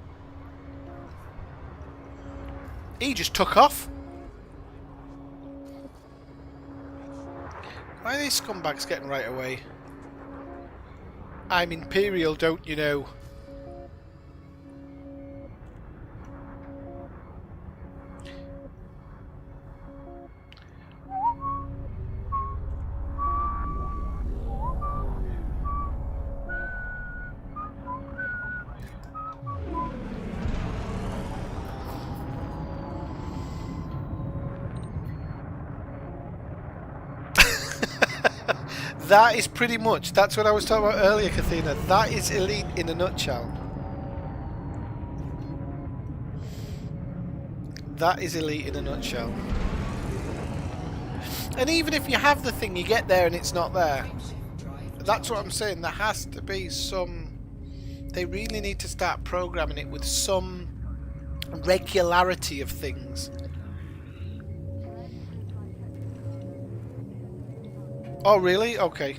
S1: he just took off. Why are these scumbags getting right away? I'm Imperial, don't you know? That is pretty much, that's what I was talking about earlier, Kathina. That is elite in a nutshell. That is elite in a nutshell. And even if you have the thing, you get there and it's not there. That's what I'm saying. There has to be some... They really need to start programming it with some regularity of things. Oh, really? Okay.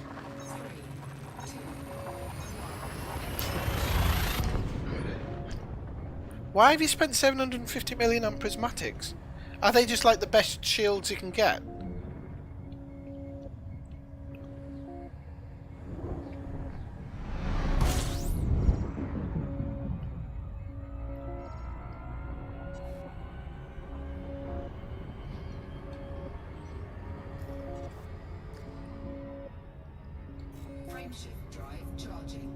S1: Why have you spent 750 million on prismatics? Are they just like the best shields you can get?
S6: Frameshift drive charging.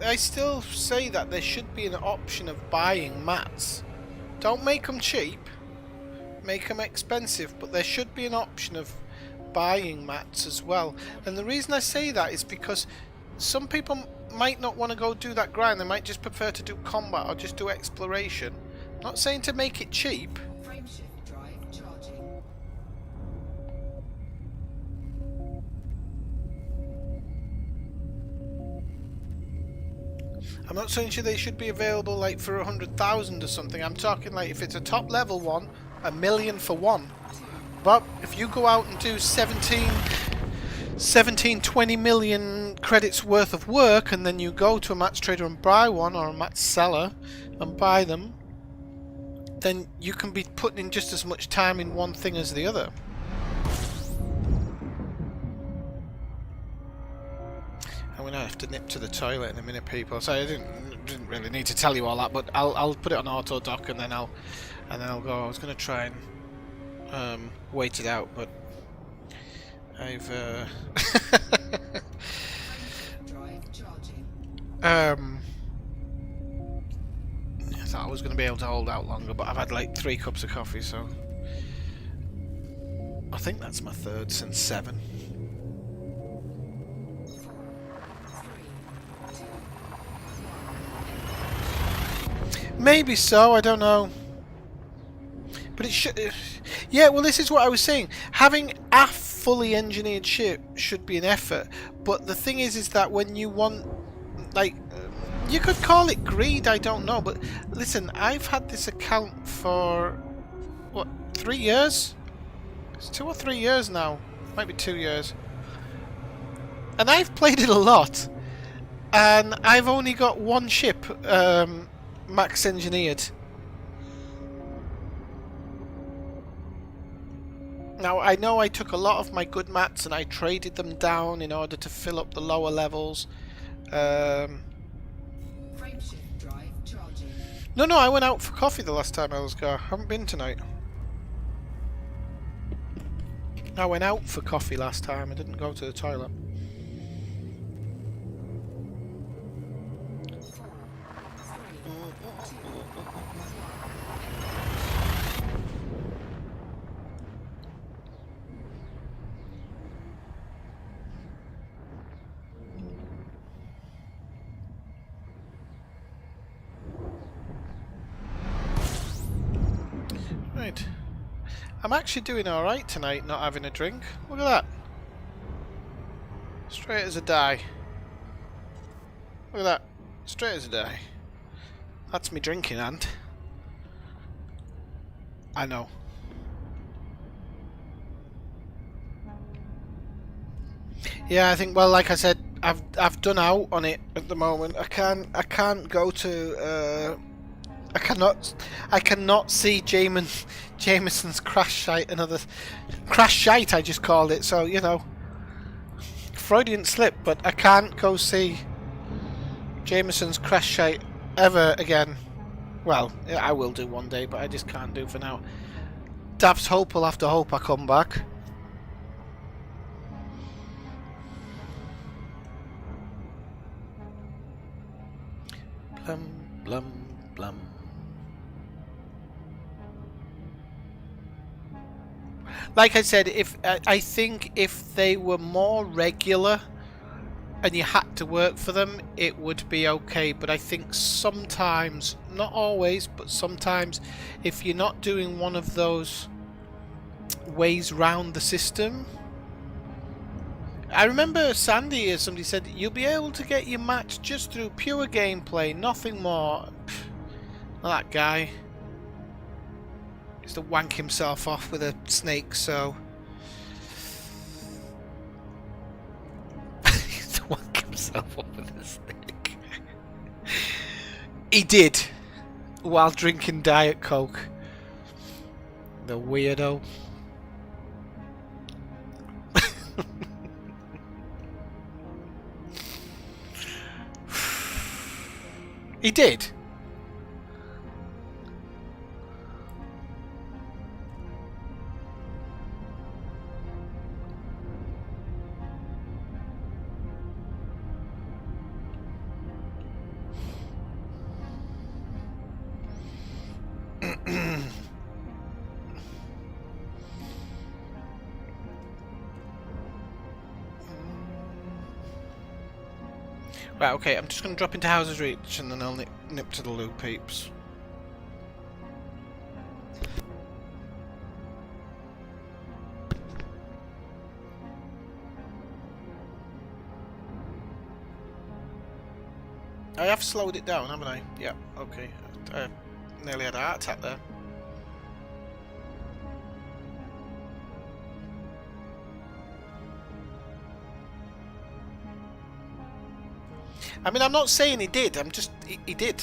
S1: I still say that there should be an option of buying mats. Don't make them cheap, make them expensive, but there should be an option of buying mats as well. And the reason I say that is because some people might not want to go do that grind. They might just prefer to do combat or just do exploration. Not saying to make it cheap.
S6: Frameshift drive charging.
S1: I'm not saying they should be available like for 100,000 or something. I'm talking like if it's a top level one, 1 million for one. But if you go out and do 20 million credits worth of work, and then you go to a match trader and buy one, or a match seller and buy them, then you can be putting in just as much time in one thing as the other. I'm gonna have to nip to the toilet in a minute, people. So I didn't really need to tell you all that, but I'll put it on auto dock and then I'll go. I was gonna try and wait it out, but I've
S6: Drive charging.
S1: I thought I was gonna be able to hold out longer, but I've had like 3 cups of coffee, so I think that's my third since 7.
S6: 3, 2,
S1: Maybe so, I don't know. But it should... Yeah, well, this is what I was saying. Having a fully engineered ship should be an effort. But the thing is that when you want... Like, you could call it greed, I don't know. But listen, I've had this account for... What, 3 years? It's 2 or 3 years now. Might be 2 years. And I've played it a lot. And I've only got one ship max engineered. Now, I know I took a lot of my good mats and I traded them down in order to fill up the lower levels.
S6: frameshift drive charging.
S1: No, I went out for coffee the last time I was there. I haven't been tonight. I went out for coffee last time. I didn't go to the toilet.
S6: 4, 3, 2,
S1: Right. I'm actually doing alright tonight, not having a drink. Look at that. Straight as a die. Look at that. Straight as a die. That's me drinking hand. I know. Yeah, I think, well, like I said, I've done out on it at the moment. I can't go to I cannot see Jameson's crash site, another crash site I just called it, so you know, Freudian slip, but I can't go see Jameson's crash site ever again. Well, I will do one day, but I just can't do for now. Daft's hope will have to hope I come back. Blum, blum, blum. Like I said, if I think if they were more regular and you had to work for them, it would be okay. But I think sometimes, not always, but sometimes, if you're not doing one of those ways round the system. I remember Sandy or somebody said you'll be able to get your match just through pure gameplay, nothing more. That guy used to wank himself off with a snake, so he used to wank himself off with a snake. He did, while drinking Diet Coke. The weirdo. He did. Right, okay, I'm just going to drop into Houses Reach and then I'll nip to the loo, peeps. I have slowed it down, haven't I? Yeah, okay. I nearly had a heart attack there. I mean, I'm not saying he did, I'm just... He did.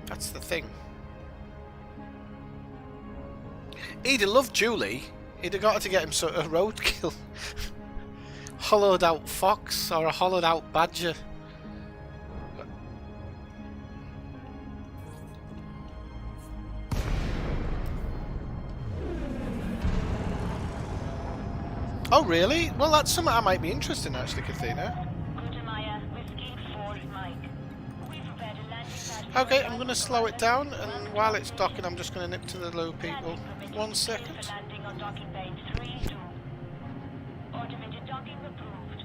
S1: That's the thing. He'd have loved Julie. He'd have got her to get him sort of roadkill. Hollowed out fox or a hollowed out badger. Oh really? Well, that's something I might be interested in actually, Kathina.
S2: Gutamaya, Whiskey 4 Mike. We've prepared a landing pad for
S1: Okay,
S2: your
S1: I'm going to
S2: arrival,
S1: slow it
S2: Commander.
S1: down, and
S2: Welcome
S1: while
S2: to
S1: it's docking, I'm just going to nip to the loo, people.
S2: landing permission.
S1: 1
S2: Clear
S1: second.
S2: for landing on docking bay 3-2. Automated docking approved.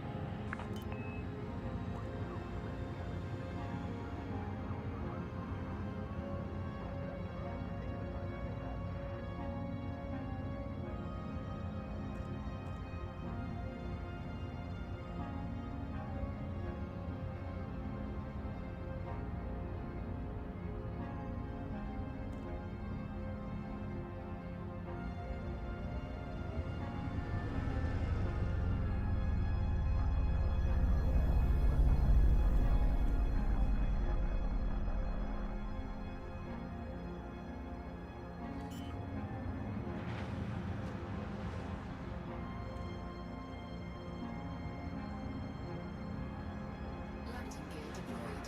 S6: Landing gear deployed.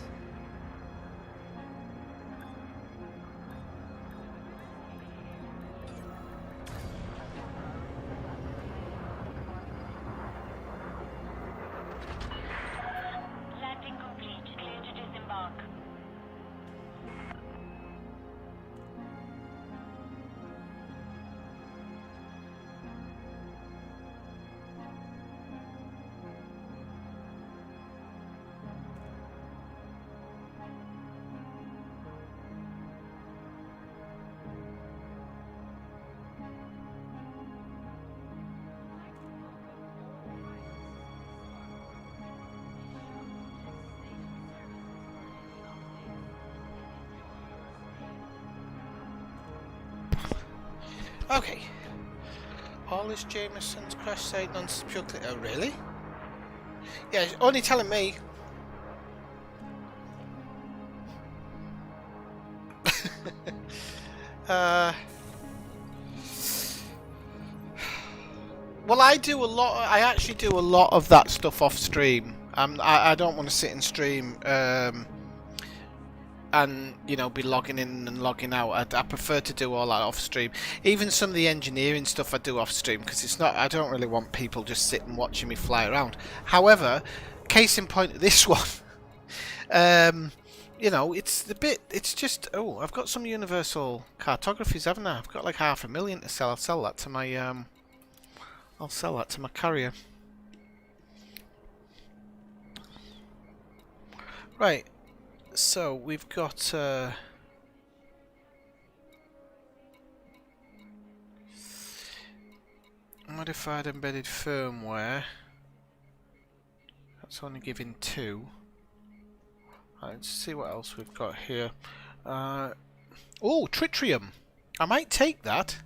S2: Landing complete. Clear to disembark.
S1: Okay. All is Jameson's crash site non-secure. Oh, really? Yeah, it's only telling me. uh. Well, I do a lot. I actually do a lot of that stuff off stream. I don't want to sit and stream. And you know, be logging in and logging out. I prefer to do all that off stream. Even some of the engineering stuff I do off stream because it's not. I don't really want people just sitting watching me fly around. However, case in point, this one. You know, it's the bit. It's just. Oh, I've got some universal cartographies, haven't I? I've got like 500,000 to sell. I'll sell that to my. I'll sell that to my carrier. Right. So we've got modified embedded firmware. That's only giving 2. Right, let's see what else we've got here. Oh, tritium. I might take that.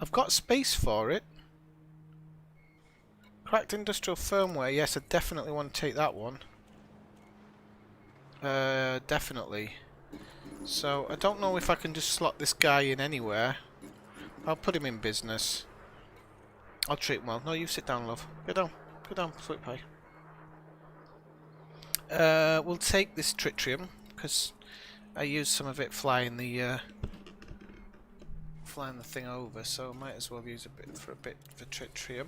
S1: I've got space for it. Cracked industrial firmware. Yes, I definitely want to take that one. Definitely. So, I don't know if I can just slot this guy in anywhere. I'll put him in business. I'll treat him well. No, you sit down, love. Go down. Go down, sweet pie. We'll take this tritium, because I used some of it flying the thing over, so I might as well use a bit for tritium.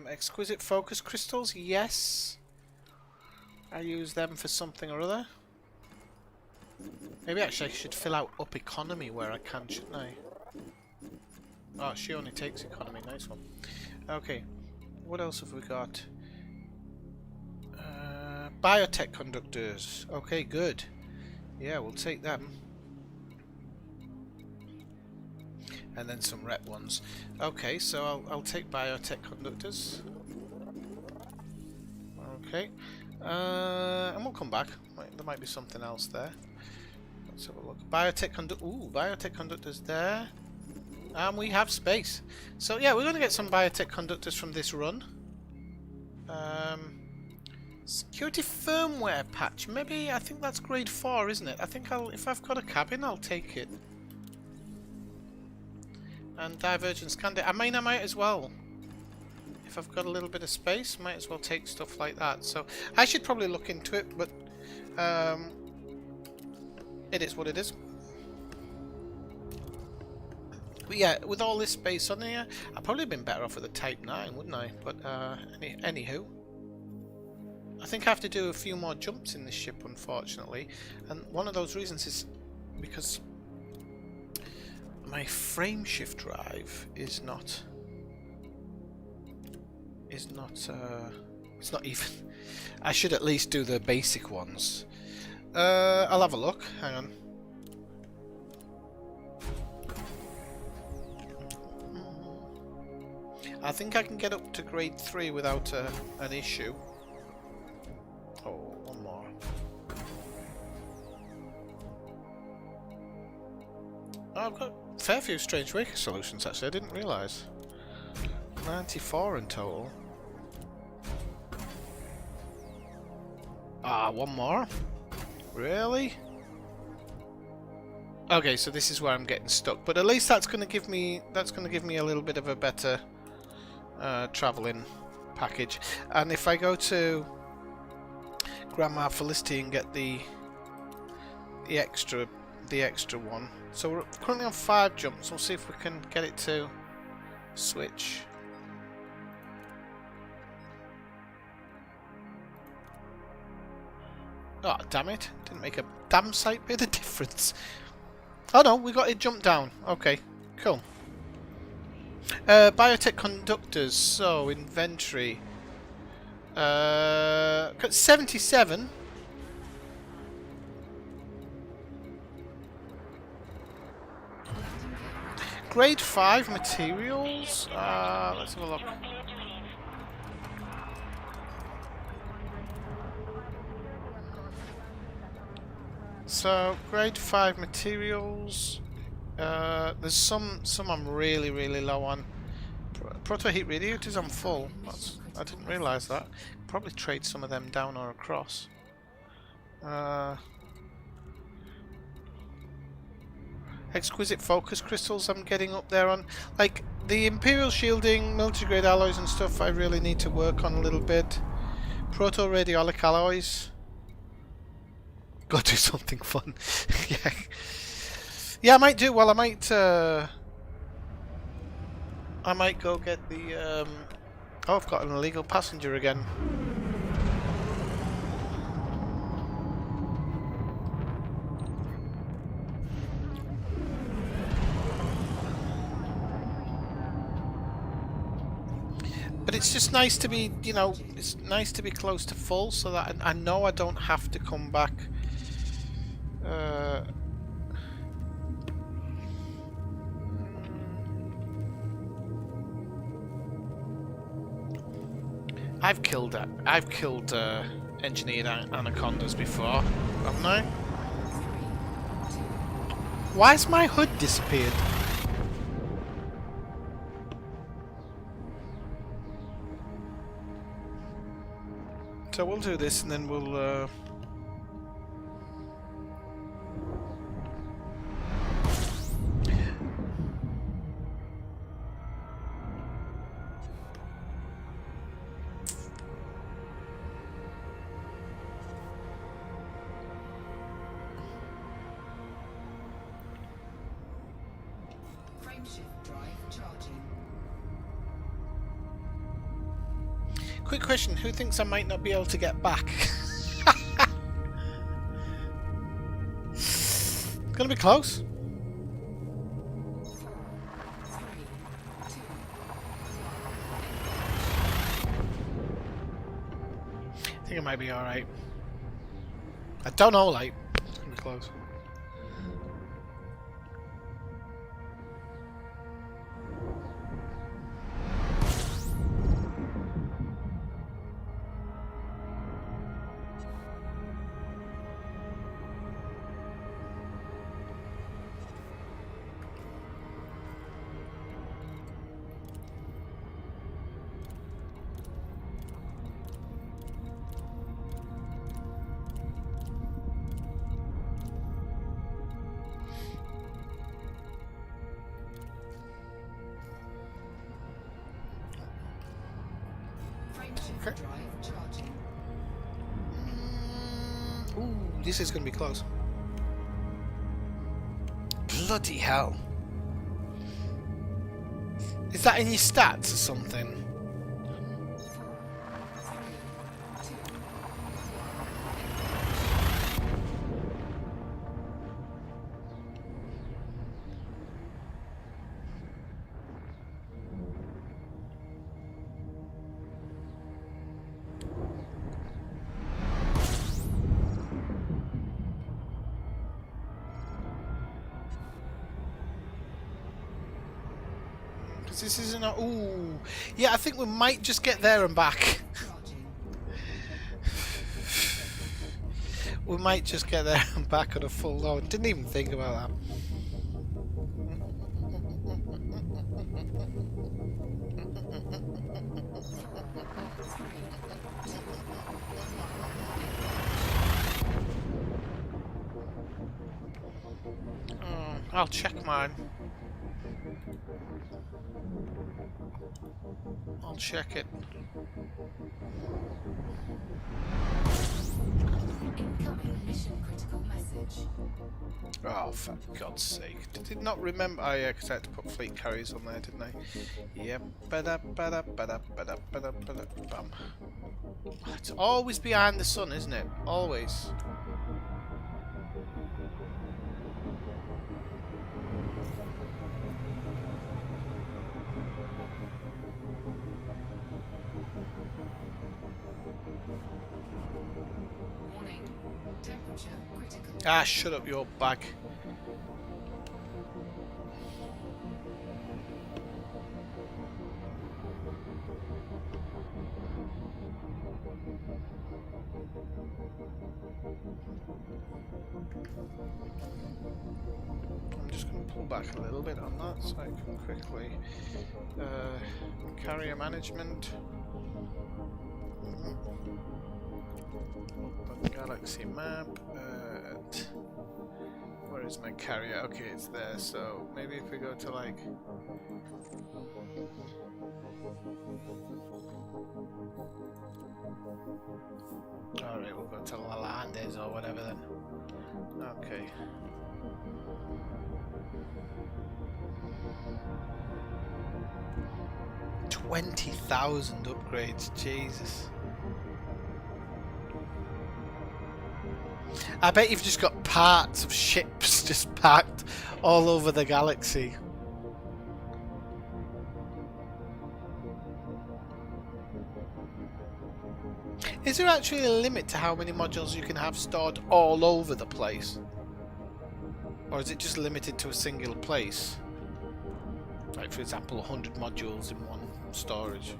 S1: Exquisite focus crystals, yes. I use them for something or other. Maybe actually I should fill out up economy where I can, shouldn't I? Oh, she only takes economy, nice one. Okay, what else have we got? Biotech conductors, okay, good. Yeah, we'll take them. and then some ret ones. Okay, so I'll take biotech conductors. Okay, and we'll come back. There might be something else there. Let's have a look. Biotech conductors there. And we have space. So yeah, we're going to get some biotech conductors from this run. Security firmware patch. Maybe, I think that's grade 4, isn't it? I think if I've got a cabin, I'll take it. And divergence candidate. I might as well. If I've got a little bit of space, might as well take stuff like that. So I should probably look into it, but it is what it is. But yeah, with all this space on here, I'd probably have been better off with a Type 9, wouldn't I? But anywho, I think I have to do a few more jumps in this ship, unfortunately. And one of those reasons is because my frame shift drive is not it's not even. I should at least do the basic ones. I'll have a look. Hang on. I think I can get up to grade 3 without an issue. Oh, one more. Oh, I've got a fair few strange waker solutions actually, I didn't realise. 94 in total. Ah, one more? Really? Okay, so this is where I'm getting stuck, but at least that's going to give me a little bit of a better travelling package. And if I go to Grandma Felicity and get the extra one, so we're currently on 5 jumps. We'll see if we can get it to switch. Oh, damn it. Didn't make a damn sight bit of difference. Oh no, we got it jumped down. Okay, cool. Biotech conductors, so inventory. Got 77. Grade 5 materials. Let's have a look. So grade 5 materials. There's some I'm really low on. Proto heat radiators I'm full. I didn't realise that. Probably trade some of them down or across. Exquisite focus crystals I'm getting up there on. Like the Imperial shielding, military grade alloys and stuff I really need to work on a little bit. Proto radiolic alloys. Go do something fun. Yeah. Yeah, I might do. Well, I might go get the. Oh, I've got an illegal passenger again. But it's just nice to be, you know, it's nice to be close to full, so that I know I don't have to come back. I've killed engineered anacondas before, haven't I? Why's my hood disappeared? So we'll do this and then we'll quick question, who thinks I might not be able to get back? It's gonna be close. I think it might be alright. I don't know, like, it's gonna be close. Okay.
S6: Drive charging.
S1: Ooh, this is going to be close. Bloody hell. Is that in your stats or something?
S6: 4, 3, 2,
S1: 'Cause this isn't a... Ooh. Yeah, I think we might just get there and back.
S6: charging.
S1: We might just get there and back on a full load. Didn't even think about that. I'll check mine. I'll check it.
S6: Incoming mission critical message.
S1: Oh, for God's sake. Did it not remember? Oh, yeah, because I had to put fleet carriers on there, didn't I? Yep. Bam. It's always behind the sun, isn't it? Always.
S6: Warning. Temperature critical.
S1: Ah, shut up, your bag. I'm just going to pull back a little bit on that so I can quickly carrier management. Open galaxy map. Where is my carrier? Okay, it's there. So maybe if we go to like. Alright, we'll go to Lalandes or whatever then. Okay. $20,000 upgrades, Jesus. I bet you've just got parts of ships just packed all over the galaxy. Is there actually a limit to how many modules you can have stored all over the place? Or is it just limited to a single place? Like, for example, 100 modules in one storage.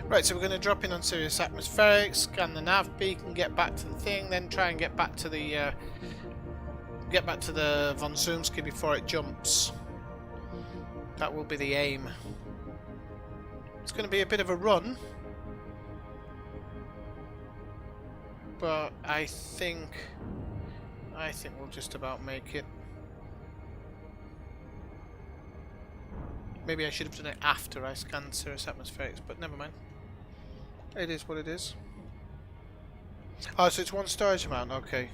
S1: Right, so we're going to drop in on Sirius Atmospheric, scan the nav beacon, get back to the thing, then try and get back to the von Zoomski before it jumps. That will be the aim. It's going to be a bit of a run, but I think we'll just about make it. Maybe I should have done it after I scanned Sirius Atmospherics, but never mind. It is what it is. Oh, so it's one storage amount, okay.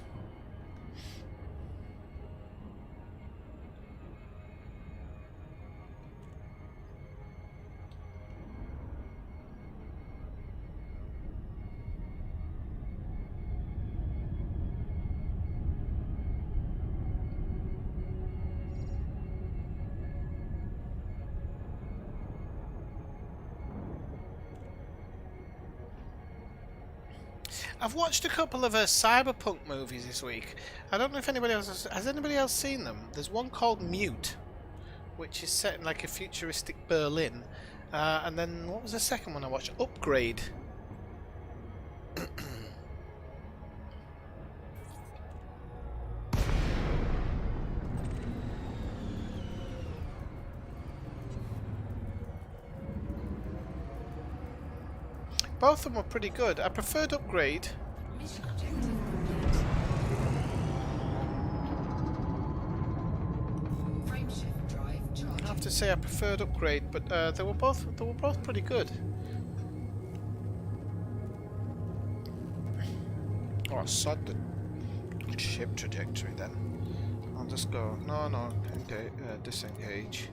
S1: I've watched a couple of cyberpunk movies this week. I don't know if anybody else has anybody else seen them. There's one called Mute, which is set in like a futuristic Berlin, and then what was the second one I watched? Upgrade. both of them were pretty good. I preferred Upgrade.
S6: Mission objective complete. Frameshift drive
S1: I
S6: charging.
S1: have to say I preferred Upgrade, but they were both pretty good. Oh, sod the ship trajectory then. I'll just go. No, disengage.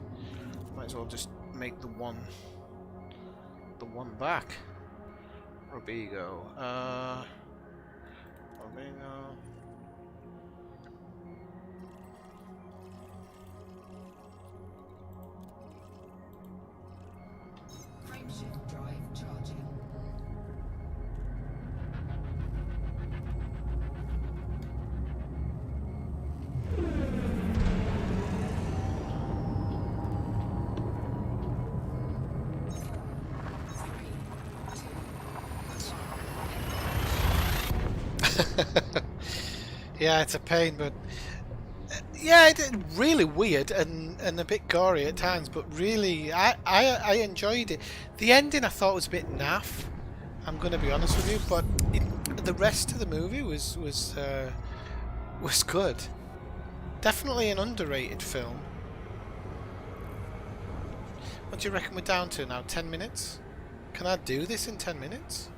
S1: Might as well just make the one back. Robigo. Robigo.
S6: Frameshift drive charging.
S1: Yeah, it's a pain, but yeah, it's really weird and a bit gory at times. But really, I enjoyed it. The ending I thought was a bit naff. I'm going to be honest with you, but the rest of the movie was good. Definitely an underrated film. What do you reckon we're down to now? 10 minutes? Can I do this in 10 minutes?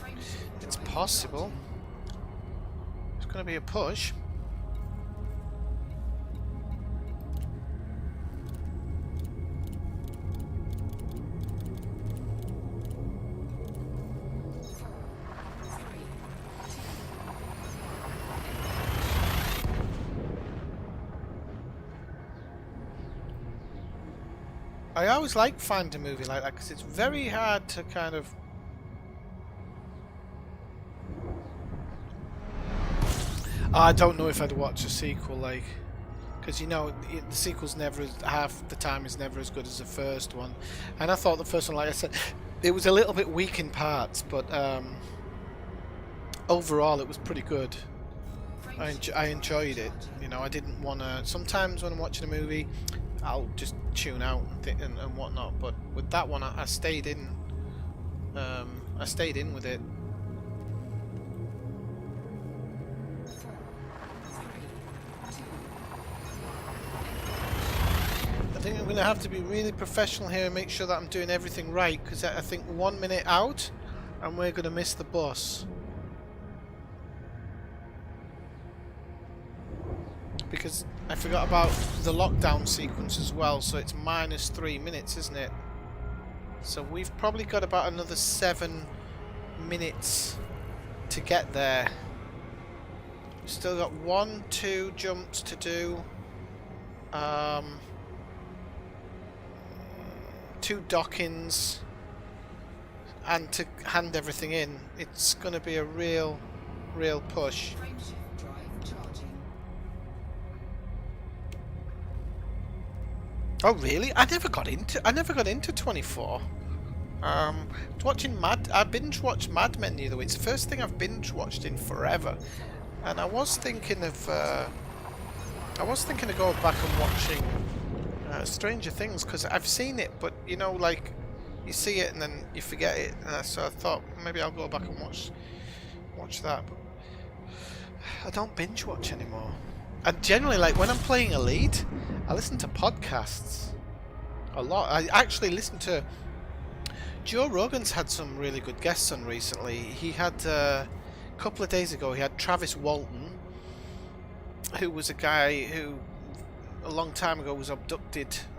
S6: Frameshift
S1: It's
S6: drive
S1: possible. It's going to be a push. I always like finding a movie like that because it's very hard to kind of. I don't know if I'd watch a sequel, like, because the sequel's never half the time is never as good as the first one, and I thought the first one, like I said, it was a little bit weak in parts, but overall it was pretty good. I enjoyed it. I didn't want to. Sometimes when I'm watching a movie, I'll just tune out and whatnot. But with that one, I stayed in. I stayed in with it. I think I'm going to have to be really professional here and make sure that I'm doing everything right, because I think 1 minute out, and we're going to miss the bus. Because I forgot about the lockdown sequence as well, so it's -3 minutes, isn't it? So we've probably got about another 7 minutes to get there. Still got 2 jumps to do. 2 dockings. And to hand everything in. It's going to be a real push.
S6: Frameshift drive charging.
S1: Oh really? I never got into 24. I binge watched Mad Men the other week. It's the first thing I've binge watched in forever, and I was thinking of going back and watching Stranger Things, because I've seen it, but like you see it and then you forget it. So I thought maybe I'll go back and watch that. But I don't binge watch anymore. And generally, like when I'm playing Elite, I listen to podcasts a lot. I actually listen to Joe Rogan's had some really good guests on recently. He had a couple of days ago. He had Travis Walton, who was a guy who a long time ago was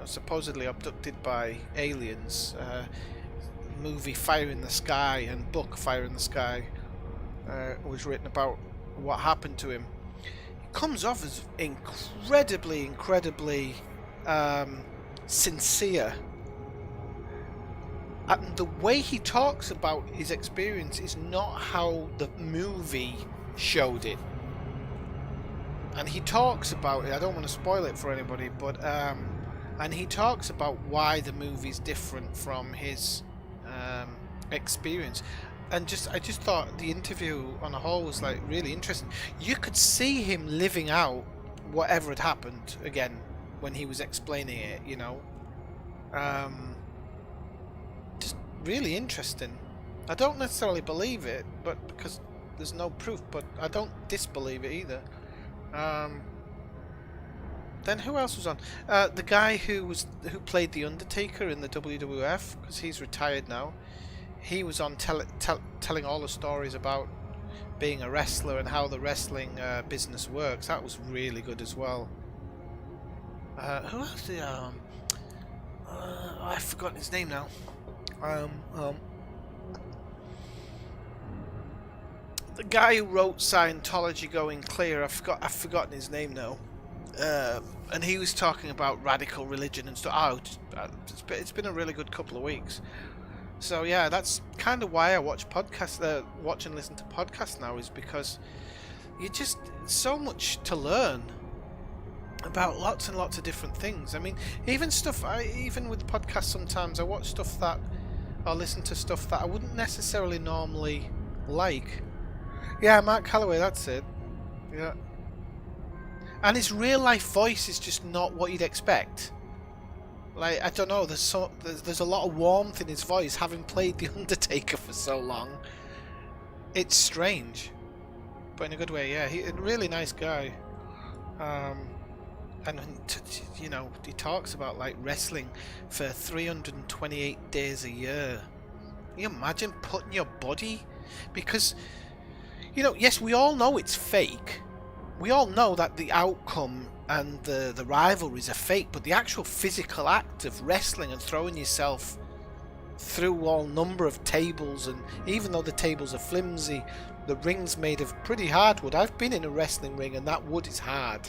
S1: supposedly abducted by aliens. Movie Fire in the Sky and book Fire in the Sky was written about what happened to him. Comes off as incredibly sincere, and the way he talks about his experience is not how the movie showed it. And he talks about it. I don't want to spoil it for anybody, but and he talks about why the movie's different from his experience. And I just thought the interview on a whole was like really interesting. You could see him living out whatever had happened again when he was explaining it, really interesting. I don't necessarily believe it, but because there's no proof, but I don't disbelieve it either. Then who else was on? The guy who played the Undertaker in the WWF, because he's retired now. He was on telling all the stories about being a wrestler and how the wrestling business works. That was really good as well. Who else? I've forgotten his name now. The guy who wrote Scientology Going Clear. I've forgotten his name now. And he was talking about radical religion and stuff. It's been a really good couple of weeks. So yeah, that's kind of why I watch podcasts. Watch and listen to podcasts now is because you just so much to learn about lots and lots of different things. I mean, even with podcasts sometimes I watch stuff that or listen to stuff that I wouldn't necessarily normally like. Yeah, Mark Calloway, that's it. Yeah. And his real life voice is just not what you'd expect. Like, I don't know, there's a lot of warmth in his voice, having played The Undertaker for so long. It's strange. But in a good way, yeah. He's a really nice guy. And you know, he talks about like wrestling for 328 days a year. Can you imagine putting your body? Because, you know, yes, we all know it's fake. We all know that the outcome and the rivalries are fake, but the actual physical act of wrestling and throwing yourself through all number of tables, and even though the tables are flimsy, the ring's made of pretty hard wood. I've been in a wrestling ring and that wood is hard.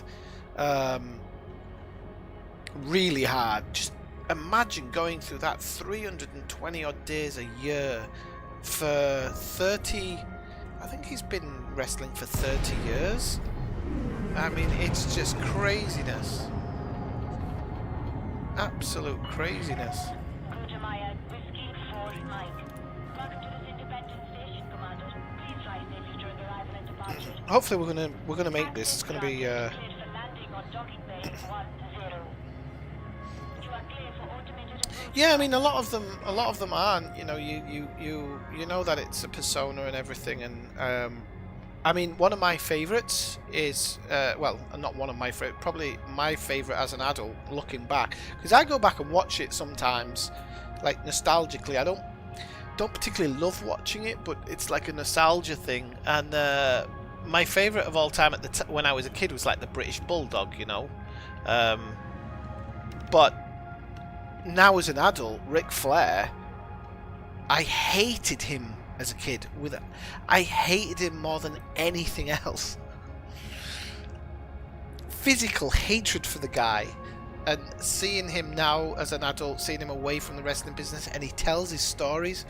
S1: Really hard. Just imagine going through that 320 odd days a year for 30... I think he's been wrestling for 30 years. I mean, it's just craziness. Absolute craziness.
S2: Kujamaya, Whiskey 4 Mike. Welcome to this independent station, Commander. Please fly safely during arrival and departure.
S1: Hopefully we're gonna make this. It's gonna be
S2: Cleared for landing on docking bay 10. You are clear for automated approach.
S1: yeah. I mean, a lot of them aren't. You know, you know that it's a persona and everything, and I mean, one of my favourites is, well, not one of my favourite, probably my favourite as an adult, looking back, because I go back and watch it sometimes, like nostalgically. I don't particularly love watching it, but it's like a nostalgia thing. And my favourite of all time when I was a kid was like the British Bulldog, you know. But now as an adult, Ric Flair, I hated him. As a kid, I hated him more than anything else. Physical hatred for the guy, and seeing him now as an adult, seeing him away from the wrestling business, and he tells his stories.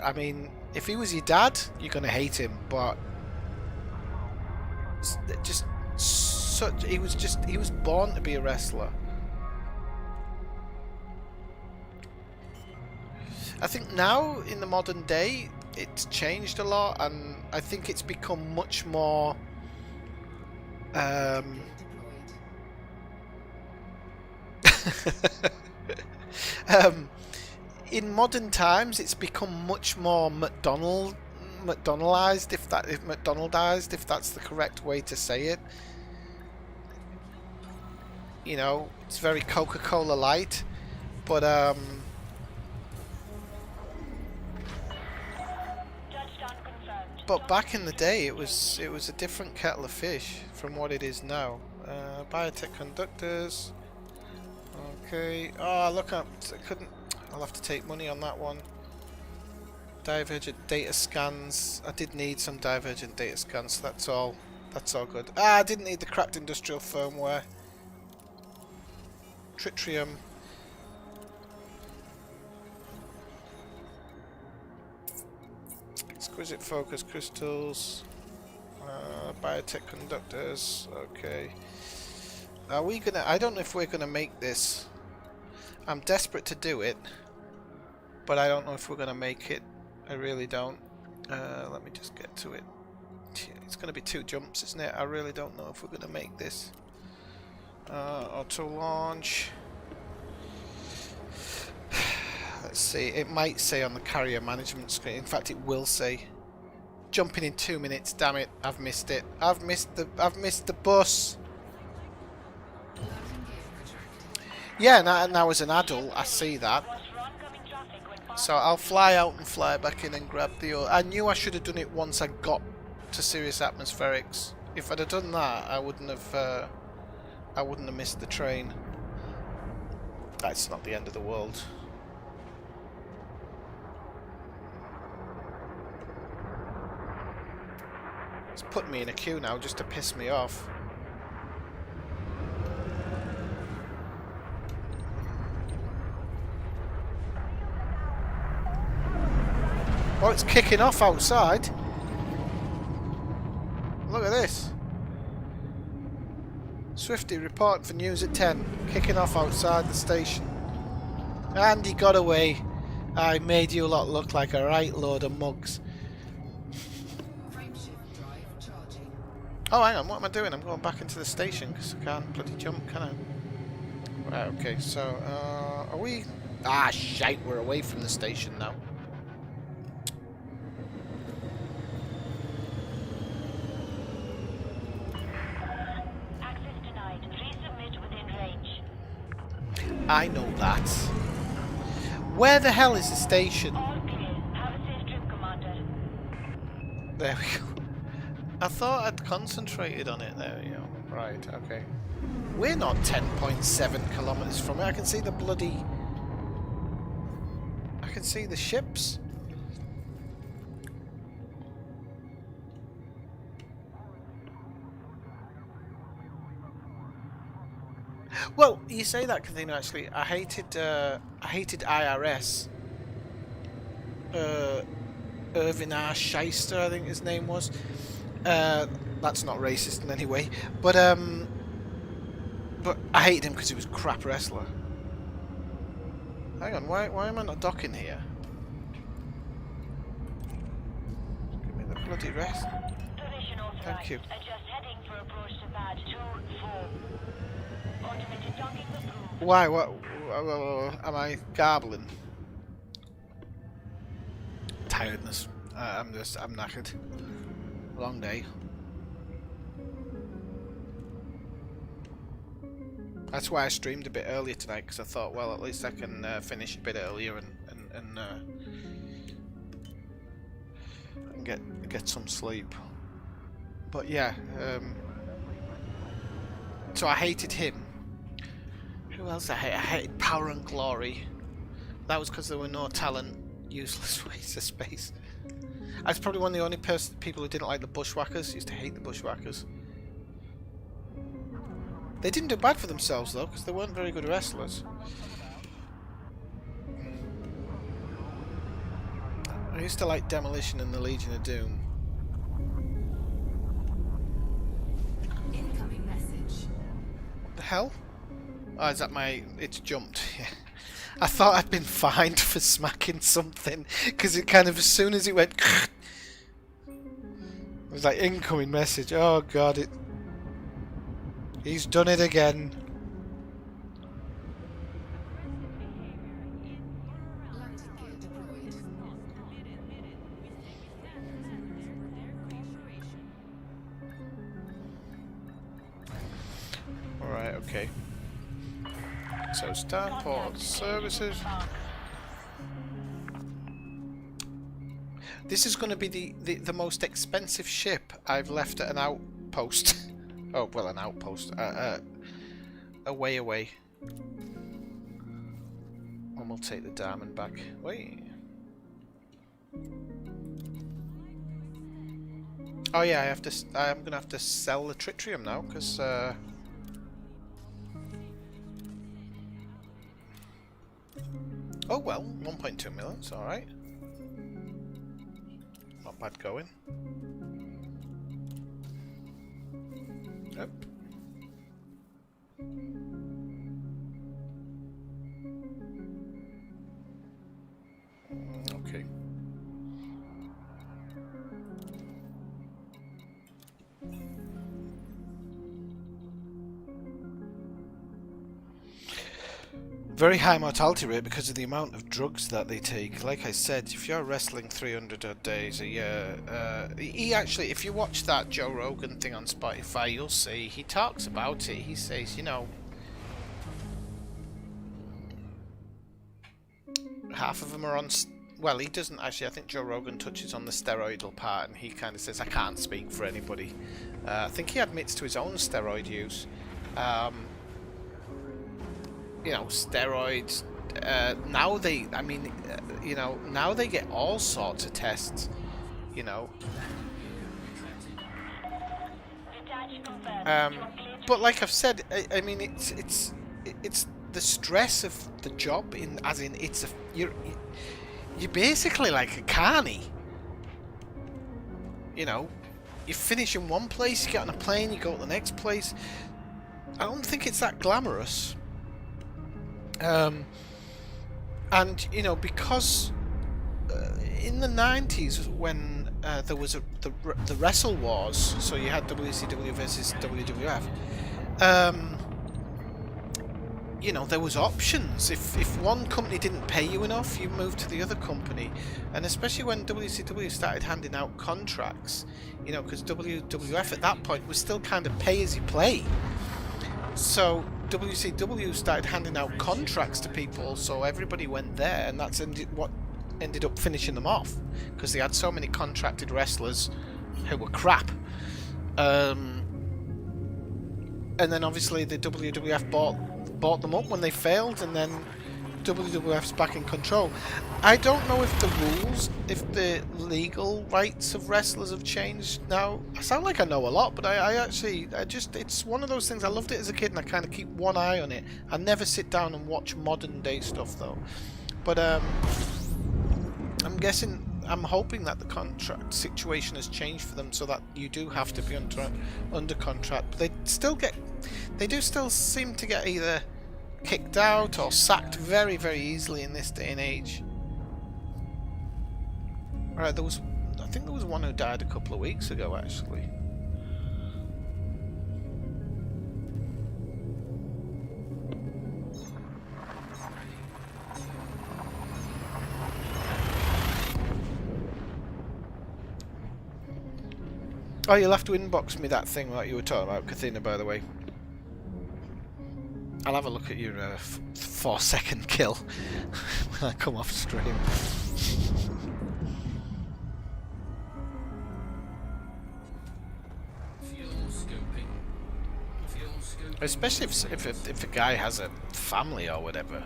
S1: I mean, if he was your dad, you're gonna hate him, but he was born to be a wrestler. I think now, in the modern day, it's changed a lot, and I think it's become much more... in modern times, it's become much more McDonaldized, if that's the correct way to say it. You know, it's very Coca-Cola light, but back in the day, it was a different kettle of fish from what it is now. Biotech conductors. Okay. Oh, look, I couldn't. I'll have to take money on that one. Divergent data scans. I did need some divergent data scans. So that's all. That's all good. Ah, I didn't need the cracked industrial firmware. Tritium. Exquisite focus crystals, biotech conductors. Okay, are we gonna? I don't know if we're gonna make this. I'm desperate to do it, but I don't know if we're gonna make it. I really don't. Let me just get to it. It's gonna be 2 jumps, isn't it? I really don't know if we're gonna make this. Auto launch. Let's see. It might say on the carrier management screen. In fact, it will say. Jumping in 2 minutes. Damn it! I've missed it. I've missed the bus.
S6: Landing gear retracted.
S1: Yeah, now as an adult, I see that.
S2: Watch for oncoming traffic when
S1: So I'll fly out and fly back in and grab the... I knew I should have done it once I got to serious atmospherics. If I'd have done that, I wouldn't have missed the train. That's not the end of the world. It's put me in a queue now just to piss me off. Oh, it's kicking off outside. Look at this. Swifty report for news at 10. Kicking off outside the station. And he got away. I made you lot look like a right load of mugs.
S6: Frameshift drive charging.
S1: Oh, hang on. What am I doing? I'm going back into the station because I can't bloody jump, can I? Right, okay. So, are we... Ah, shite. We're away from the station now.
S2: access denied. Resubmit within range.
S1: I know that. Where the hell is the station?
S2: All clear. Have a safe trip, Commander.
S1: There we go. I thought I'd concentrated on it. There we go. Right, okay. We're not 10.7 kilometers from it. I can see the bloody... I can see the ships. Well, you say that, Kathina, actually. I hated IRS. Irvin R. Shyster, I think his name was. That's not racist in any way. But I hated him because he was a crap wrestler. Hang on, why am I not docking here? Give me the bloody rest.
S2: Position authorized.
S1: Thank you.
S2: Adjust heading for approach to pad 2-4. Automated docking approved.
S1: Why? What? Am I garbling? Tiredness. I'm knackered. Long day. That's why I streamed a bit earlier tonight, because I thought, well, at least I can finish a bit earlier and get some sleep. But yeah, so I hated him. Who else I hate? I hated Power and Glory. That was because there were no talent, useless waste of space. I was probably one of the only people who didn't like the Bushwhackers. Used to hate the Bushwhackers. They didn't do bad for themselves though, because they weren't very good wrestlers. I used to like Demolition and the Legion of Doom.
S6: Incoming message.
S1: What the hell? Oh, is that my... It's jumped. I thought I'd been fined for smacking something, because it kind of, as soon as it went... It was like, incoming message. Oh god, it... He's done it again.
S6: Landing gear deployed.
S1: Alright, okay. So, Starport Services. This is going to be the most expensive ship I've left at an outpost. Oh, well, an outpost. Away. And we'll take the diamond back. Wait. Oh yeah, I'm gonna have to sell the tritium now, because oh well, 1.2 million, it's alright. Not bad going. Yep. Okay. very high mortality rate because of the amount of drugs that they take. Like I said, if you're wrestling 300 odd days a year, he actually, if you watch that Joe Rogan thing on Spotify, you'll see he talks about it. He says, you know, half of them are on. Well, he doesn't actually. I think Joe Rogan touches on the steroidal part, and he kind of says, I can't speak for anybody. I think he admits to his own steroid use. You know, steroids. Now they, I mean, you know, now they get all sorts of tests. You know. But like I've said, I mean, it's the stress of the job. As in, it's you're basically like a carny. You know, you finish in one place, you get on a plane, you go to the next place. I don't think it's that glamorous. And you know, because in the 90s when there was the Wrestle Wars, so you had WCW versus WWF. You know, there was options. If one company didn't pay you enough, you moved to the other company. And especially when WCW started handing out contracts, you know, because WWF at that point was still kind of pay as you play. So WCW started handing out contracts to people, so everybody went there, and that's what ended up finishing them off, because they had so many contracted wrestlers who were crap. And then obviously the WWF bought them up when they failed, and then WWF's back in control. I don't know if the rules, if the legal rights of wrestlers have changed now. I sound like I know a lot, but I just, it's one of those things. I loved it as a kid, and I kind of keep one eye on it. I never sit down and watch modern day stuff though. But I'm guessing, I'm hoping that the contract situation has changed for them, so that you do have to be under contract. But they do still seem to get either kicked out or sacked very, very easily in this day and age. Right, I think there was one who died a couple of weeks ago, actually. Oh, you'll have to inbox me that thing that you were talking about, Kathina, by the way. I'll have a look at your 4-second kill when I come off stream. Especially if a guy has a family or whatever.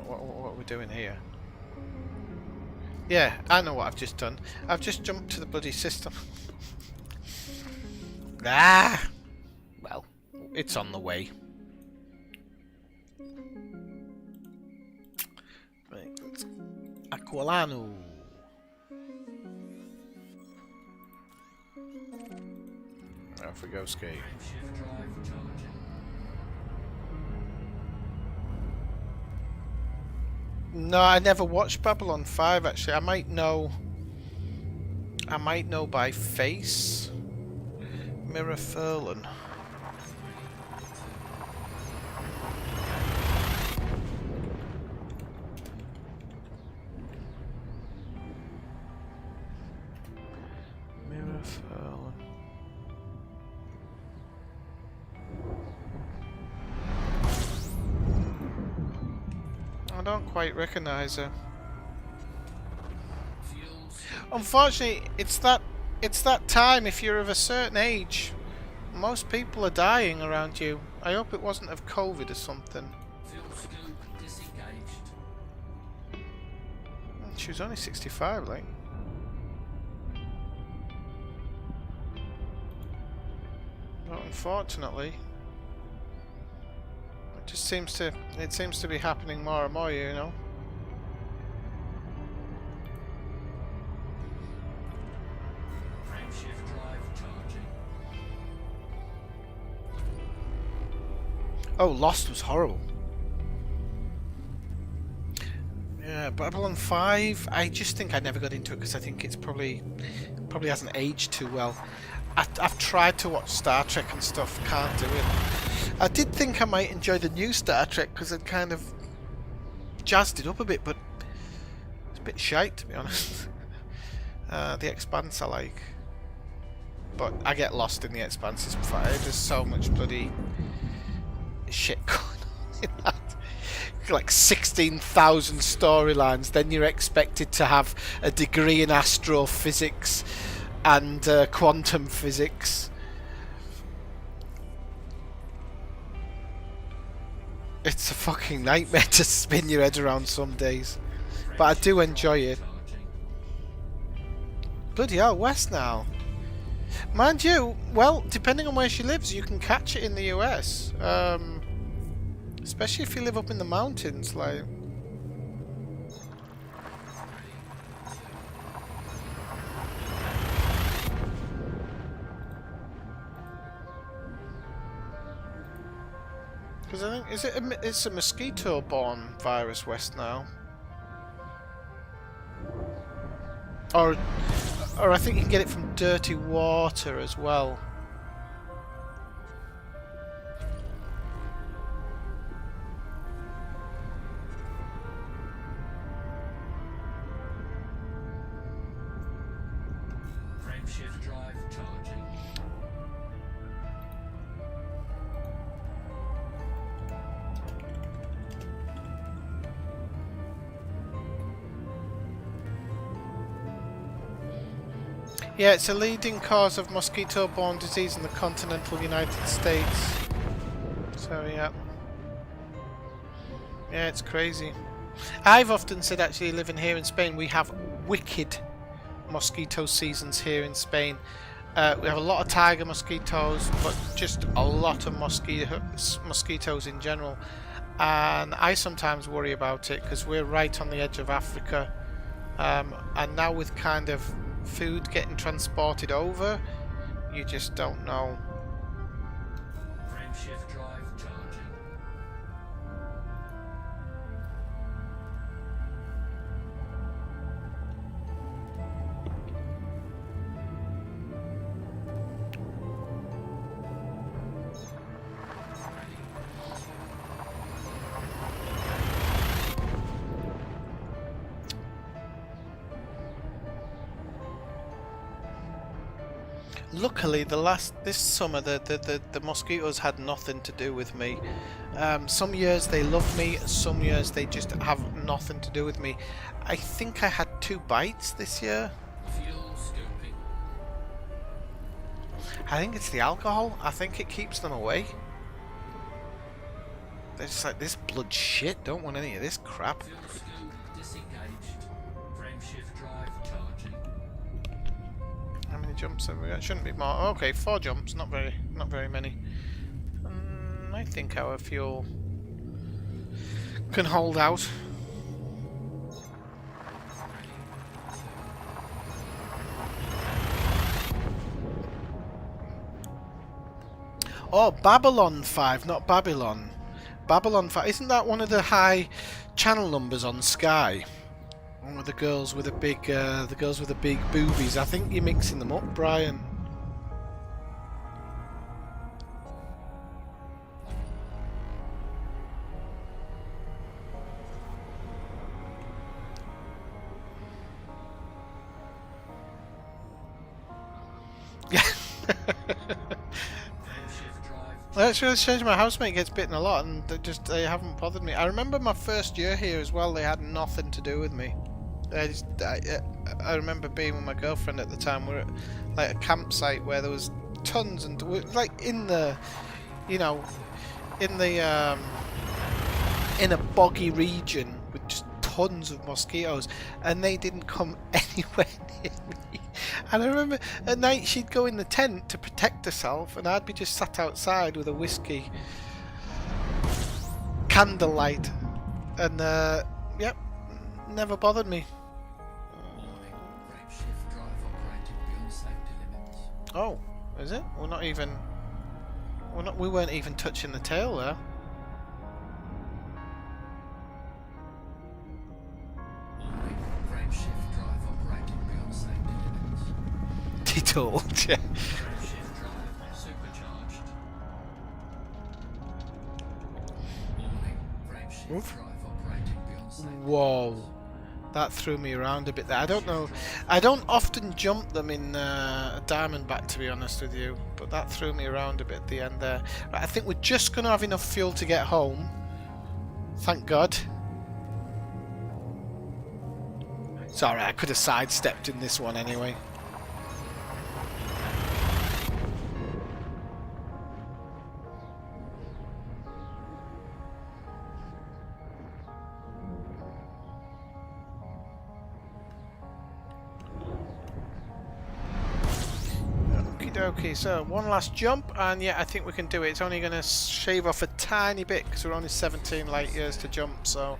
S1: What are we doing here? Yeah, I know what I've just done. I've just jumped to the bloody system. Ah! Well, it's on the way. Right, let's... Aquilano. Off we go, skate. No, I never watched Babylon 5 actually. I might know by face. Mirror Furlan. Mirror Furlan. I don't quite recognize her. Unfortunately, it's that time. If you're of a certain age, most people are dying around you. I hope it wasn't of COVID or something. She was only 65, like. But unfortunately, it seems to be happening more and more, you know. Oh, Lost was horrible. Yeah, Babylon 5, I just think I never got into it because I think it's probably hasn't aged too well. I've tried to watch Star Trek and stuff, can't do it. I did think I might enjoy the new Star Trek because it kind of jazzed it up a bit, but it's a bit shite to be honest. The Expanse I like, but I get lost in the Expanse. It's fine. There's so much bloody shit going on in that. Like 16,000 storylines. Then you're expected to have a degree in astrophysics and quantum physics. It's a fucking nightmare to spin your head around some days, but I do enjoy it. Bloody hell, West now. Mind you, well, depending on where she lives, you can catch it in the US. Especially if you live up in the mountains, like. Because I think it's a mosquito-borne virus, West now, or I think you can get it from dirty water as well.
S3: Frameshift drive charging.
S1: Yeah, it's a leading cause of mosquito-borne disease in the continental United States. So yeah. Yeah, it's crazy. I've often said, actually, living here in Spain, we have wicked mosquito seasons here in Spain. We have a lot of tiger mosquitoes, but just a lot of mosquitoes in general. And I sometimes worry about it because we're right on the edge of Africa. And now with kind of food getting transported over, you just don't know.
S3: Frameshift drive charging.
S1: Luckily, this summer the mosquitoes had nothing to do with me. Some years they love me, some years they just have nothing to do with me. I think I had 2 bites this year.
S3: Fuel scooping.
S1: I think it's the alcohol. I think it keeps them away. They're just like, this blood shit, don't want any of this crap.
S3: Fuel scoop disengaged. Frameshift drive charging.
S1: How many jumps have we got? Shouldn't be more. Okay, 4 jumps, not very many. I think our fuel can hold out. Oh, Babylon 5, not Babylon. Babylon 5. Isn't that one of the high channel numbers on Sky? One with the girls with the big boobies. I think you're mixing them up, Brian. Yeah. That's really strange. My housemate gets bitten a lot, and they haven't bothered me. I remember my first year here as well. They had nothing to do with me. I remember being with my girlfriend at the time. We were at like a campsite where there was tons, and like in the, you know, in the in a boggy region with just tons of mosquitoes, and they didn't come anywhere near me. And I remember at night she'd go in the tent to protect herself, and I'd be just sat outside with a whiskey, candlelight, and yep, never bothered me.
S3: Frameshift drive operated beyond safety limits.
S1: Oh, is it? We weren't even touching the tail there.
S3: Frameshift drive operated beyond safety limits.
S1: Detold, yeah.
S3: Frameshift drive supercharged.
S1: Oof.
S3: drive operating beyond safe.
S1: Whoa, that threw me around a bit there. I don't know. I don't often jump them in Diamondback, to be honest with you, but that threw me around a bit at the end there. Right, I think we're just going to have enough fuel to get home. Thank God. It's alright, I could have sidestepped in this one anyway. Okay, so one last jump, and yeah, I think we can do it. It's only going to shave off a tiny bit because we're only 17 light years to jump, so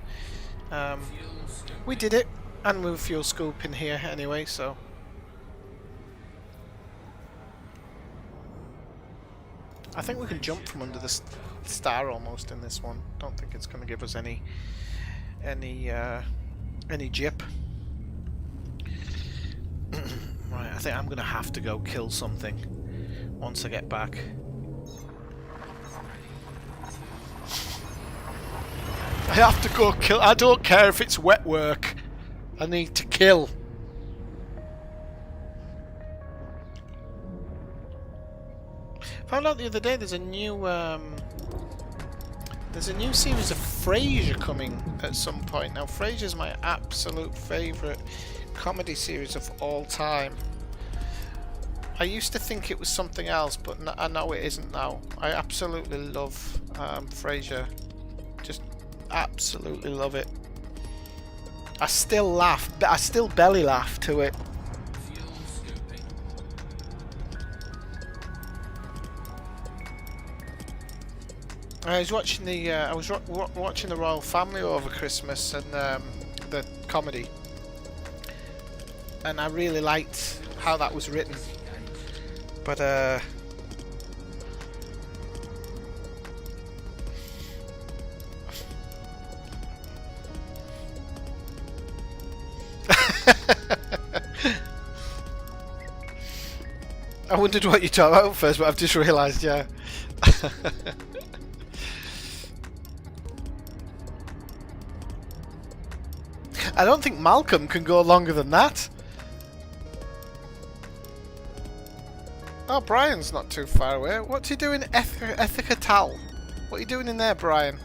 S1: we did it, and we're fuel scooping here anyway, so I think we can jump from under the star almost in this one. Don't think it's going to give us any jip. Right, I think I'm going to have to go kill something once I get back. I have to go kill. I don't care if it's wet work. I need to kill. Found out the other day there's a new series of Frasier coming at some point. Now Frasier's my absolute favourite comedy series of all time. I used to think it was something else, but I know it isn't now. I absolutely love Frasier. Just absolutely love it. I still laugh. I still belly laugh to it.
S3: Fuel scooping.
S1: I was watching the watching the Royal Family over Christmas and the comedy, and I really liked how that was written. But I wondered what you talked about first, but I've just realised, yeah. I don't think Malcolm can go longer than that. Oh, Brian's not too far away. What's he doing, Ethica Tal? What are you doing in there, Brian?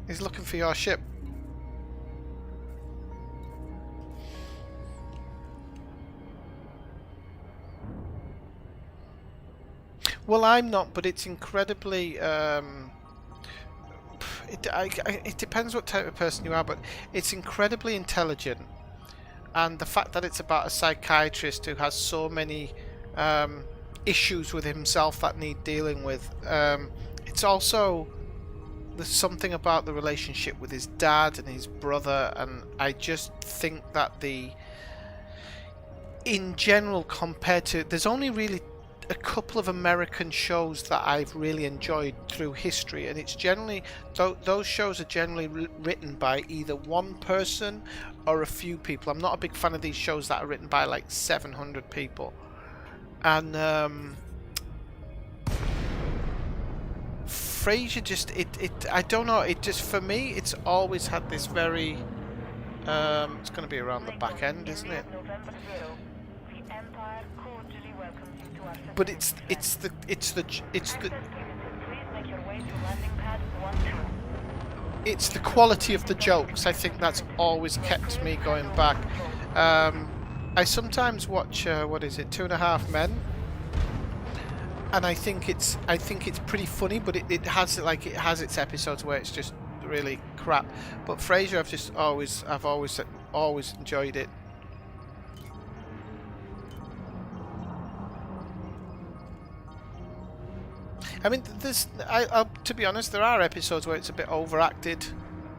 S1: He's looking for your ship. Well, I'm not, but it's incredibly... it depends what type of person you are, but it's incredibly intelligent. And the fact that it's about a psychiatrist who has so many issues with himself that need dealing with. It's also... There's something about the relationship with his dad and his brother, and I just think that in general, compared to... There's only really a couple of American shows that I've really enjoyed through history, and it's generally those shows are generally written by either one person or a few people. I'm not a big fan of these shows that are written by like 700 people, and Frasier just I don't know, it just, for me, it's always had this very it's going to be around the back end, isn't it? But it's the quality of the jokes. I think that's always kept me going back. I sometimes watch what is it, 2.5 Men, and I think it's pretty funny, but it has its episodes where it's just really crap. But Frasier, I've always enjoyed it. I mean, to be honest, there are episodes where it's a bit overacted.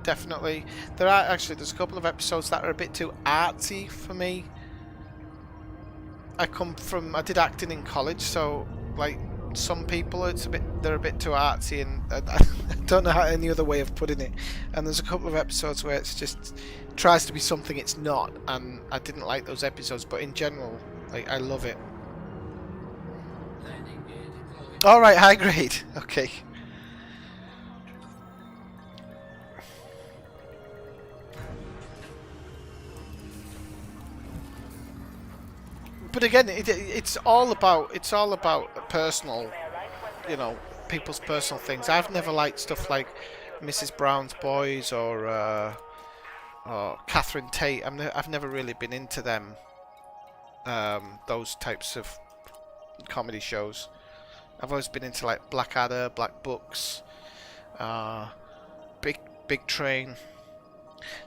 S1: Definitely, there's a couple of episodes that are a bit too artsy for me. I did acting in college, so like some people, they're a bit too artsy, and I don't know any other way of putting it. And there's a couple of episodes where it's just tries to be something it's not, and I didn't like those episodes. But in general, I love it.
S3: Landing gear deployed.
S1: All right, high grade. Okay. but again, it's all about personal, you know, people's personal things. I've never liked stuff like Mrs. Brown's Boys or Catherine Tate. I've never really been into them. Those types of comedy shows. I've always been into like Blackadder, Black Books, uh, Big Train,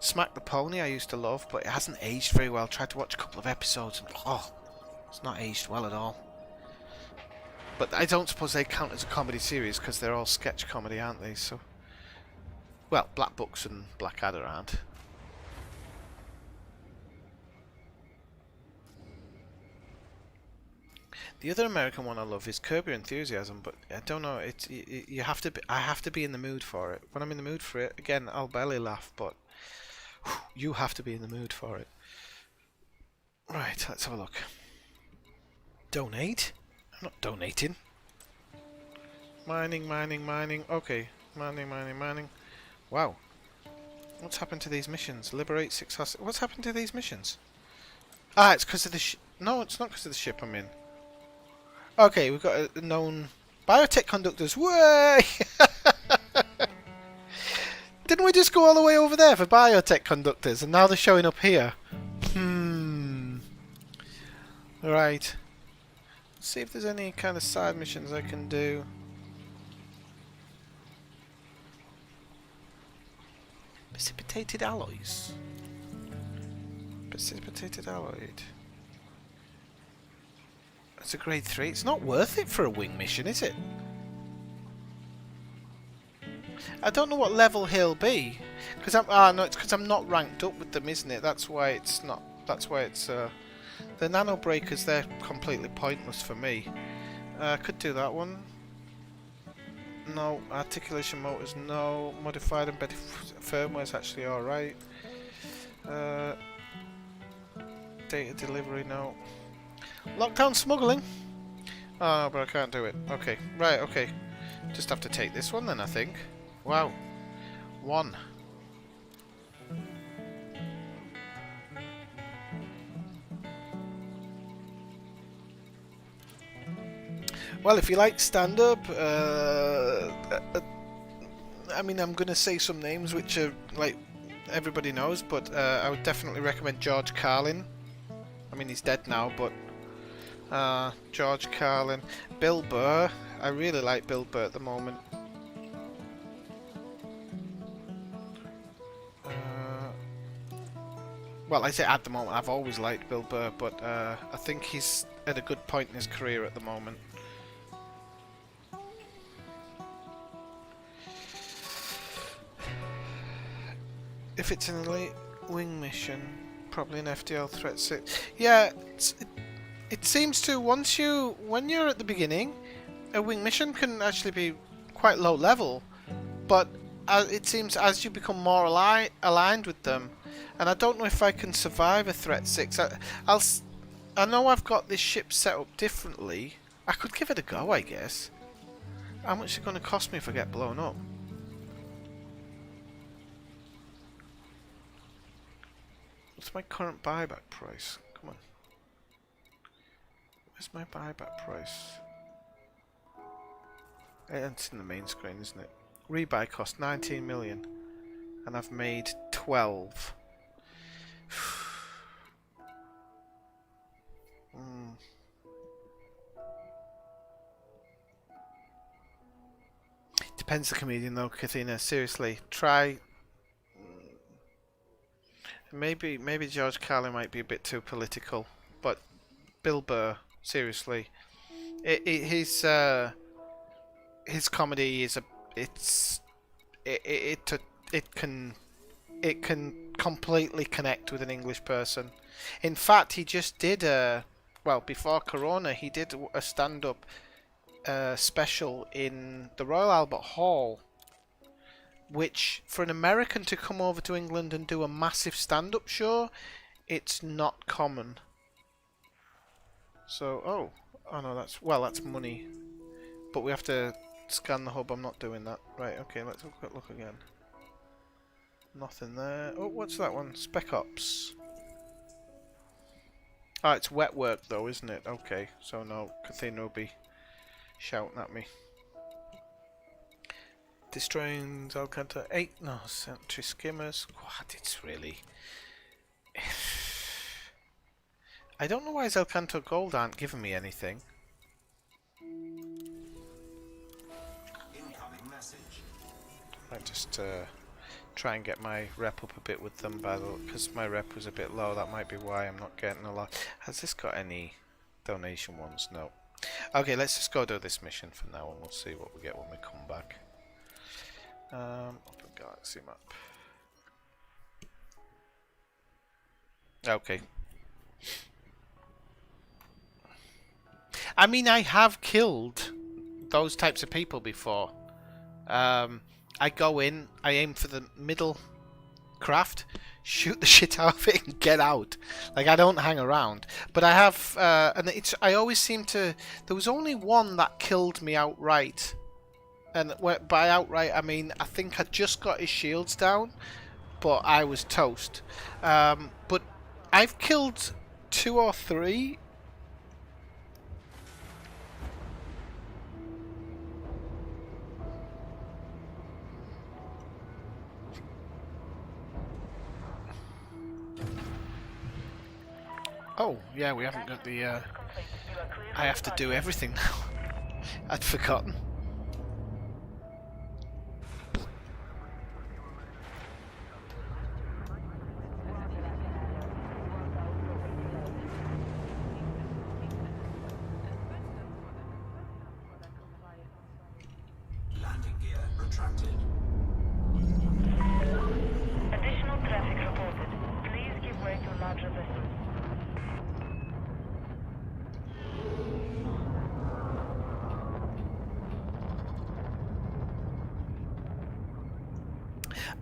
S1: Smack the Pony. I used to love, but it hasn't aged very well. Tried to watch a couple of episodes, and it's not aged well at all. But I don't suppose they count as a comedy series because they're all sketch comedy, aren't they? So, well, Black Books and Blackadder aren't. The other American one I love is Curb Your Enthusiasm, but I don't know. You have to be. I have to be in the mood for it. When I'm in the mood for it, again, I'll barely laugh, but you have to be in the mood for it. Right, let's have a look. Donate? I'm not donating. Mining. Okay, mining. Wow. What's happened to these missions? Liberate 6 hostages. What's happened to these missions? Ah, it's because of the no, it's not because of the ship I'm in. Okay, we've got a known biotech conductors. Way! Didn't we just go all the way over there for biotech conductors, and now they're showing up here? Right. Let's see if there's any kind of side missions I can do. Precipitated alloys. Precipitated alloyed. It's a grade 3. It's not worth it for a wing mission, is it? I don't know what level he'll be, because no, it's because I'm not ranked up with them, isn't it? That's why it's not. That's why it's the nano breakers. They're completely pointless for me. I could do that one. No articulation motors. No modified embedded firmware is actually all right. Data delivery. No. Lockdown smuggling? Oh, but I can't do it. Okay, right, okay. Just have to take this one then, I think. Wow. 1. Well, if you like stand-up, I mean, I'm going to say some names which are, like, everybody knows, but I would definitely recommend George Carlin. I mean, he's dead now, but George Carlin, Bill Burr. I really like Bill Burr at the moment. Well, I say at the moment. I've always liked Bill Burr, but I think he's at a good point in his career at the moment. If it's an elite wing mission, probably an FDL threat 6. Yeah, it seems to when you're at the beginning, a wing mission can actually be quite low level, but it seems as you become more aligned with them, and I don't know if I can survive a threat 6. I know I've got this ship set up differently. I could give it a go, I guess. How much is it going to cost me if I get blown up? What's my current buyback price? Come on. Where's my buyback price? It's in the main screen, isn't it? Rebuy cost 19 million. And I've made 12. Depends the comedian though, Kathina. Seriously, try. Maybe George Carlin might be a bit too political, but Bill Burr, seriously, his comedy is it can completely connect with an English person. In fact, he just did before Corona, he did a stand-up special in the Royal Albert Hall, which for an American to come over to England and do a massive stand-up show, it's not common. So, oh no, that's money. But we have to scan the hub. I'm not doing that. Right, okay, let's have a quick look again. Nothing there. Oh, what's that one? Spec Ops. Oh, it's wet work though, isn't it? Okay, so no, Kathina will be shouting at me. Destroying Alcantara 8, no, sentry skimmers. What? It's really... I don't know why Zelcanto Gold aren't giving me anything.
S3: Incoming message.
S1: Might just try and get my rep up a bit with them, because my rep was a bit low. That might be why I'm not getting a lot. Has this got any donation ones? No. Okay, let's just go do this mission for now, and we'll see what we get when we come back. Open galaxy map. Okay. I mean, I have killed those types of people before. I go in, I aim for the middle craft, shoot the shit out of it and get out. Like, I don't hang around. But I have, and I always seem to, there was only one that killed me outright. And by outright, I mean, I think I just got his shields down, but I was toast. But I've killed 2 or 3. Oh, yeah, we haven't got the, I have to do everything now. I'd forgotten.
S3: Landing gear retracted.
S2: Additional traffic reported. Please give way to larger vessels.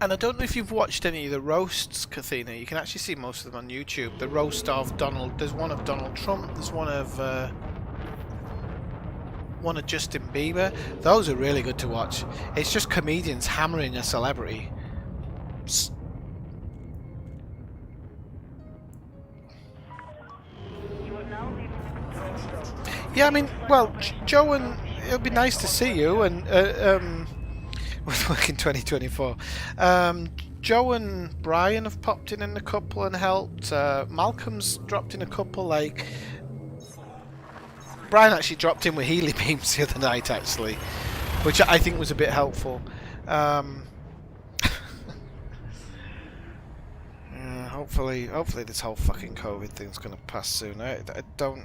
S1: And I don't know if you've watched any of the roasts, Kathina. You can actually see most of them on YouTube. The roast of Donald. There's one of Donald Trump. There's one of Justin Bieber. Those are really good to watch. It's just comedians hammering a celebrity. Yeah, I mean, well, Joe, and it'll be nice to see you, and we're working 2024. Joe and Brian have popped in a couple and helped. Malcolm's dropped in a couple. Like, Brian actually dropped in with Healy beams the other night, actually, which I think was a bit helpful. Hopefully this whole fucking COVID thing's gonna pass soon.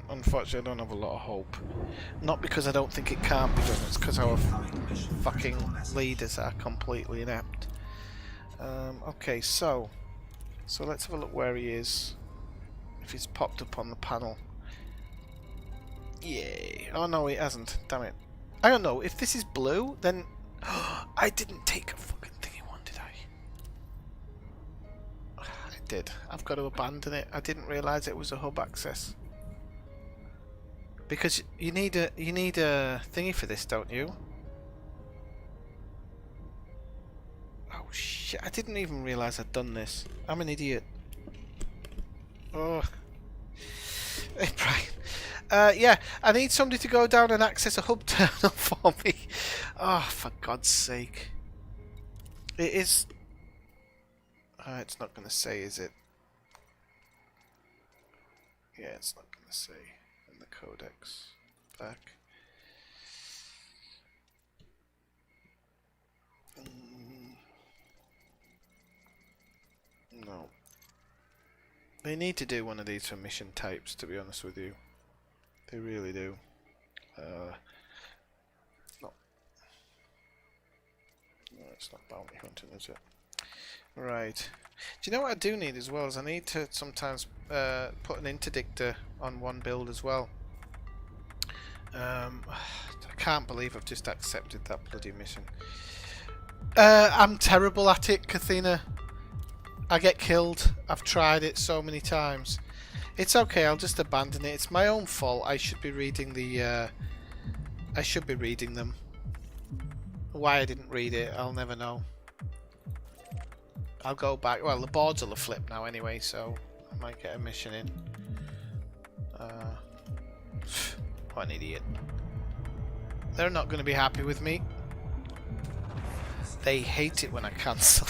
S1: Unfortunately, I don't have a lot of hope. Not because I don't think it can't be done, it's because our fucking leaders are completely inept. Okay, so let's have a look where he is. If he's popped up on the panel. Yay. Oh no, he hasn't. Damn it. I don't know, if this is blue, then... I didn't take a fucking thingy one, did I? I did. I've got to abandon it. I didn't realise it was a hub access. Because you need a thingy for this, don't you? Oh shit, I didn't even realise I'd done this. I'm an idiot. Oh. Hey, Brian. Yeah, I need somebody to go down and access a hub terminal for me. Oh, for God's sake. It is... it's not going to say, is it? Yeah, it's not going to say in the codex. Back. No. They need to do one of these for mission types, to be honest with you. They really do. No, it's not bounty hunting, is it? Right. Do you know what I do need as well? Is I need to sometimes put an interdictor on one build as well. I can't believe I've just accepted that bloody mission. I'm terrible at it, Kathina. I get killed. I've tried it so many times. It's okay, I'll just abandon it. It's my own fault. I should be reading the... I should be reading them. Why I didn't read it, I'll never know. I'll go back. Well, the boards will have flipped now anyway, so I might get a mission in. What an idiot. They're not going to be happy with me. They hate it when I cancel.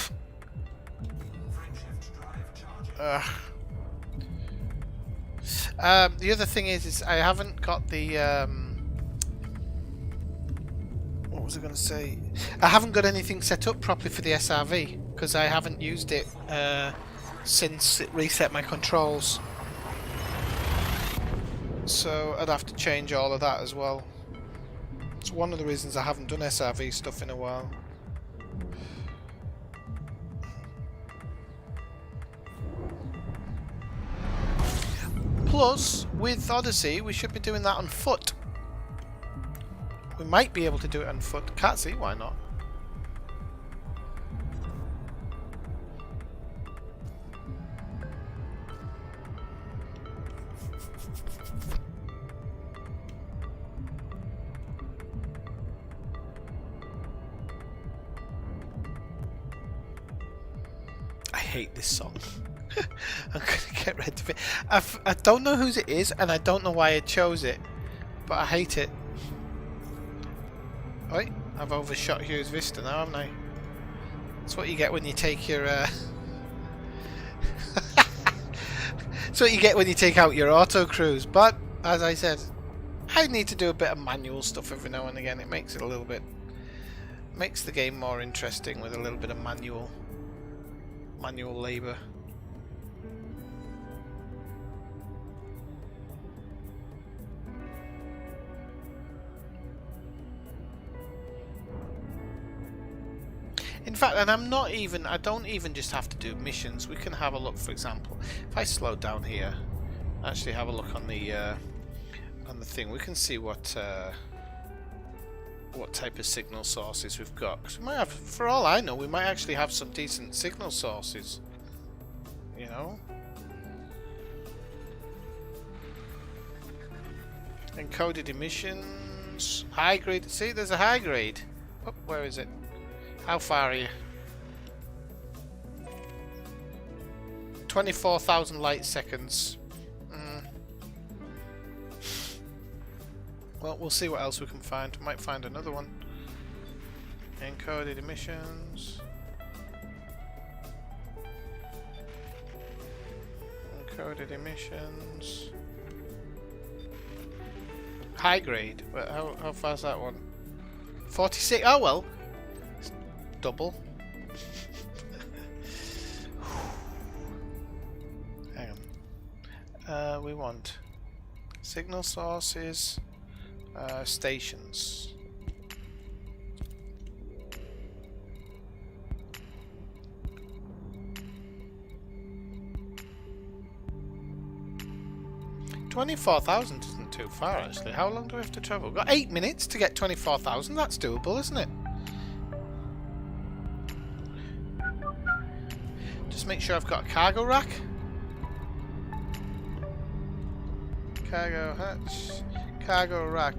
S1: The other thing is I haven't got the what was I going to say? I haven't got anything set up properly for the SRV because I haven't used it since it reset my controls. So I'd have to change all of that as well. It's one of the reasons I haven't done SRV stuff in a while. Plus, with Odyssey, we should be doing that on foot. We might be able to do it on foot. Can't see why not. I hate this song. I'm gonna get rid of it. I don't know whose it is, and I don't know why I chose it, but I hate it. Right, I've overshot Hughes Vista now, haven't I? That's what you get when you take your. That's what you get when you take out your auto cruise. But as I said, I need to do a bit of manual stuff every now and again. It makes it a little bit, makes the game more interesting with a little bit of manual labour. In fact, and I don't even just have to do missions. We can have a look, for example, if I slow down here, actually have a look on the thing, we can see what type of signal sources we've got. 'Cause we might have, for all I know, we might actually have some decent signal sources, you know? Encoded emissions, high grade, see there's a high grade. Oh, where is it? How far are you? 24,000 light seconds. Well, we'll see what else we can find. Might find another one. Encoded emissions. Encoded emissions. High grade. But how far's that one? 46. Oh well. Double. Hang on. We want signal sources, stations. $24,000 isn't too far actually. How long do we have to travel? We've got 8 minutes to get 24,000. That's doable, isn't it? Just make sure I've got a cargo rack. Cargo hatch. Cargo rack.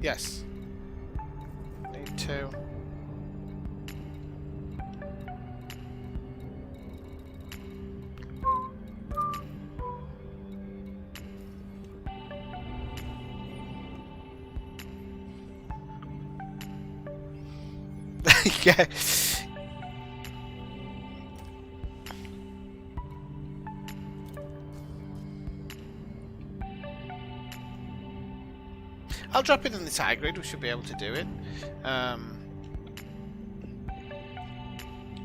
S1: Yes. Need 2. Yeah. I'll drop it in this high grade, we should be able to do it.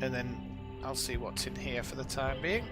S1: And then I'll see what's in here for the time being.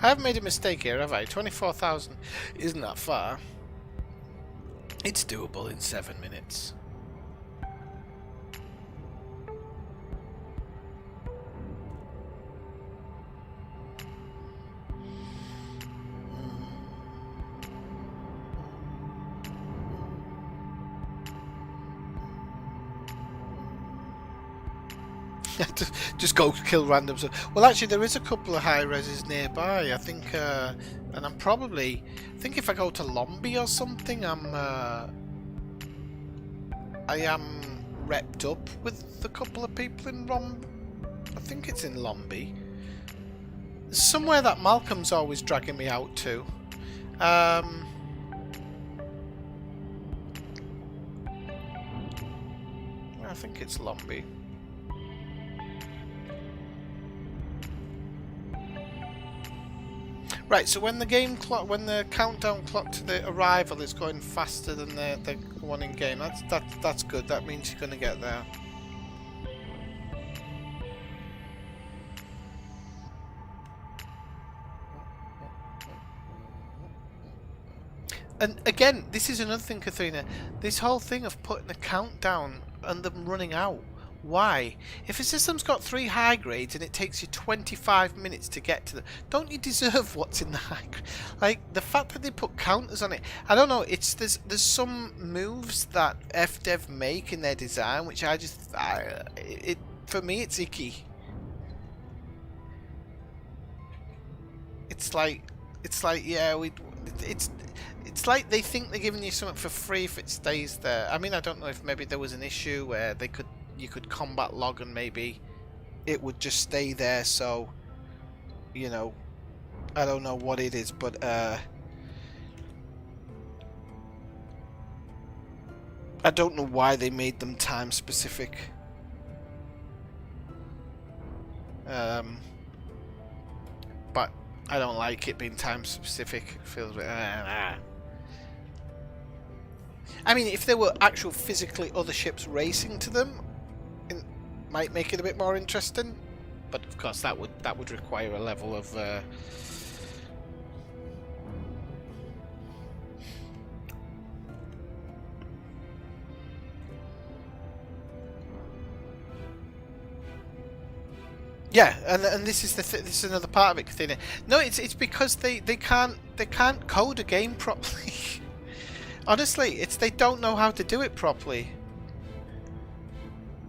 S1: I haven't made a mistake here, have I? 24,000 isn't that far. It's doable in 7 minutes. Just go kill random stuff. Well, actually, there is a couple of high reses nearby. I think, and I'm probably. I think if I go to Lombi or something, I am repped up with a couple of people in I think it's in Lombi. Somewhere that Malcolm's always dragging me out to. I think it's Lombi. Right, so when the when the countdown clock to the arrival is going faster than the one in game, that's good. That means you're going to get there. And again, this is another thing, Katharina. This whole thing of putting a countdown and them running out. Why? If a system's got 3 high grades and it takes you 25 minutes to get to them, don't you deserve what's in the high grade? Like, the fact that they put counters on it, I don't know, there's some moves that FDev make in their design which I just, for me it's icky. It's like, yeah, it's like they think they're giving you something for free if it stays there. I mean, I don't know if maybe there was an issue where you could combat log and maybe it would just stay there, so, you know, I don't know what it is, but I don't know why they made them time specific. But I don't like it being time specific. It feels a bit, I mean, if there were actual physically other ships racing to them, it might make it a bit more interesting. But of course, that would require a level of yeah, and this is this is another part of it, Kathina. No, it's because they can't code a game properly. Honestly, it's they don't know how to do it properly.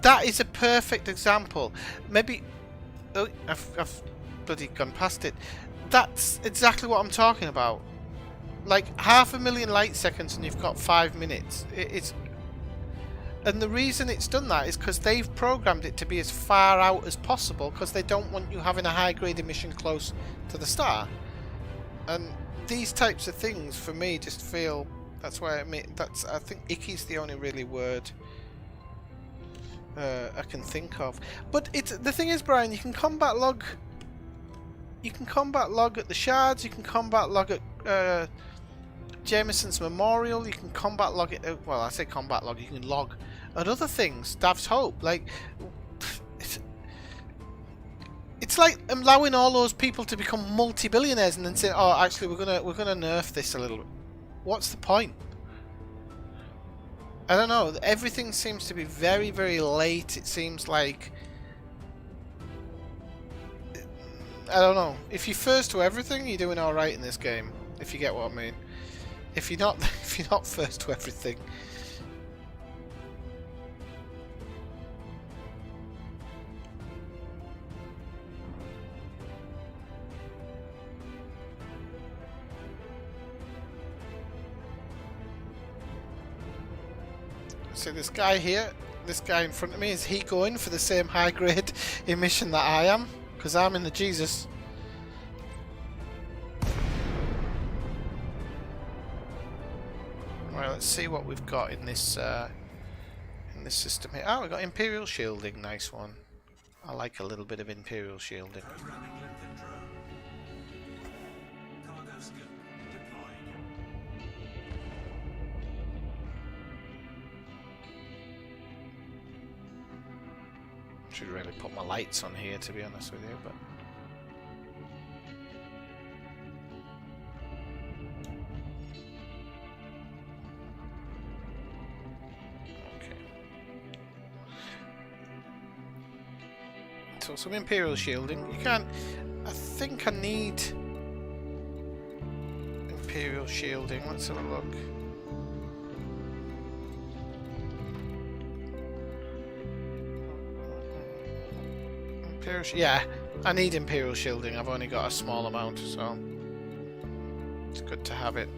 S1: That is a perfect example. Maybe, oh, I've bloody gone past it. That's exactly what I'm talking about. Like 500,000 light seconds, and you've got 5 minutes. It's and the reason it's done that is because they've programmed it to be as far out as possible because they don't want you having a high-grade mission close to the star. And these types of things, for me, just feel... That's why I mean... I think icky's the only really word I can think of. But the thing is, Brian, you can combat log... You can combat log at the shards, you can combat log at Jameson's Memorial, you can combat log it... well, I say combat log, you can log at other things. Dav's Hope, like... It's like allowing all those people to become multi-billionaires and then saying, oh, actually, we're gonna nerf this a little bit. What's the point? I don't know. Everything seems to be very, very late. It seems like... I don't know. If you're first to everything, you're doing alright in this game. If you get what I mean. If you're not first to everything. So this guy here, this guy in front of me, is he going for the same high grade emission that I am? Because I'm in the Jesus. Right, let's see what we've got in this system here. Oh, we've got Imperial shielding, nice one. I like a little bit of Imperial shielding. Should really put my lights on here, to be honest with you, but... okay. So some Imperial shielding. You can't... I think I need Imperial shielding. Let's have a look. Yeah, I need Imperial shielding. I've only got a small amount, so it's good to have it.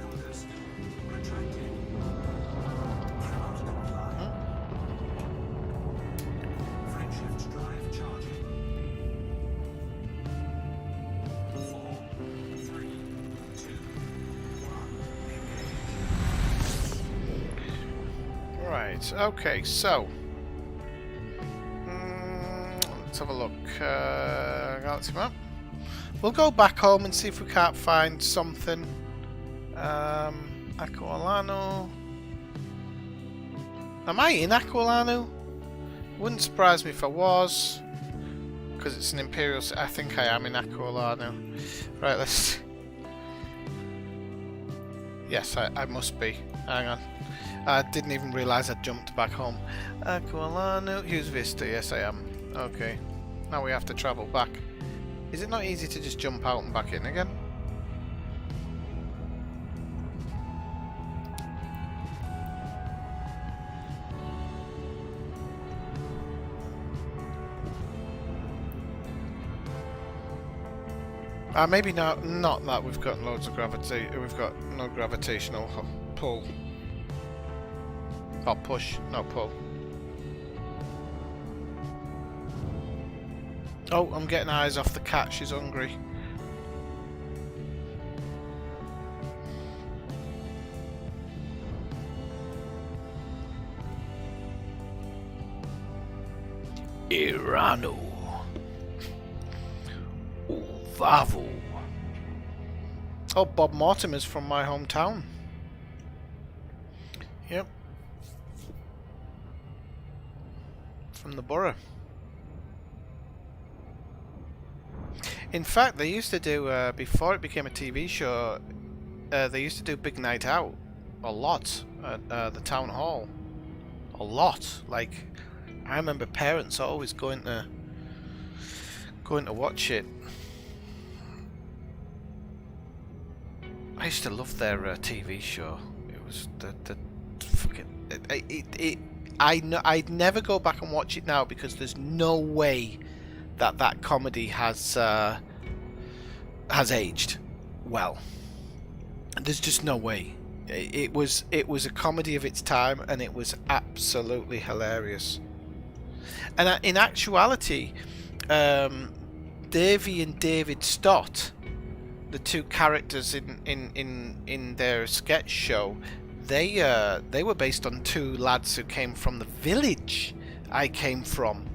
S3: Compass retracted. Throttle applied. Frameshift drive charging. 4, 3, 2, 1. Engage.
S1: Right, okay, so let's have a look. Galaxy map. We'll go back home and see if we can't find something. Aquilano. Am I in Aquilano? Wouldn't surprise me if I was, because it's an Imperial. I think I am in Aquilano. Right, let's. Yes, I must be. Hang on. I didn't even realise I jumped back home. Aquilano, Hughes Vista. Yes, I am. Okay. Now we have to travel back. Is it not easy to just jump out and back in again? Maybe not that we've got loads of gravity. We've got no gravitational pull. Or push, no pull. Oh, I'm getting eyes off the cat. She's hungry. Irano. Uvavo. Oh, Bob Mortimer's from my hometown. Yep. From the borough. In fact, they used to do, before it became a TV show, they used to do Big Night Out a lot at the town hall. A lot. Like, I remember parents always going to watch it. I used to love their TV show. It was the fucking I'd never go back and watch it now because there's no way that comedy has aged well. There's just no way. It was a comedy of its time, and it was absolutely hilarious. And in actuality, Davy and David Stott, the two characters in their sketch show, they were based on two lads who came from the village I came from.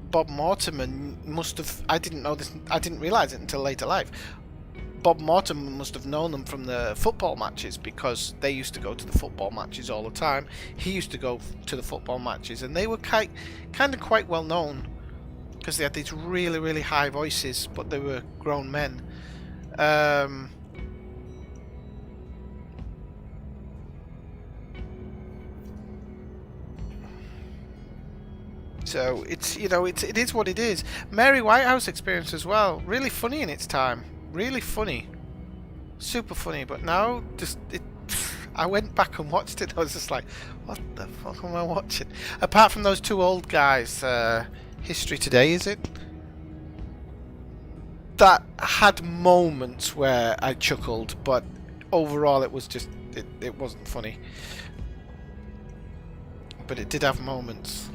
S1: Bob Mortimer must have. I didn't know this. I didn't realise it until later life. Bob Mortimer must have known them from the football matches because they used to go to the football matches all the time. He used to go to the football matches, and they were kind of quite well known because they had these really, really high voices, but they were grown men. So it's, you know, it is what it is. Mary Whitehouse experience as well. Really funny in its time. Really funny. Super funny. But now, I went back and watched it. I was just like, what the fuck am I watching? Apart from those two old guys, History Today, is it? That had moments where I chuckled, but overall it was just, it wasn't funny. But it did have moments.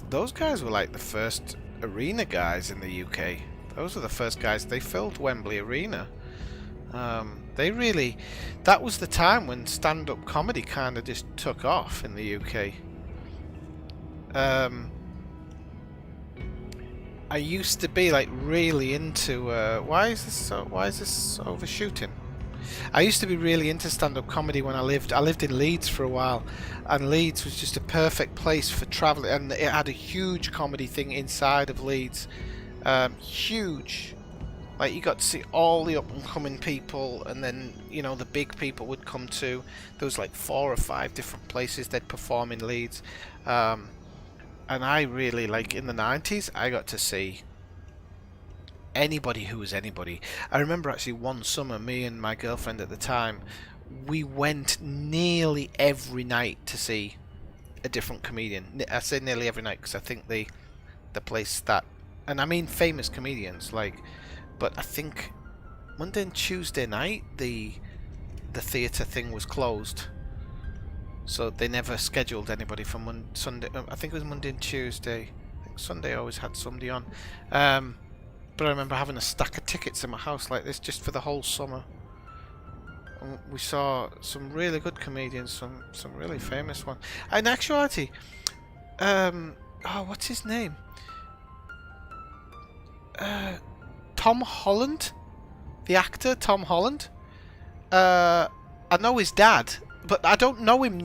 S1: Those guys were like the first arena guys in the UK. Those were the first guys. They filled Wembley Arena. That was the time when stand-up comedy kind of just took off in the UK. I used to be like really into. Why is this overshooting? I used to be really into stand-up comedy when I lived. I lived in Leeds for a while, and Leeds was just a perfect place for traveling. And it had a huge comedy thing inside of Leeds, huge. Like you got to see all the up and coming people, and then the big people would come to. There was like 4 or 5 different places they'd perform in Leeds, and I really like in the 90s. I got to see anybody who was anybody. I remember actually one summer, me and my girlfriend at the time, we went nearly every night to see a different comedian. I say nearly every night because I think the place that, and I mean famous comedians, like, but I think Monday and Tuesday night the theatre thing was closed, so they never scheduled anybody for Sunday. I think it was Monday and Tuesday. I think Sunday always had somebody on. But I remember having a stack of tickets in my house like this just for the whole summer. And we saw some really good comedians, some really famous ones. In actuality, what's his name? Tom Holland, the actor Tom Holland. I know his dad, but I don't know him.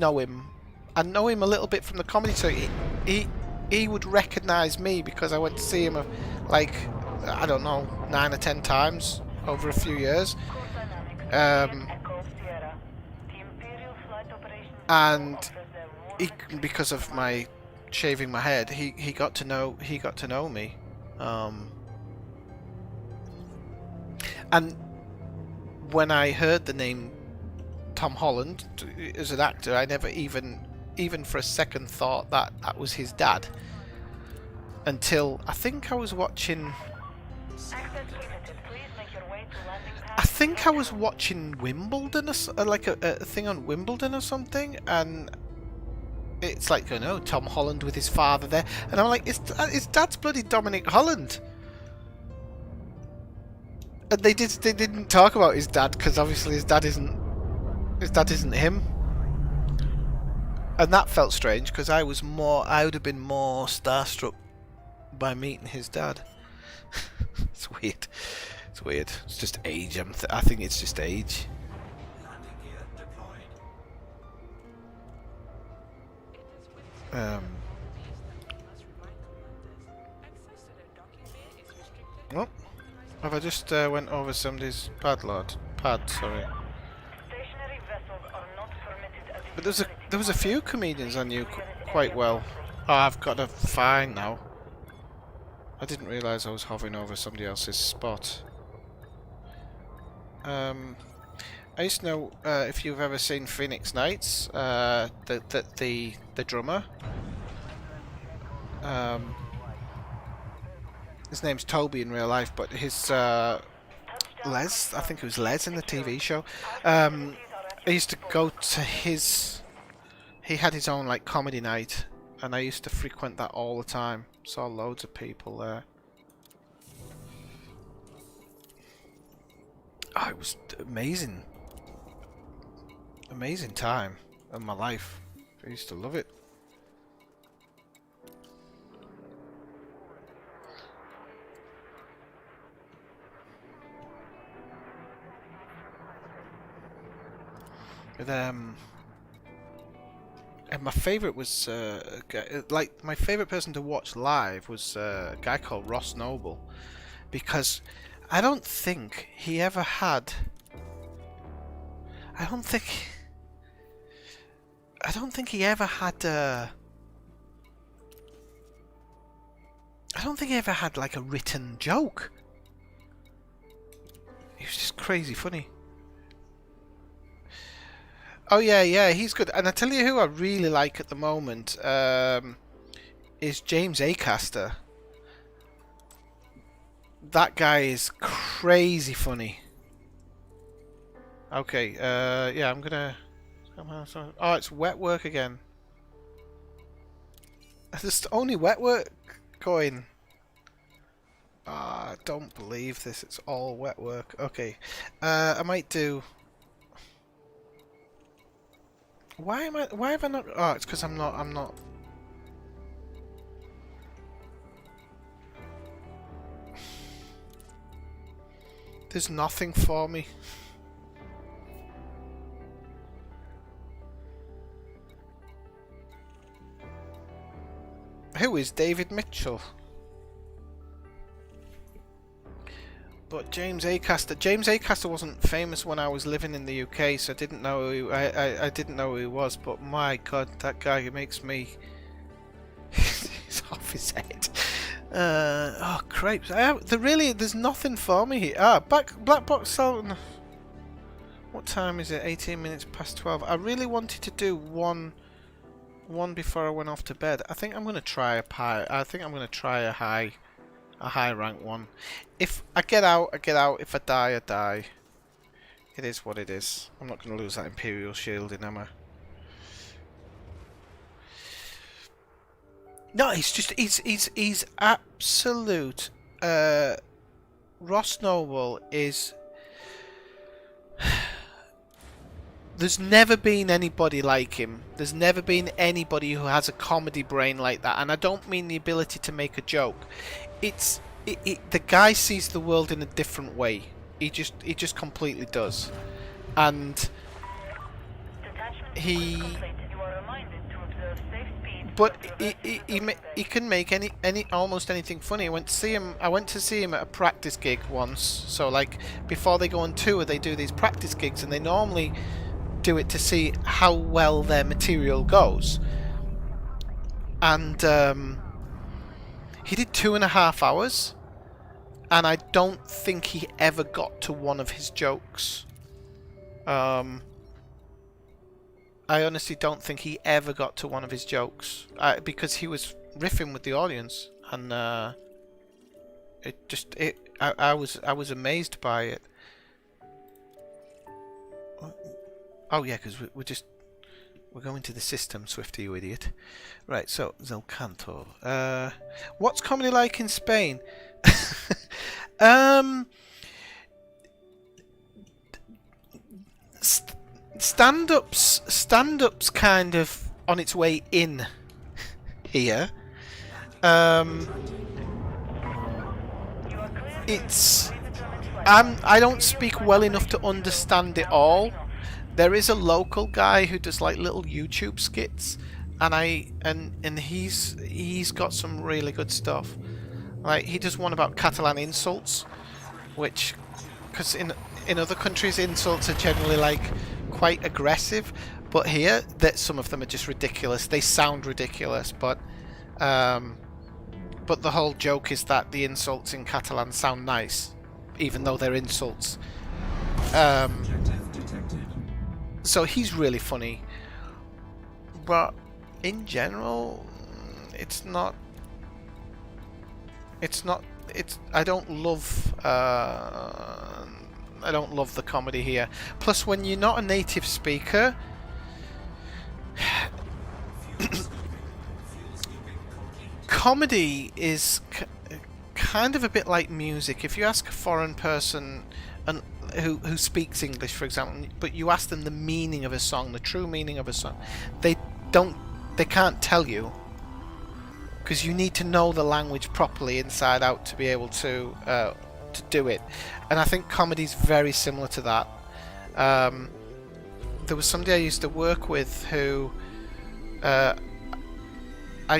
S1: I know him a little bit from the comedy, so he would recognise me because I went to see him like, I don't know, 9 or 10 times over a few years. And because of my shaving my head, he got to know me. And when I heard the name Tom Holland as an actor, I never even for a second thought that was his dad. Until I think I was watching. I think I was watching Wimbledon, like a thing on Wimbledon or something, and it's like, Tom Holland with his father there, and I'm like, his dad's bloody Dominic Holland. And they didn't talk about his dad because obviously his dad isn't him, and that felt strange because I would have been more starstruck by meeting his dad. It's weird. It's just age. I think it's just age.
S3: Landing gear deployed.
S1: Well, have I just went over somebody's pad? Sorry. But there was a few comedians I knew quite well. Oh, I've got a fine now. I didn't realise I was hovering over somebody else's spot. I used to know if you've ever seen Phoenix Nights, the drummer. His name's Toby in real life, but his Les, I think it was Les in the TV show. I used to go to his. He had his own like comedy night, and I used to frequent that all the time. Saw loads of people there. Oh, it was amazing. Amazing time of my life. I used to love it. But, and my favourite was like my favourite person to watch live was a guy called Ross Noble, because I don't think he ever had. I don't think he ever had. I don't think he ever had like a written joke. He was just crazy funny. Oh yeah, he's good. And I tell you who I really like at the moment is James Acaster. That guy is crazy funny. Okay, yeah, I'm gonna. Oh, it's wet work again. There's only wet work going. I don't believe this. It's all wet work. Okay, I might do. Why have I not? Oh, it's because I'm not. There's nothing for me. Who is David Mitchell? But James Acaster. James Acaster wasn't famous when I was living in the UK, so I didn't know who I didn't know who he was. But my God, that guy makes me. He's off his head. Oh crepes! There's nothing for me here. Black Box Sultan. What time is it? 18 minutes past 12. I really wanted to do one before I went off to bed. I think I'm gonna try a pie. I think I'm gonna try a high rank one. If I get out, I get out. If I die, I die. It is what it is. I'm not gonna lose that Imperial shielding, am I? No, he's absolute. Ross Noble is. There's never been anybody like him. There's never been anybody who has a comedy brain like that, and I don't mean the ability to make a joke. The guy sees the world in a different way. He just completely does, and he. But he can make almost anything funny. I went to see him at a practice gig once. So like before they go on tour, they do these practice gigs, and they normally do it to see how well their material goes. And he did 2.5 hours, and I don't think he ever got to one of his jokes. I honestly don't think he ever got to one of his jokes because he was riffing with the audience, and I was amazed by it. Oh yeah, because we're going to the system, Swifty, you idiot. Right, so Zelcanto. What's comedy like in Spain? Stand-up's kind of on its way in here. I don't speak well enough to understand it all. There is a local guy who does like little YouTube skits, and he's got some really good stuff. Like he does one about Catalan insults, which, because in other countries insults are generally like quite aggressive, but here that some of them are just ridiculous. They sound ridiculous, but the whole joke is that the insults in Catalan sound nice, even though they're insults. So he's really funny, but in general, I don't love the comedy here. Plus, when you're not a native speaker, comedy is kind of a bit like music. If you ask a foreign person who speaks English, for example, but you ask them the meaning of a song, the true meaning of a song, they can't tell you, because you need to know the language properly inside out to be able to do it. And I think comedy's very similar to that. There was somebody I used to work with who I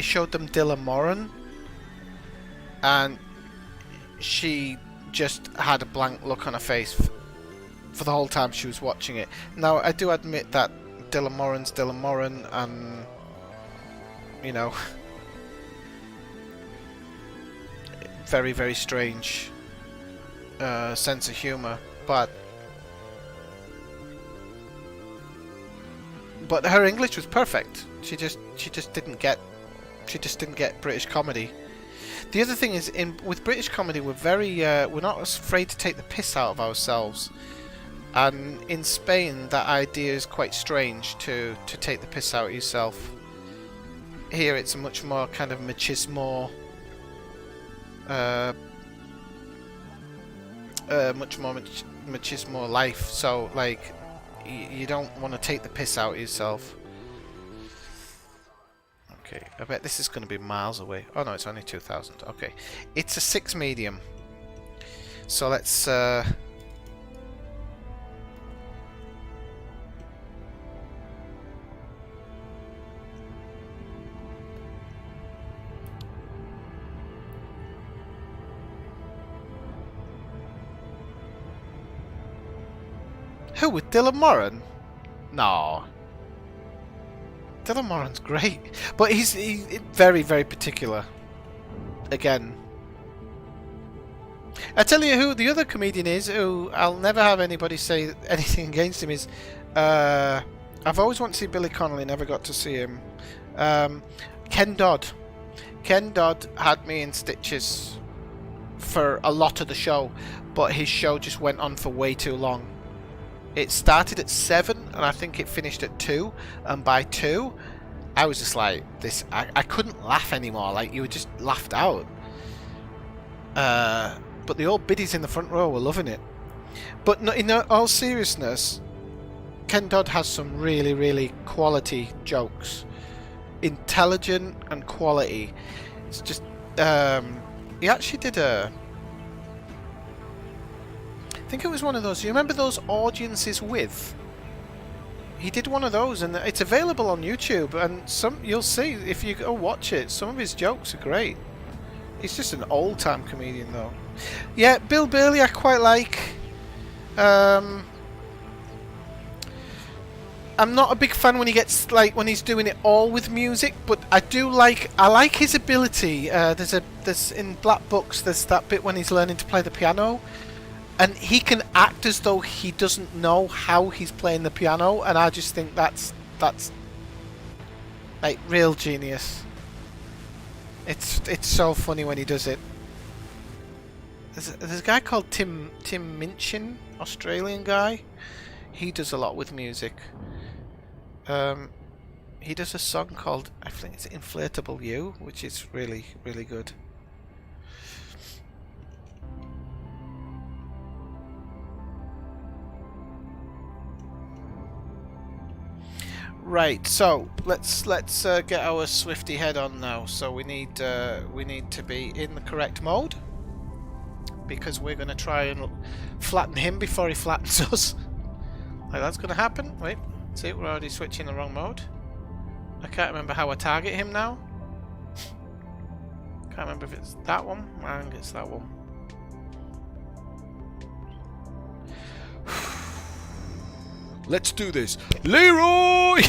S1: showed them Dilla Moran, and she just had a blank look on her face for the whole time she was watching it. Now, I do admit that Dilla Moran's Dilla Moran, and you know, very, very strange sense of humor, but her English was perfect. She just didn't get British comedy. The other thing is, with British comedy, we're not afraid to take the piss out of ourselves, and in Spain that idea is quite strange, to take the piss out of yourself. Here it's a much more kind of machismo, machismo life, so like you don't want to take the piss out of yourself. Okay, I bet this is going to be miles away. Oh no, it's only 2,000. Okay, it's a 6 medium. So let's Who, with Dylan Moran? No. Dylan Moran's great, but he's very, very particular. Again. I tell you who the other comedian is, who I'll never have anybody say anything against him, is... I've always wanted to see Billy Connolly, never got to see him. Ken Dodd. Ken Dodd had me in stitches for a lot of the show, but his show just went on for way too long. It started at 7 and I think it finished at 2, and by 2 I was just like this. I couldn't laugh anymore. Like, you were just laughed out. But the old biddies in the front row were loving it. But no, in all seriousness, Ken Dodd has some really, really quality jokes. Intelligent and quality. It's just he actually did a... I think it was one of those. You remember those audiences with? He did one of those, and it's available on YouTube. And some you'll see if you go watch it. Some of his jokes are great. He's just an old-time comedian, though. Yeah, Bill Burley I quite like. I'm not a big fan when he gets when he's doing it all with music, but I like his ability. There's in Black Books. There's that bit when he's learning to play the piano. And he can act as though he doesn't know how he's playing the piano, and I just think that's like real genius. It's so funny when he does it. There's a guy called Tim Minchin, Australian guy. He does a lot with music. He does a song called, I think it's Inflatable You, which is really, really good. Right, so let's get our Swifty head on now. So we need to be in the correct mode, because we're going to try and flatten him before he flattens us. Like, that's going to happen. Wait, see, we're already switching the wrong mode. I can't remember how I target him now. Can't remember if it's that one. I think it's that one. Let's do this, Leroy!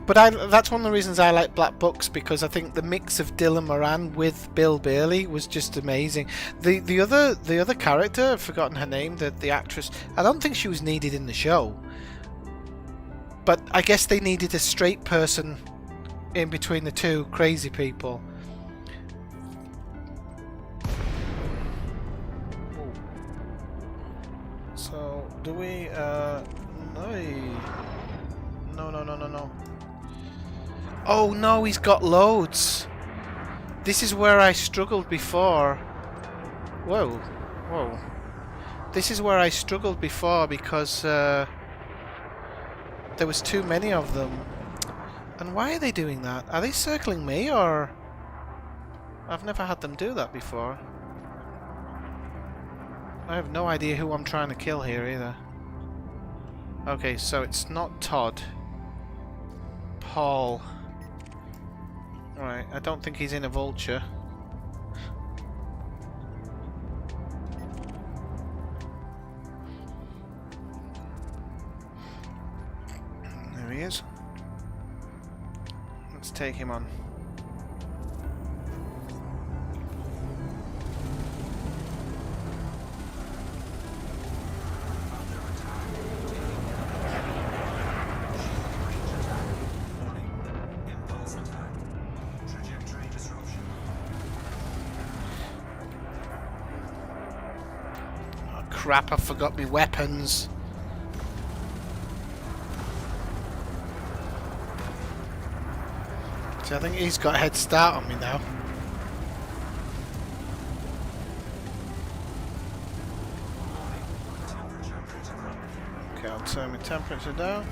S1: But that's one of the reasons I like Black Books, because I think the mix of Dylan Moran with Bill Bailey was just amazing. The other character, I've forgotten her name, the actress, I don't think she was needed in the show. But I guess they needed a straight person in between the two crazy people. So, do we, no. Oh no, he's got loads. This is where I struggled before. Whoa. This is where I struggled before, because there was too many of them. And why are they doing that? Are they circling me, or... I've never had them do that before. I have no idea who I'm trying to kill here either. Okay, so it's not Todd. Paul. Alright, I don't think he's in a vulture. There he is. Let's take him on. Crap, I forgot my weapons. So I think he's got a head start on me now. Okay, I'll turn my temperature down.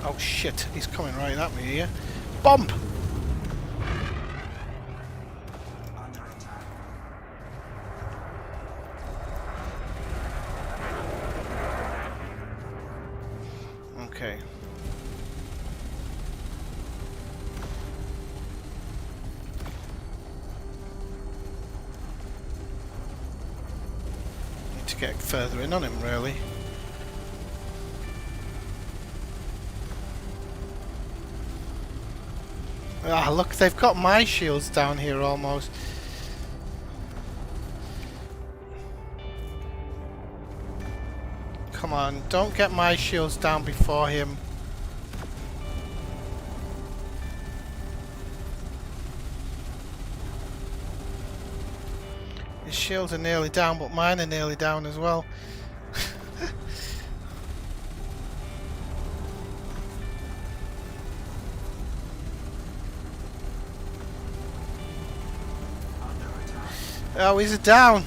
S1: Oh shit, he's coming right at me here. Bomb! Okay. Need to get further in on him, really. Ah, look, they've got my shields down here almost. Come on, don't get my shields down before him. His shields are nearly down, but mine are nearly down as well. Oh, he's down.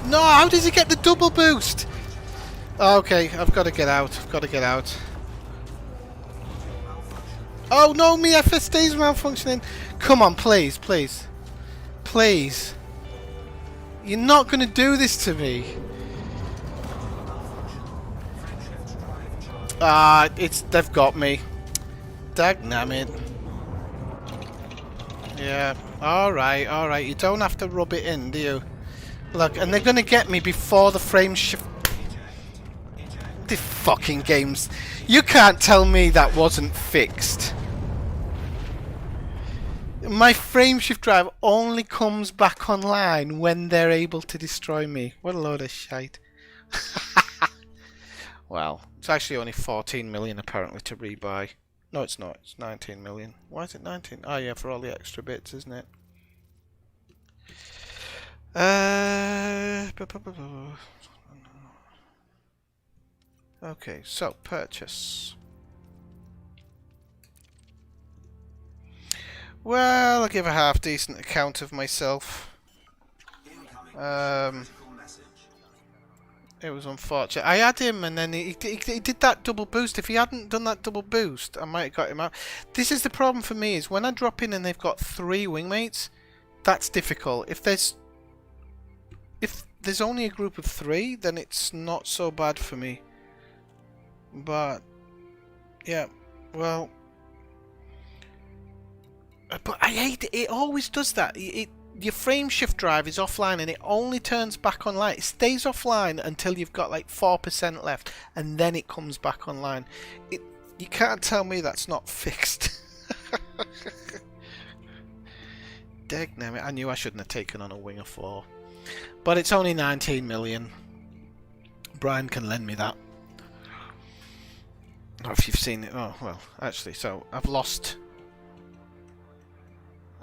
S1: No, how does he get the double boost? Okay, I've got to get out. I've got to get out. Oh no, my FSD is malfunctioning. Come on, please, please. Please. You're not going to do this to me. Ah, they've got me. Dagnammit. Yeah, alright. You don't have to rub it in, do you? Look, and they're going to get me before the frame shift. The fucking games. You can't tell me that wasn't fixed. My frame shift drive only comes back online when they're able to destroy me. What a load of shite. Well, it's actually only 14 million apparently to rebuy. No, it's not. It's 19 million. Why is it 19? Oh yeah, for all the extra bits, isn't it? Okay, so purchase. Well, I'll give a half decent account of myself. It was unfortunate. I had him and then he did that double boost. If he hadn't done that double boost, I might have got him out. This is the problem for me, is when I drop in and they've got 3 wingmates, that's difficult. If there's only a group of 3, then it's not so bad for me. But yeah, well, but I hate it. It always does that. Your frame shift drive is offline and it only turns back online. It stays offline until you've got like 4% left, and then it comes back online. You can't tell me that's not fixed. Dagnammit, I knew I shouldn't have taken on a Winger 4. But it's only 19 million. Brian can lend me that. Or if you've seen it. Oh, well, actually, so I've lost.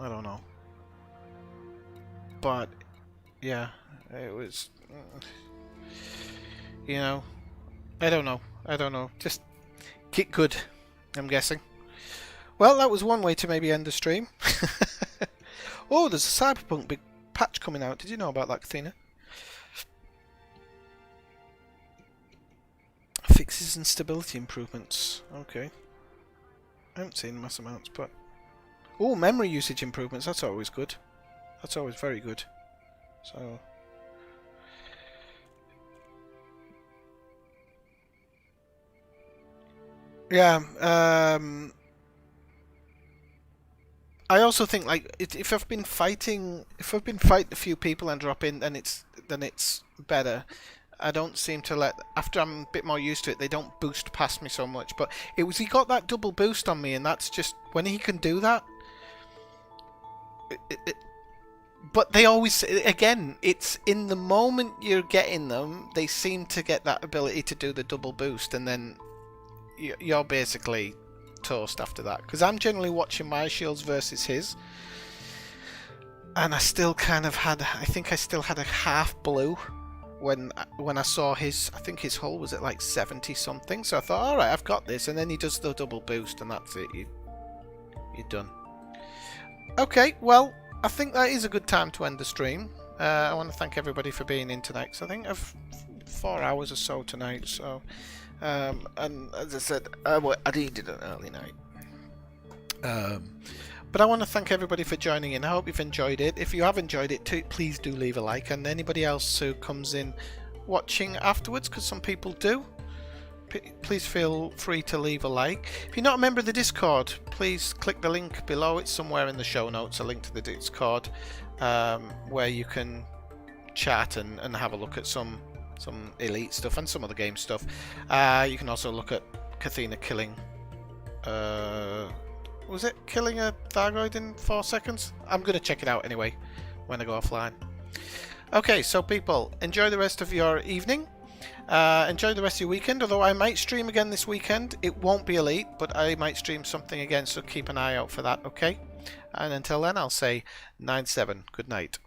S1: I don't know. But, yeah, it was. You know, I don't know. Just get good, I'm guessing. Well, that was one way to maybe end the stream. Oh, there's a Cyberpunk big patch coming out. Did you know about that, Athena? Fixes and stability improvements. Okay. I haven't seen mass amounts, but... Oh, memory usage improvements. That's always good. That's always very good. So... Yeah, I also think, like, if I've been fighting a few people and drop in, then it's better. I don't seem to let, after I'm a bit more used to it, they don't boost past me so much. But he got that double boost on me, and that's just, when he can do that. But they always, again, it's in the moment you're getting them, they seem to get that ability to do the double boost, and then you're basically toast after that. Because I'm generally watching my shields versus his, and I still kind of had, I think I still had a half blue when I saw his, I think his hull was at like 70 something. So I thought, all right, I've got this. And then he does the double boost, and that's it. You're done. Okay, well, I think that is a good time to end the stream. I want to thank everybody for being in tonight. So I think I've 4 hours or so tonight. So, and as I said, I needed an early night. But I want to thank everybody for joining in. I hope you've enjoyed it. If you have enjoyed it too, please do leave a like. And anybody else who comes in watching afterwards, because some people do, please feel free to leave a like. If you're not a member of the Discord, please click the link below. It's somewhere in the show notes, a link to the Discord, where you can chat and have a look at some elite stuff and some other game stuff. You can also look at Kathina killing was it killing a Thargoid in 4 seconds? I'm going to check it out anyway when I go offline. Okay, so people, enjoy the rest of your evening. Enjoy the rest of your weekend, although I might stream again this weekend. It won't be elite, but I might stream something again, so keep an eye out for that, okay? And until then, I'll say 9-7. Good night.